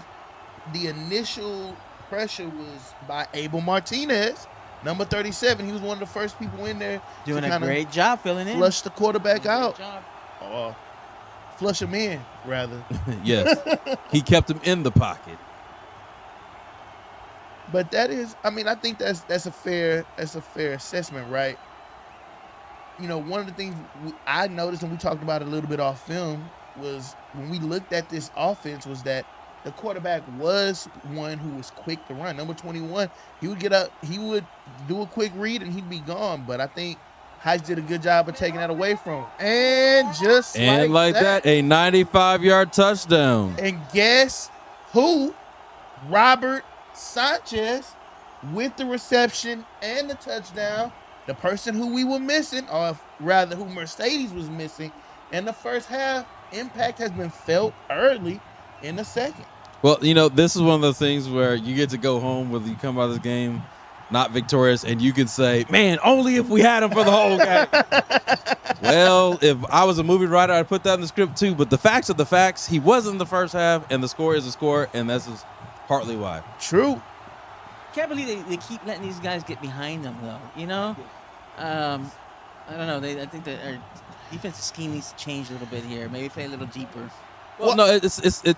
the initial pressure was by Abel Martinez, number 37. He was one of the first people in there. Doing a great job filling in. Flush the quarterback out. Flush him in, rather. Yes. He kept him in the pocket. But that is, I mean, I think that's a fair assessment, right? You know, one of the things I noticed, and we talked about it a little bit off film, was when we looked at this offense was that the quarterback was one who was quick to run. Number 21, he would get up, he would do a quick read, and he'd be gone. But I think Heights did a good job of taking that away from him. And just like that, a 95-yard touchdown. And guess who? Robert Sanchez with the reception and the touchdown. The person who we were missing, or rather who Mercedes was missing in the first half, impact has been felt early in the second. Well, you know, this is one of those things where you get to go home whether you come out of this game not victorious, and you can say, man, only if we had him for the whole game. Well, if I was a movie writer, I'd put that in the script too. But the facts are the facts. He was in the first half, and the score is the score, and that's just partly why. True. Can't believe they keep letting these guys get behind them, though. You know, I don't know. I think that our defensive scheme needs to change a little bit here. Maybe play a little deeper. Well, no,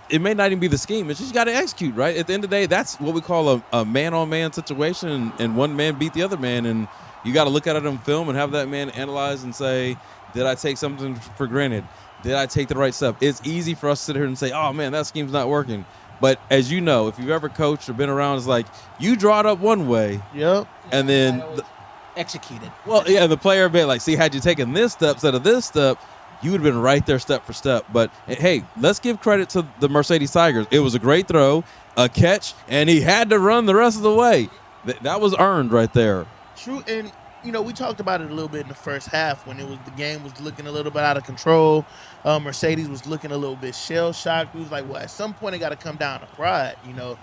it may not even be the scheme. It's just you got to execute, right? At the end of the day, that's what we call a man-on-man situation, and one man beat the other man, and you got to look at it on film and have that man analyze and say, did I take something for granted? Did I take the right step? It's easy for us to sit here and say, oh, man, that scheme's not working. But as you know, if you've ever coached or been around, it's like you draw it up one way. Yep. And then executed. Well, yeah, the player be like, see, had you taken this step instead of this step, you would have been right there step for step. But, hey, let's give credit to the Mercedes Tigers. It was a great throw, a catch, and he had to run the rest of the way. That was earned right there. True, and, you know, we talked about it a little bit in the first half when the game was looking a little bit out of control. Mercedes was looking a little bit shell-shocked. We was like, well, at some point it got to come down to pride, you know.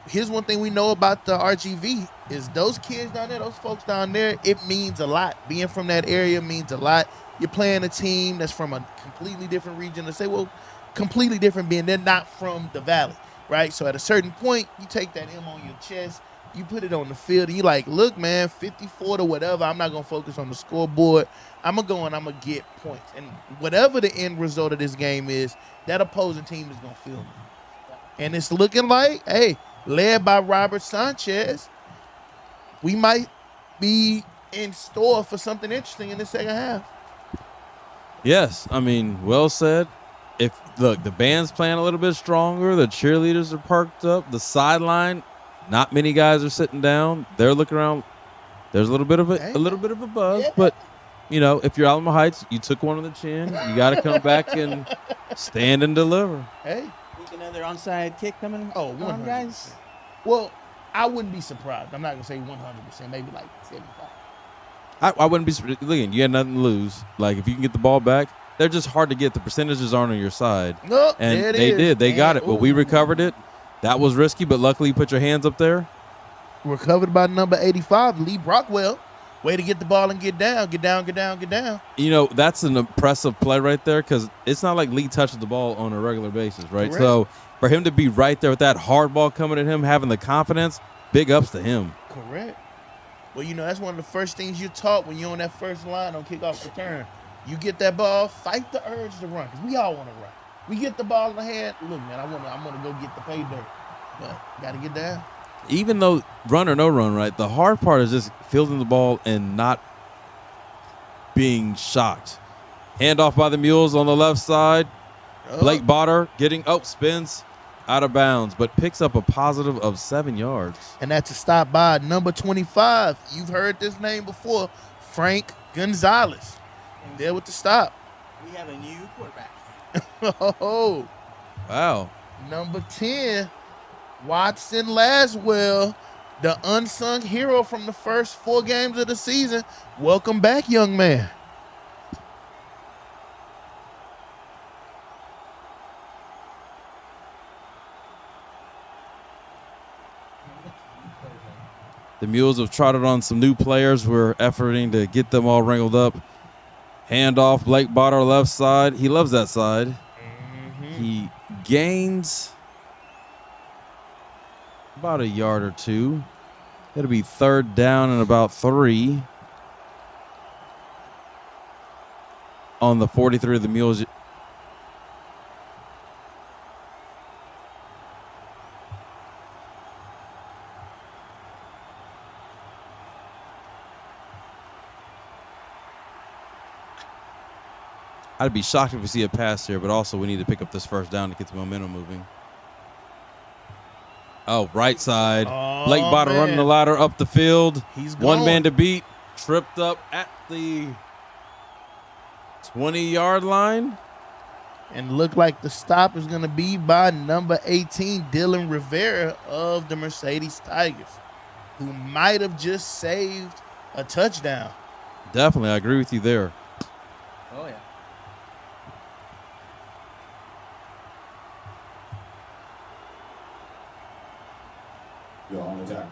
Here's one thing we know about the RGV is those kids down there, those folks down there, it means a lot. Being from that area means a lot. You're playing a team that's from a completely different region. To say, well, completely different being they're not from the Valley, right? So at a certain point, you take that M on your chest, you put it on the field, and you like, look, man, 54 to whatever, I'm not going to focus on the scoreboard. I'm going to go and I'm going to get points. And whatever the end result of this game is, that opposing team is going to feel me. And it's looking like, hey, led by Robert Sanchez, we might be in store for something interesting in the second half. Yes, I mean, well said. Look, the band's playing a little bit stronger. The cheerleaders are parked up. The sideline, not many guys are sitting down. They're looking around. There's a little bit of a buzz, but you know, if you're Alamo Heights, you took one on the chin. You got to come back and stand and deliver. Hey, another onside kick coming. Oh, on, guys. Well, I wouldn't be surprised. I'm not gonna say 100%, maybe like 75. I wouldn't be. Looking, you had nothing to lose. Like, if you can get the ball back, they're just hard to get. The percentages aren't on your side. No, and they did. They got it, but we recovered it. That was risky, but luckily you put your hands up there. Recovered by number 85, Lee Brockwell. Way to get the ball and get down, get down, get down, get down. You know, that's an impressive play right there because it's not like Lee touches the ball on a regular basis, right? Correct. So for him to be right there with that hard ball coming at him, having the confidence, big ups to him. Correct. Well, you know, that's one of the first things you're taught when you're on that first line on kickoff return. You get that ball, fight the urge to run, because we all want to run. We get the ball in the hand. Look, man, I'm gonna go get the pay dirt, but got to get down. Even though run or no run, right, the hard part is just fielding the ball and not being shocked. Handoff by the Mules on the left side. Blake Botter spins. Out of bounds, but picks up a positive of 7 yards. And that's a stop by number 25. You've heard this name before, Frank Gonzalez. There with the stop. We have a new quarterback. Oh, wow. Number 10, Watson Laswell, the unsung hero from the first 4 games of the season. Welcome back, young man. The Mules have trotted on some new players. We're efforting to get them all wrangled up. Handoff, Blake Botter left side. He loves that side. He gains about a yard or two. It'll be 3rd down and about 3 on the 43 of the Mules. I'd be shocked if we see a pass here, but also we need to pick up this 1st down to get the momentum moving. Oh, right side. Blake Botter running the ladder up the field. He's One gone. man to beat. Tripped up at the 20-yard line. And look like the stop is going to be by number 18, Dylan Rivera of the Mercedes Tigers, who might have just saved a touchdown. Definitely, I agree with you there. Oh, yeah. You're on attack.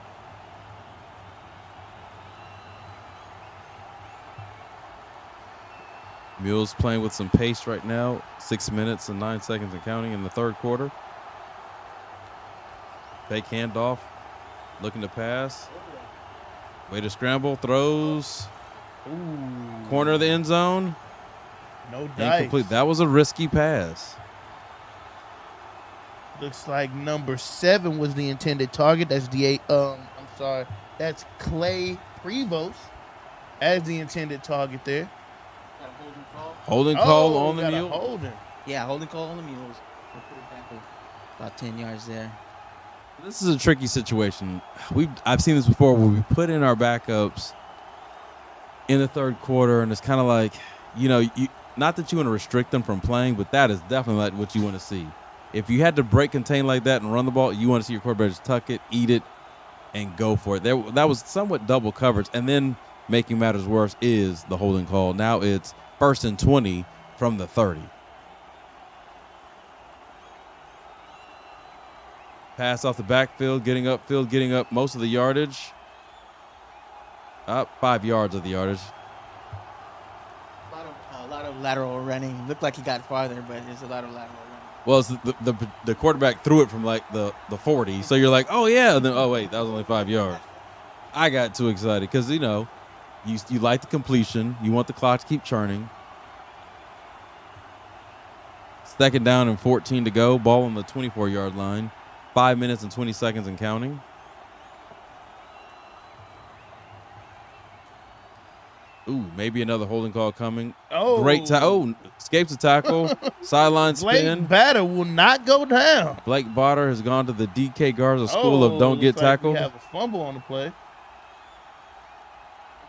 Mules playing with some pace right now. 6 minutes and 9 seconds and counting in the 3rd quarter. Fake handoff. Looking to pass. Way to scramble. Throws. Corner of the end zone. No dice. Incomplete. That was a risky pass. Looks like number 7 was the intended target. That's that's Clay Prevost as the intended target there. Holding call on the got a Mule. holding. Yeah, holding call on the Mules. We'll put it back with about 10 yards there. This is a tricky situation. I've seen this before where we put in our backups in the 3rd quarter, and it's kind of like, not that you want to restrict them from playing, but that is definitely like what you want to see. If you had to break contain like that and run the ball, you want to see your quarterback just tuck it, eat it, and go for it. That was somewhat double coverage. And then making matters worse is the holding call. Now it's 1st and 20 from the 30. Pass off the backfield, getting up most of the yardage. Up 5 yards of the yardage. A lot of lateral running. Looked like he got farther, but there's a lot of lateral running. Well, it's the quarterback threw it from like the 40. So you're like, oh, yeah. And then, oh, wait, that was only 5 yards. I got too excited because, you like the completion. You want the clock to keep churning. 2nd down and 14 to go. Ball on the 24-yard line. 5 minutes and 20 seconds and counting. Ooh, maybe another holding call coming. Oh. Great escapes the tackle. Sideline spin. Blake Botter will not go down. Blake Botter has gone to the DK Garza School of Don't Get looks like Tackled. We have a fumble on the play.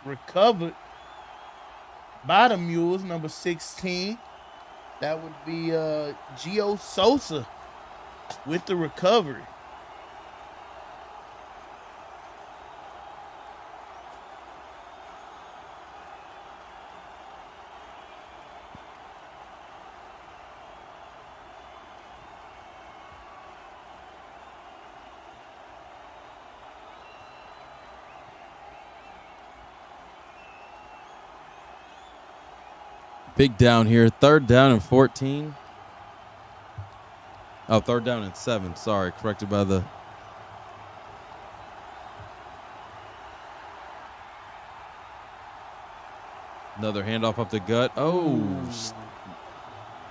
Recovered by the Mules, number 16. That would be Gio Sosa with the recovery. Big down here. 3rd down and 14. Oh, 3rd down and 7. Sorry, corrected by the... Another handoff up the gut. Oh,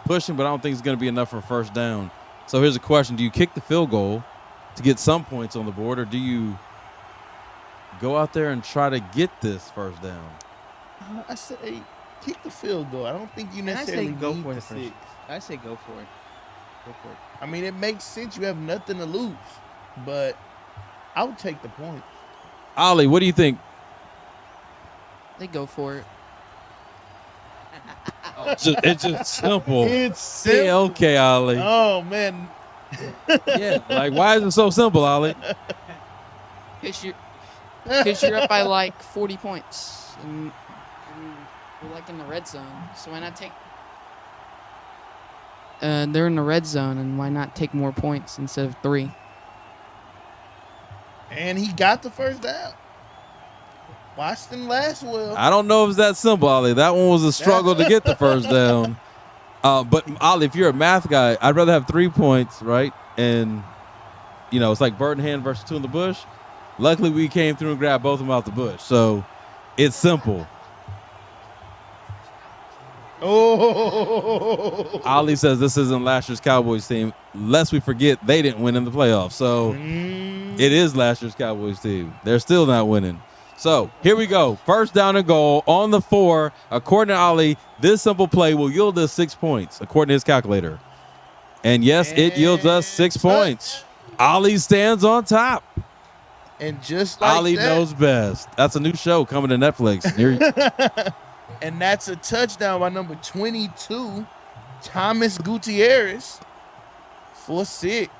pushing, but I don't think it's going to be enough for 1st down. So here's a question. Do you kick the field goal to get some points on the board, or do you go out there and try to get this 1st down? I say kick the field goal. I don't think you necessarily go need for the the first. 6. I say go for it. Go for it. I mean, it makes sense. You have nothing to lose, but I would take the points. Ollie, what do you think? They go for it. It's just simple. It's simple. Yeah, okay, Ollie. Oh, man. Yeah, like, why is it so simple, Ollie? Because you're up by like 40 points. And we're like in the red zone. So why not take... they're in the red zone, and why not take more points instead of 3? And he got the first down. Washington last well. I don't know if it's that simple, Ollie. That one was a struggle to get the first down. But, Ollie, if you're a math guy, I'd rather have 3 points, right? And, you know, it's like bird in hand versus two in the bush. Luckily, we came through and grabbed both of them out the bush. So it's simple. Oh. Ollie says this isn't last year's Cowboys team. Lest we forget, they didn't win in the playoffs. So it is last year's Cowboys team. They're still not winning. So here we go. First down and goal on the 4. According to Ollie, this simple play will yield us 6 points, according to his calculator. And yes, it yields us 6 points. Ollie stands on top. And just like Ollie that, knows best. That's a new show coming to Netflix. and that's a touchdown by number 22, Thomas Gutierrez, for 6.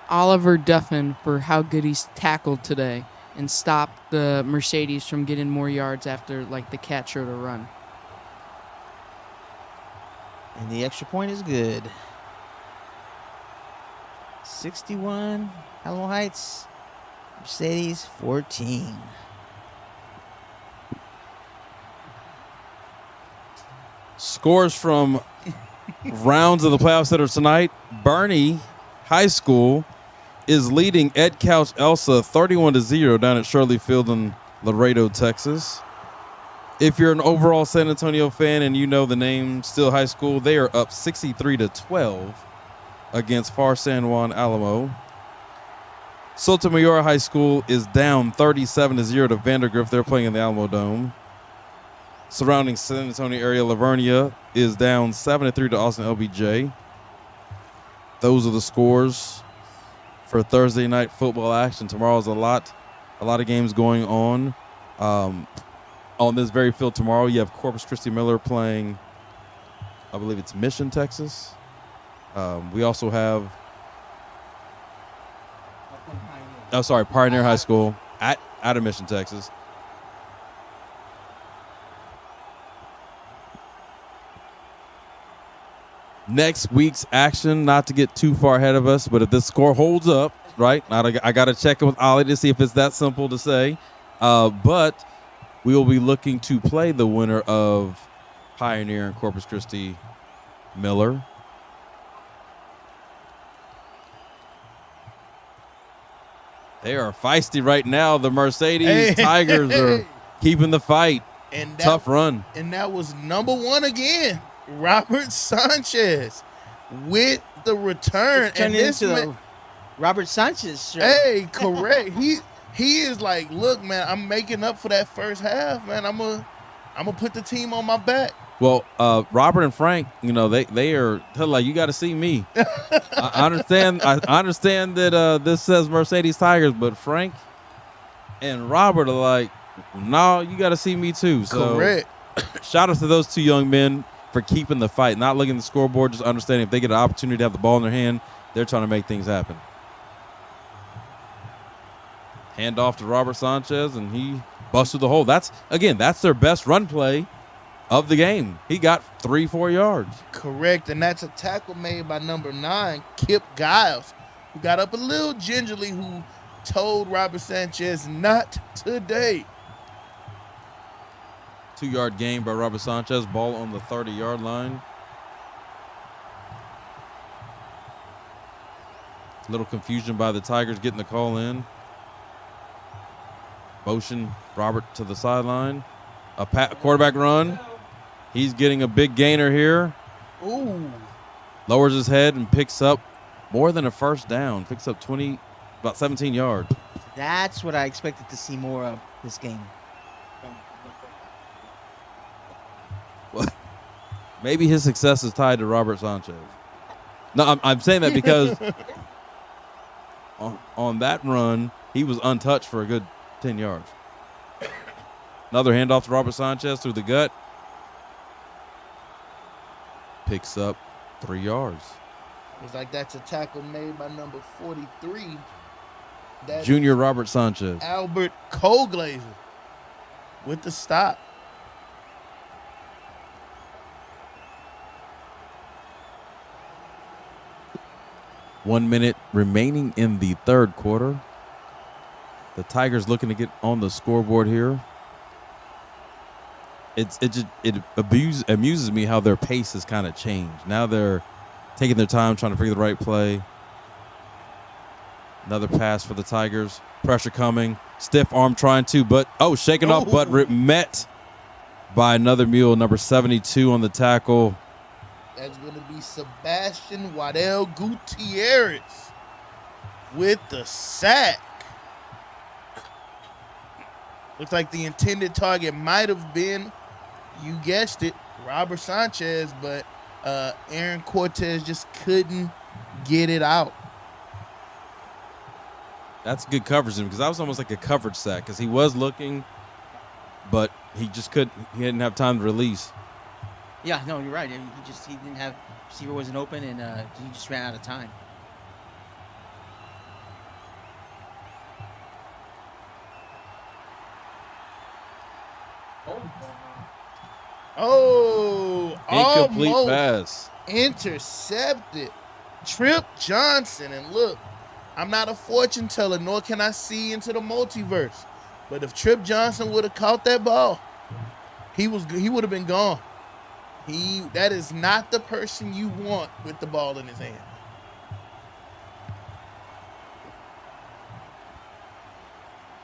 Oliver Duffin for how good he's tackled today and stopped the Mercedes from getting more yards after like the cat showed a run. And the extra point is good. 61, Alamo Heights, Mercedes 14. Scores from rounds of the playoffs that are tonight. Bernie High School is leading Ed Couch Elsa 31-0 down at Shirley Field in Laredo, Texas. If you're an overall San Antonio fan and you know the name Still High School, they are up 63-12 against Far San Juan Alamo. Sotomayor High School is down 37-0 to Vandergrift. They're playing in the Alamo Dome. Surrounding San Antonio area, Lavernia is down 7-3 to Austin LBJ. Those are the scores for Thursday night football action. Tomorrow's a lot of games going on. On this very field tomorrow, you have Corpus Christi Miller playing, I believe it's Mission, Texas. We also have, Pioneer High School out of Mission, Texas. Next week's action, not to get too far ahead of us, but if this score holds up, right? I got to check it with Ollie to see if it's that simple to say. But we will be looking to play the winner of Pioneer and Corpus Christi Miller. They are feisty right now. The Mercedes Tigers are keeping the fight. And tough run. And that was number 1 again, Robert Sanchez, with the return. And this Robert Sanchez. Hey, correct. He is like, look, man, I'm making up for that first half, man. I'm gonna put the team on my back. Well, Robert and Frank, you know, they are like, you got to see me. I understand. I understand that this says Mercedes Tigers, but Frank and Robert are like, no, you got to see me too. So, correct. Shout out to those two young men for keeping the fight, not looking at the scoreboard, just understanding if they get an opportunity to have the ball in their hand, they're trying to make things happen. Hand off to Robert Sanchez, and he busted the hole. That's their best run play of the game. He got 3-4 yards. Correct, and that's a tackle made by number 9, Kip Giles, who got up a little gingerly, who told Robert Sanchez, not today. 2-yard gain by Robert Sanchez. Ball on the 30-yard line. Little confusion by the Tigers getting the call in. Motion Robert to the sideline. A quarterback run. He's getting a big gainer here. Ooh. lowers his head and picks up more than a first down. Picks up about 17 yards. That's what I expected to see more of this game. Well, maybe his success is tied to Robert Sanchez. No, I'm saying that because on that run, he was untouched for a good 10 yards. Another handoff to Robert Sanchez through the gut. Picks up 3 yards. It's like that's a tackle made by number 43. That Junior Robert Sanchez. Albert Koglazer with the stop. One minute remaining in the third quarter. The Tigers looking to get on the scoreboard here. It amuses me how their pace has kind of changed. Now they're taking their time trying to figure the right play. Another pass for the Tigers. Pressure coming. Stiff arm trying to, but shaken off, but met by another mule, number 72 on the tackle. That's going to be Sebastian Waddell Gutierrez with the sack. Looks like the intended target might have been, you guessed it, Robert Sanchez, but Aaron Cortez just couldn't get it out. That's good coverage because that was almost like a coverage sack because he was looking, but he just couldn't. He didn't have time to release. Yeah, no, you're right. He didn't have, receiver wasn't open, and he just ran out of time. Incomplete almost pass. Intercepted. Trip Johnson, and look, I'm not a fortune teller, nor can I see into the multiverse. But if Trip Johnson would have caught that ball, he would have been gone. That is not the person you want with the ball in his hand.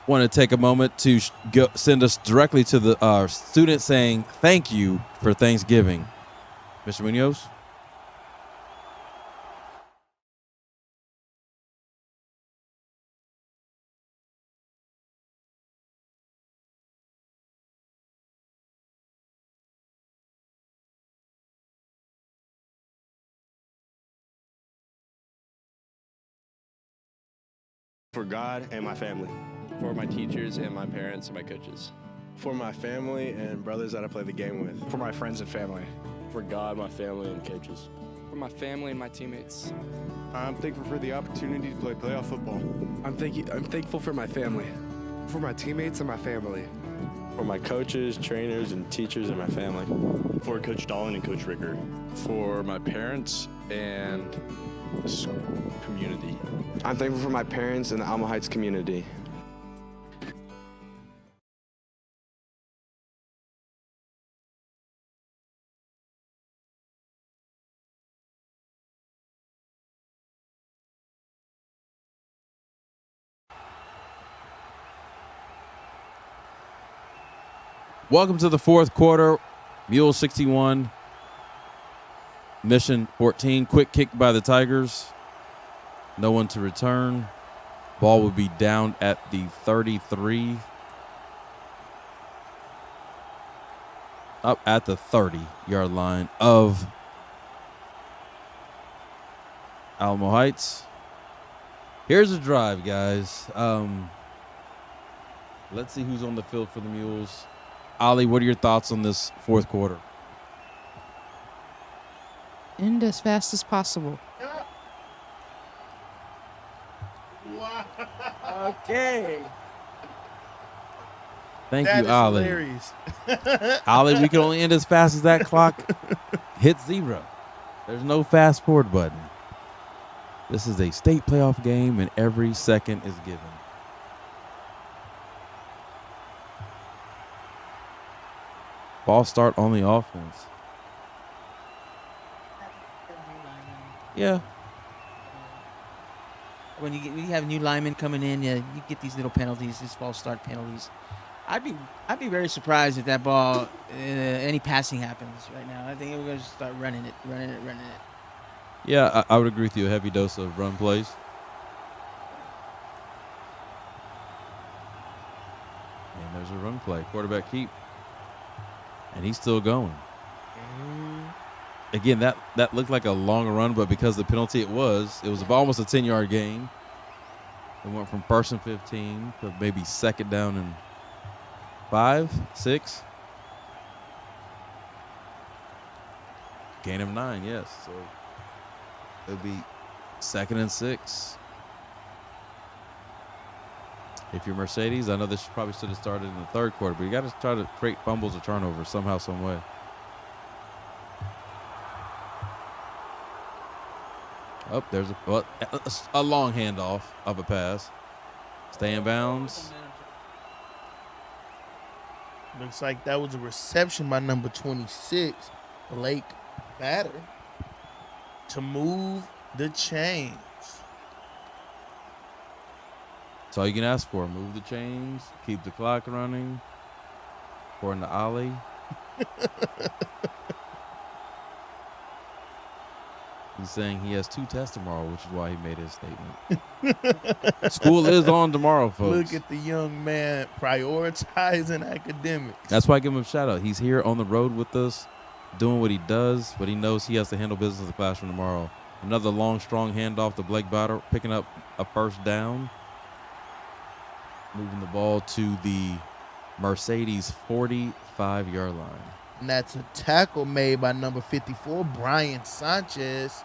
Want to take a moment to send us directly to the student saying thank you for Thanksgiving. Mr. Munoz? For God and my family. For my teachers and my parents and my coaches. For my family and brothers that I play the game with. For my friends and family. For God, my family, and coaches. For my family and my teammates. I'm thankful for the opportunity to play playoff football. I'm thankful for my family. For my teammates and my family. For my coaches, trainers, and teachers and my family. For Coach Dolan and Coach Ricker. For my parents and the school community. I'm thankful for my parents and the Alamo Heights community. Welcome to the fourth quarter. Mule 61, Mission 14. Quick kick by the Tigers. No one to return. Ball will be down at the 33. Up at the 30-yard line of Alamo Heights. Here's a drive, guys. Let's see who's on the field for the Mules. Ali, what are your thoughts on this fourth quarter? End as fast as possible. Okay. Thank you, Ali. Hilarious. Ali, we can only end as fast as that clock hits 0. There's no fast forward button. This is a state playoff game, and every second is given. Ball start on the offense. Yeah. When you have new linemen coming in, you get these little penalties, these false start penalties. I'd be very surprised if that ball, any passing happens right now. I think we're going to start running it. Yeah, I would agree with you. A heavy dose of run plays. And there's a run play. Quarterback keep. And he's still going. Again, that looked like a long run, but because of the penalty it was almost a 10-yard gain. It went from 1st and 15 to maybe 2nd down and 5, 6. Gain of 9, yes. So it would be 2nd and 6. If you're Mercedes, I know this probably should have started in the 3rd quarter, but you got to try to create fumbles or turnovers somehow, some way. Oh, there's a long handoff of a pass. Stay in bounds. Looks like that was a reception by number 26, Blake Batter, to move the chains. That's all you can ask for. Move the chains, keep the clock running. According to Ali. He's saying he has 2 tests tomorrow, which is why he made his statement. School is on tomorrow, folks. Look at the young man prioritizing academics. That's why I give him a shout out. He's here on the road with us, doing what he does, but he knows he has to handle business in the classroom tomorrow. Another long, strong handoff to Blake Batter, picking up a 1st down. Moving the ball to the Mercedes 45-yard line. And that's a tackle made by number 54, Brian Sanchez,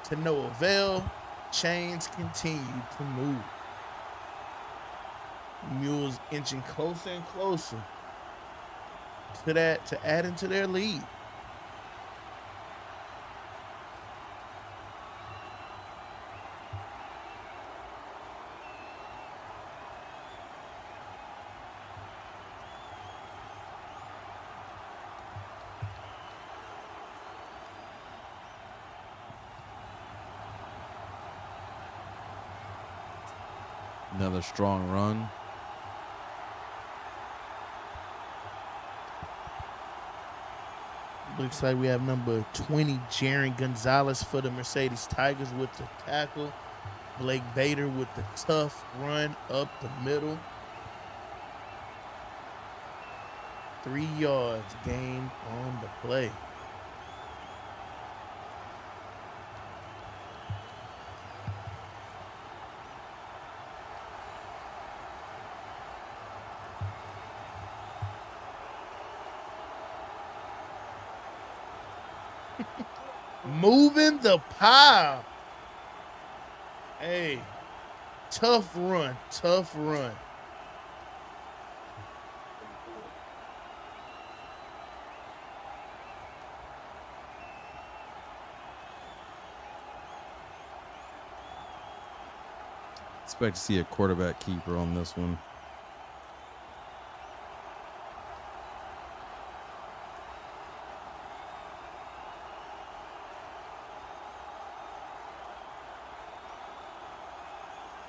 to no avail. Chains continue to move. Mules inching closer and closer to adding to their lead. Another strong run. Looks like we have number 20, Jaron Gonzalez for the Mercedes Tigers with the tackle. Blake Bader with the tough run up the middle. 3 yards gained on the play. Moving the pile. Hey, tough run, tough run. Expect to see a quarterback keeper on this one.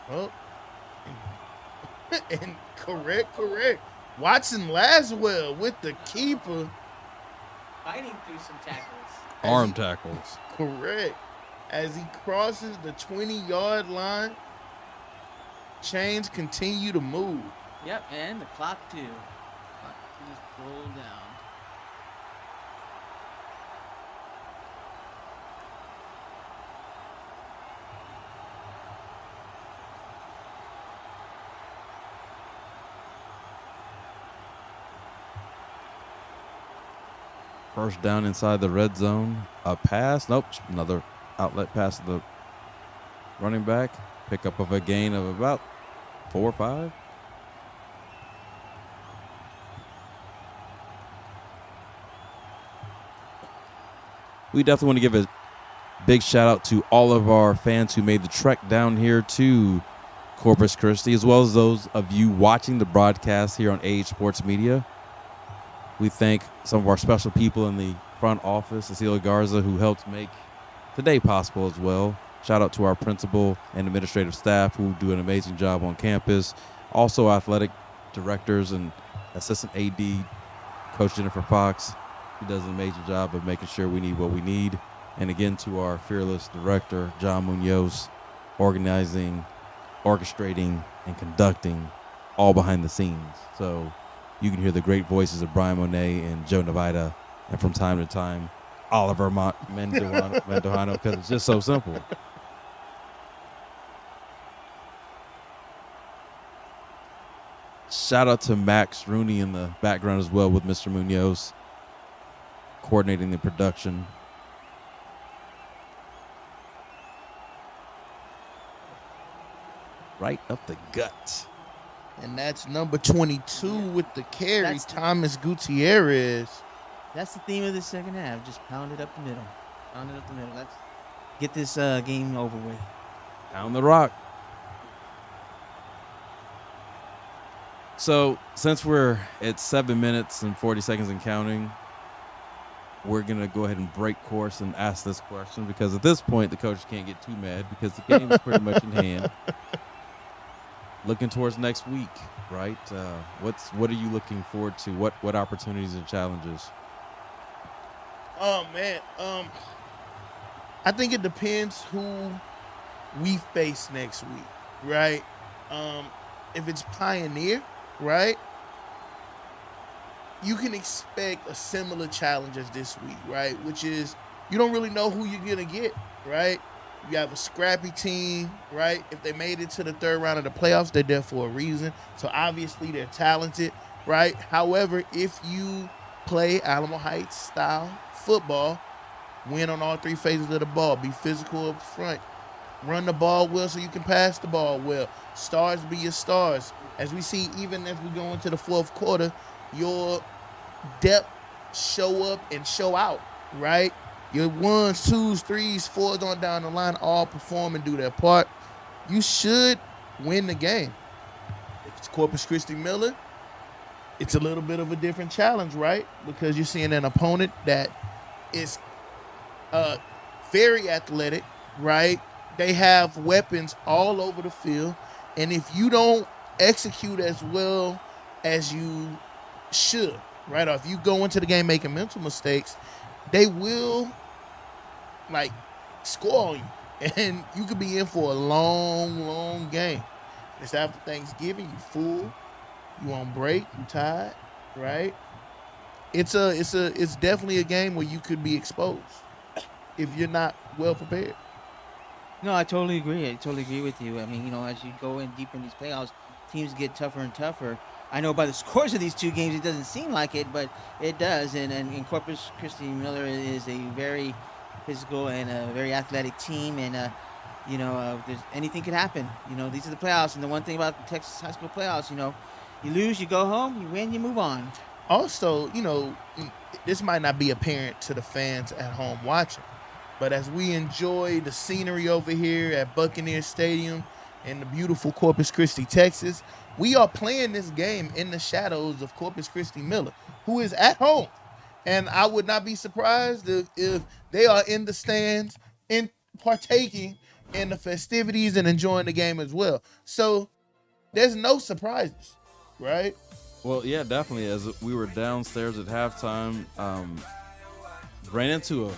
Oh. And correct. Watson Laswell with the keeper. Fighting through some tackles. Arm tackles. Correct. As he crosses the 20-yard line, chains continue to move. Yep, and the clock too. Clock just rolled down. First down inside the red zone. A pass. Nope. Another outlet pass to the running back. Pickup of a gain of about 4 or 5. We definitely want to give a big shout out to all of our fans who made the trek down here to Corpus Christi, as well as those of you watching the broadcast here on AH Sports Media. We thank some of our special people in the front office, Cecilia Garza, who helped make today possible as well. Shout out to our principal and administrative staff who do an amazing job on campus. Also athletic directors and assistant AD, Coach Jennifer Fox, who does an amazing job of making sure we need what we need. And again, to our fearless director, John Munoz, organizing, orchestrating, and conducting all behind the scenes. So you can hear the great voices of Brian Monet and Joe Navida, and from time to time, Oliver Mandujano, because it's just so simple. Shout out to Max Rooney in the background as well with Mr. Munoz, coordinating the production. Right up the gut. And that's number 22 with the carry, Thomas Gutierrez. That's the theme of the second half. Just pound it up the middle. Pound it up the middle. Let's get this game over with. Down the rock. So since we're at 7 minutes and 40 seconds and counting, we're going to go ahead and break course and ask this question, because at this point, the coach can't get too mad because the game is pretty much in hand. Looking towards next week, right? What are you looking forward to? What opportunities and challenges? Oh, man. I think it depends who we face next week, right? If it's Pioneer, right, you can expect a similar challenge as this week, right? Which is you don't really know who you're going to get, right? You have a scrappy team, right? If they made it to the third round of the playoffs, they're there for a reason. So obviously they're talented, right? However, if you play Alamo Heights style football, win on all three phases of the ball, be physical up front, run the ball well so you can pass the ball well, stars be your stars. As we see, even as we go into the fourth quarter, your depth show up and show out, right? Your 1s, 2s, 3s, 4s on down the line all perform and do their part. You should win the game. If it's Corpus Christi Miller, it's a little bit of a different challenge, right? Because you're seeing an opponent that is very athletic, right? They have weapons all over the field. And if you don't execute as well as you should, right? Or if you go into the game making mental mistakes, they will score on you, and you could be in for a long game. It's after Thanksgiving, you full, you on break, you tired, right? It's definitely a game where you could be exposed if you're not well prepared. No, I totally agree. I totally agree with you. I mean, as you go in deeper in these playoffs, teams get tougher and tougher. I know by the scores of these two games, it doesn't seem like it, but it does. And Corpus Christi Miller is a very physical and a very athletic team. And, there's anything could happen. These are the playoffs. And the one thing about the Texas high school playoffs, you lose, you go home, you win, you move on. Also, this might not be apparent to the fans at home watching, but as we enjoy the scenery over here at Buccaneer Stadium in the beautiful Corpus Christi, Texas, we are playing this game in the shadows of Corpus Christi Miller, who is at home. And I would not be surprised if they are in the stands and partaking in the festivities and enjoying the game as well. So there's no surprises, right? Well, yeah, definitely. As we were downstairs at halftime, ran into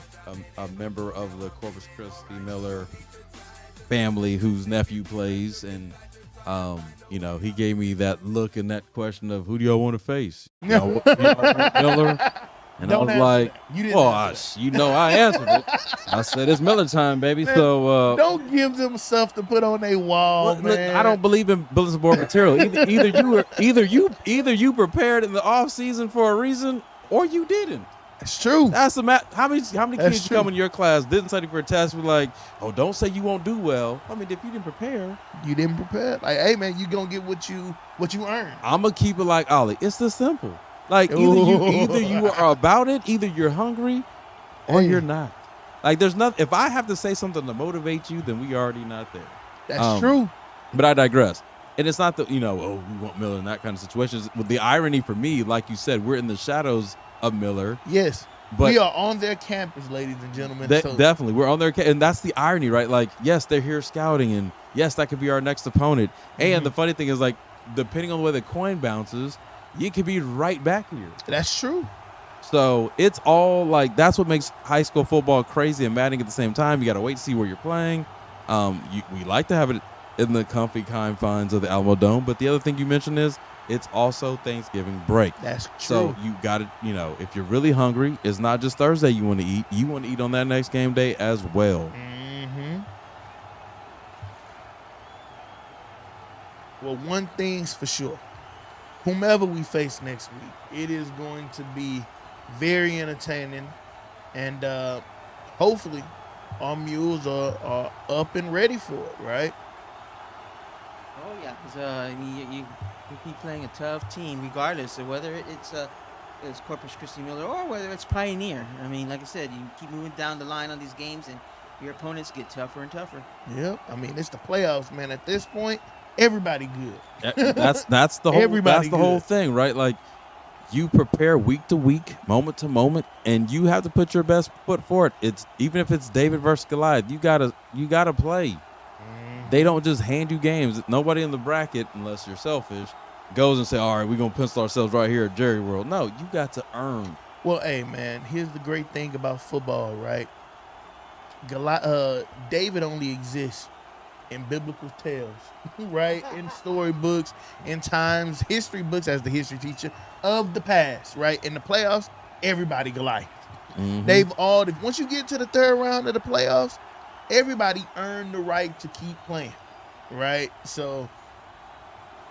a member of the Corpus Christi Miller family whose nephew plays, and he gave me that look and that question of, who do y'all want to face? Miller? And Don't I was like, I answered it. I said, it's Miller time, baby. Man, so don't give them stuff to put on their wall, man. Look, I don't believe in bulletin board material. Either you prepared in the off season for a reason, or you didn't. It's true. That's the how many kids come in your class didn't study for a test? Were like, oh, don't say you won't do well. I mean, if you didn't prepare, you didn't prepare. Like, hey man, you gonna get what you earn. I'm gonna keep it like Ollie. It's this simple. Like either you are about it, either you're hungry, or you're not. Like there's nothing. If I have to say something to motivate you, then we already not there. That's true. But I digress. And it's not that we want Miller in that kind of situations. But the irony for me, like you said, we're in the shadows of Miller. Yes, but we are on their campus, ladies and gentlemen. Definitely, we're on their and that's the irony, right? Like, yes, they're here scouting, and yes, that could be our next opponent. And the funny thing is, like, depending on the way the coin bounces, you could be right back here. That's true. So it's all like that's what makes high school football crazy and maddening at the same time. You got to wait to see where you're playing. We like to have it in the comfy confines of the Alamo Dome, but the other thing you mentioned is it's also Thanksgiving break. That's true. So you got to, if you're really hungry, it's not just Thursday you want to eat. You want to eat on that next game day as well. Mm-hmm. Well, one thing's for sure. Whomever we face next week, it is going to be very entertaining, and hopefully our Mules are up and ready for it, right? Oh yeah, because you be playing a tough team, regardless of whether it's Corpus Christi Miller or whether it's Pioneer. I mean, like I said, you keep moving down the line on these games, and your opponents get tougher and tougher. Yep. I mean, it's the playoffs, man. At this point, everybody good. That's the whole thing, right? Like you prepare week to week, moment to moment, and you have to put your best foot forward. It's even if it's David versus Goliath, you gotta play. They don't just hand you games. Nobody in the bracket, unless you're selfish, goes and say, all right, we're going to pencil ourselves right here at Jerry World. No, you got to earn. Well, hey, man, here's the great thing about football, right? David only exists in biblical tales, right? In storybooks, in times, history books as the history teacher of the past, right? In the playoffs, everybody Goliath. Mm-hmm. Once you get to the third round of the playoffs, everybody earned the right to keep playing, right? So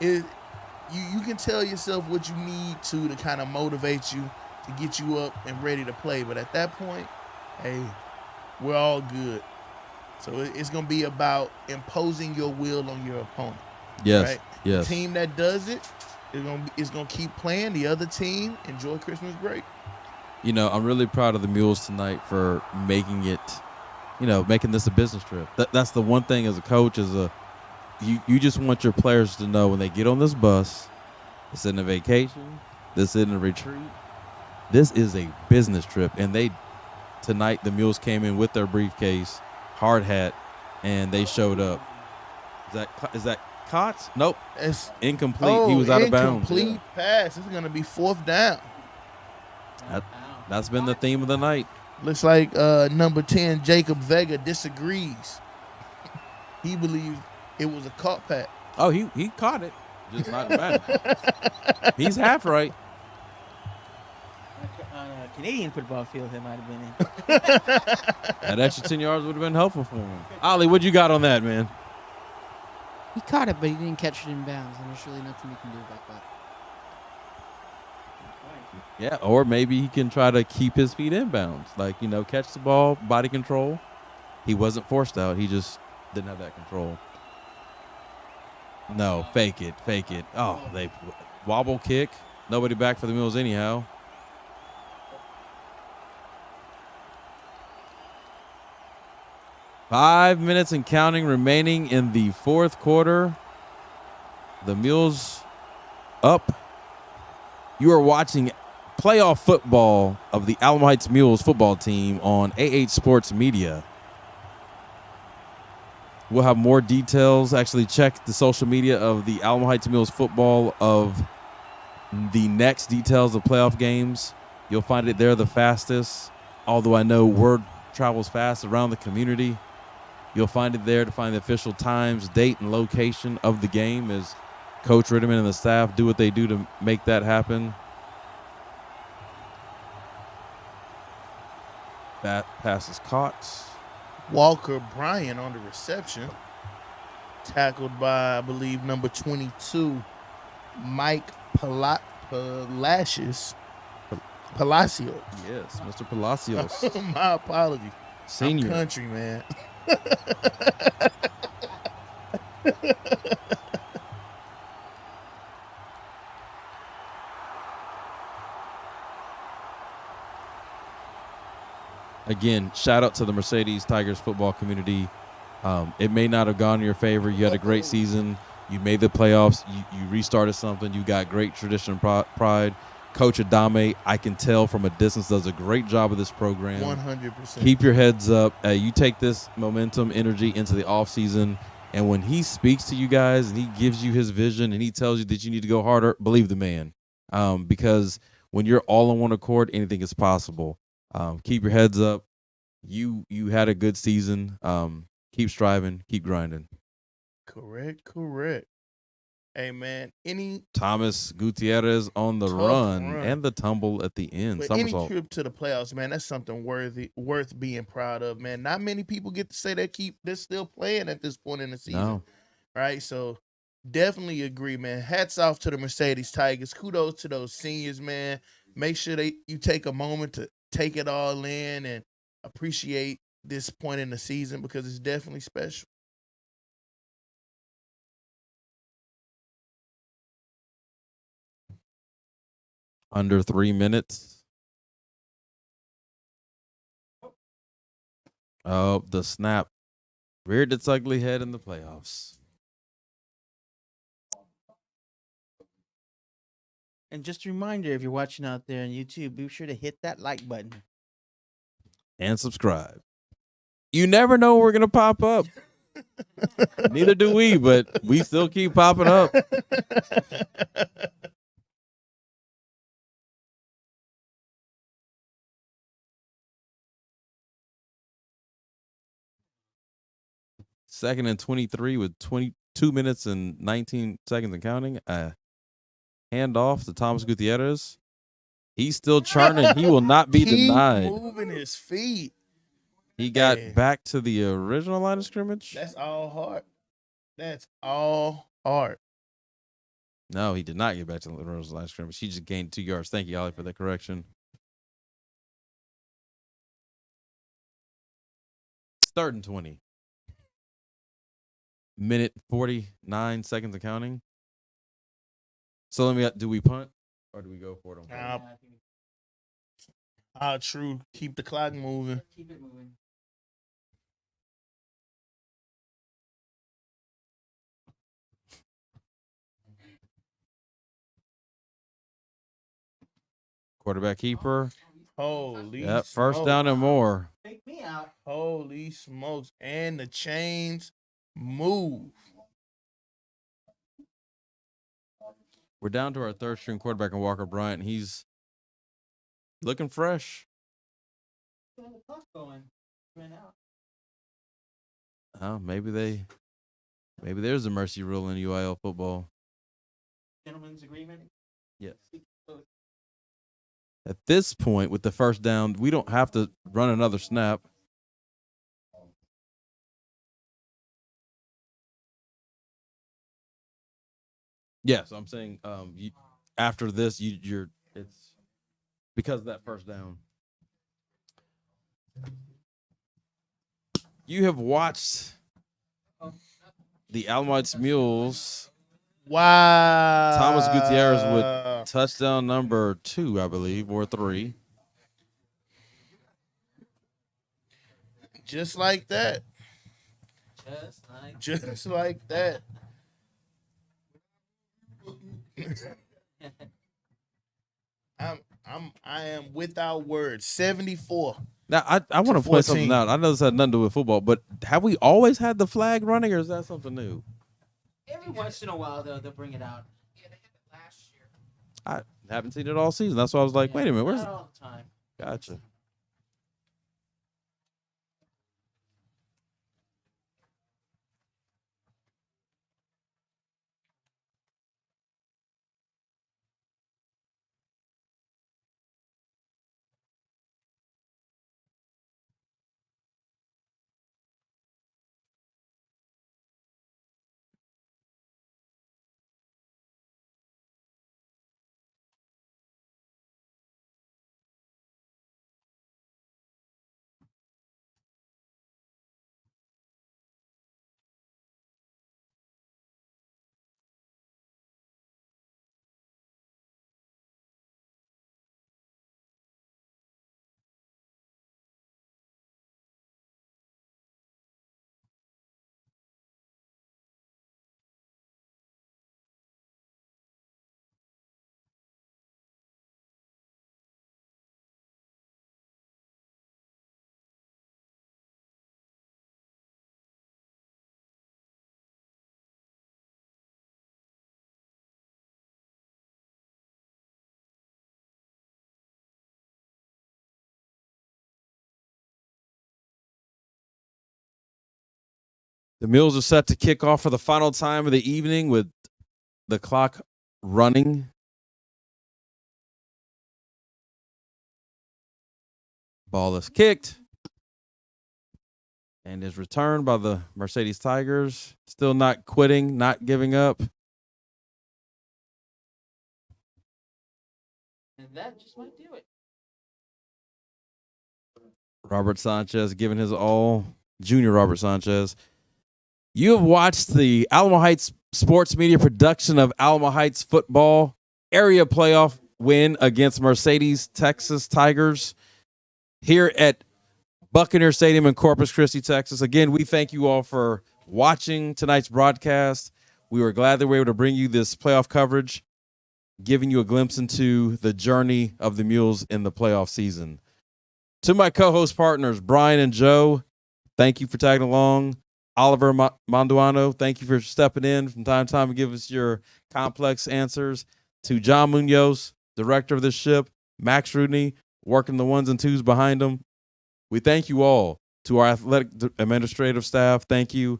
you can tell yourself what you need to kind of motivate you, to get you up and ready to play. But at that point, hey, we're all good. So it's going to be about imposing your will on your opponent. Yes, right? yes. The team that does it is going to keep playing. The other team, enjoy Christmas break. I'm really proud of the Mules tonight for making it, making this a business trip. That's the one thing as a coach, you just want your players to know when they get on this bus, this isn't a vacation, this isn't a retreat, this is a business trip. And tonight the Mules came in with their briefcase, hard hat, and they showed up. Is that Cots? Nope. It's incomplete. He was out of bounds. Incomplete pass. It's going to be 4th down. That's been the theme of the night. Looks like number 10, Jacob Vega, disagrees. He believes it was a caught pass. Oh, he caught it. Just not bad. He's half right. On a Canadian football field, that might have been it. That extra 10 yards would have been helpful for him. Ollie, what you got on that, man? He caught it, but he didn't catch it in bounds, and there's really nothing you can do about that. Yeah, or maybe he can try to keep his feet in bounds. Like, catch the ball, body control. He wasn't forced out. He just didn't have that control. No, fake it. Oh, they wobble kick. Nobody back for the Mules anyhow. Five minutes and counting remaining in the fourth quarter. The Mules up. You are watching playoff football of the Alamo Heights Mules football team on AH Sports Media. We'll have more details. Actually, check the social media of the Alamo Heights Mules football of the next details of playoff games. You'll find it there the fastest, although I know word travels fast around the community. You'll find it there to find the official times, date, and location of the game as Coach Ritterman and the staff do what they do to make that happen. That pass is caught. Walker Bryan on the reception. Tackled by, I believe, number 22, Mike Palacios. Yes, Mr. Palacios. My apologies. Senior. I'm country, man. Again, shout out to the Mercedes Tigers football community. It may not have gone in your favor. You had a great season. You made the playoffs. You restarted something. You got great tradition and pride. Coach Adame, I can tell from a distance, does a great job of this program. 100%. Keep your heads up. You take this momentum, energy into the offseason, and when he speaks to you guys and he gives you his vision and he tells you that you need to go harder, believe the man. Because when you're all on one accord, anything is possible. Keep your heads up. You had a good season. Keep striving, keep grinding. Correct. Hey man, any Thomas Gutierrez on the run and the tumble at the end. but any Somersault. trip to the playoffs, man, that's something worth being proud of, man. Not many people get to say they're still playing at this point in the season. No. Right? So definitely agree, man. Hats off to the Mercedes Tigers. Kudos to those seniors, man. Make sure you take a moment to take it all in and appreciate this point in the season because it's definitely special. Under 3 minutes. Oh, the snap reared its ugly head in the playoffs. And just a reminder, if you're watching out there on YouTube, be sure to hit that like button. And subscribe. You never know we're going to pop up. Neither do we, but we still keep popping up. Second and 23 with 22 minutes and 19 seconds and counting. Handoff to Thomas Gutierrez. He's still charting. He will not be denied. Moving his feet. He got back to the original line of scrimmage. That's all hard. That's all hard. No, he did not get back to the original line of scrimmage. He just gained 2 yards. Thank you, Ollie, for that correction. Third and 20. Minute 49 seconds and counting. So do we punt or do we go for it? True. Keep the clock moving. Keep it moving. Quarterback keeper. Holy First smokes. down and more. Take me out. Holy smokes. And the chains move. We're down to our third string quarterback in Walker Bryant. He's looking fresh. The clock going. Ran out. Oh, maybe there's a mercy rule in UIL football. Gentleman's agreement? Yes. At this point, with the first down, we don't have to run another snap. Yes, I'm saying after this, it's because of that first down. You have watched the Alamo Mules. Wow. Thomas Gutierrez with touchdown number 2, I believe, or 3. Just like that. Just like that. I am without words. 74. Now I want to point something out. I know this had nothing to do with football, but have we always had the flag running, or is that something new? Every once in a while, they'll bring it out. I haven't seen it all season. That's why I was like, wait a minute, where's Not all the time. Gotcha. The Mules are set to kick off for the final time of the evening with the clock running. Ball is kicked and is returned by the Mercedes Tigers. Still not quitting, not giving up. And that just might do it. Robert Sanchez giving his all. Junior Robert Sanchez. You have watched the Alamo Heights Sports Media production of Alamo Heights football area playoff win against Mercedes Texas Tigers here at Buccaneer Stadium in Corpus Christi, Texas. Again, we thank you all for watching tonight's broadcast. We were glad that we were able to bring you this playoff coverage, giving you a glimpse into the journey of the Mules in the playoff season. To my co-host partners, Brian and Joe, thank you for tagging along. Oliver MANDUJANO, thank you for stepping in from time to time and give us your complex answers. To John Munoz, director of this ship, Max ROONEY, working the ones and twos behind him. We thank you all. To our athletic administrative staff, thank you.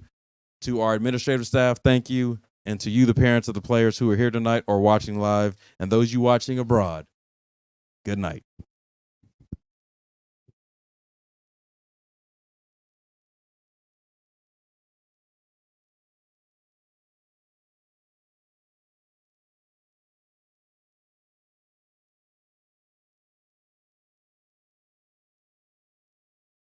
To our administrative staff, thank you. And to you, the parents of the players who are here tonight or watching live, and those you watching abroad, good night.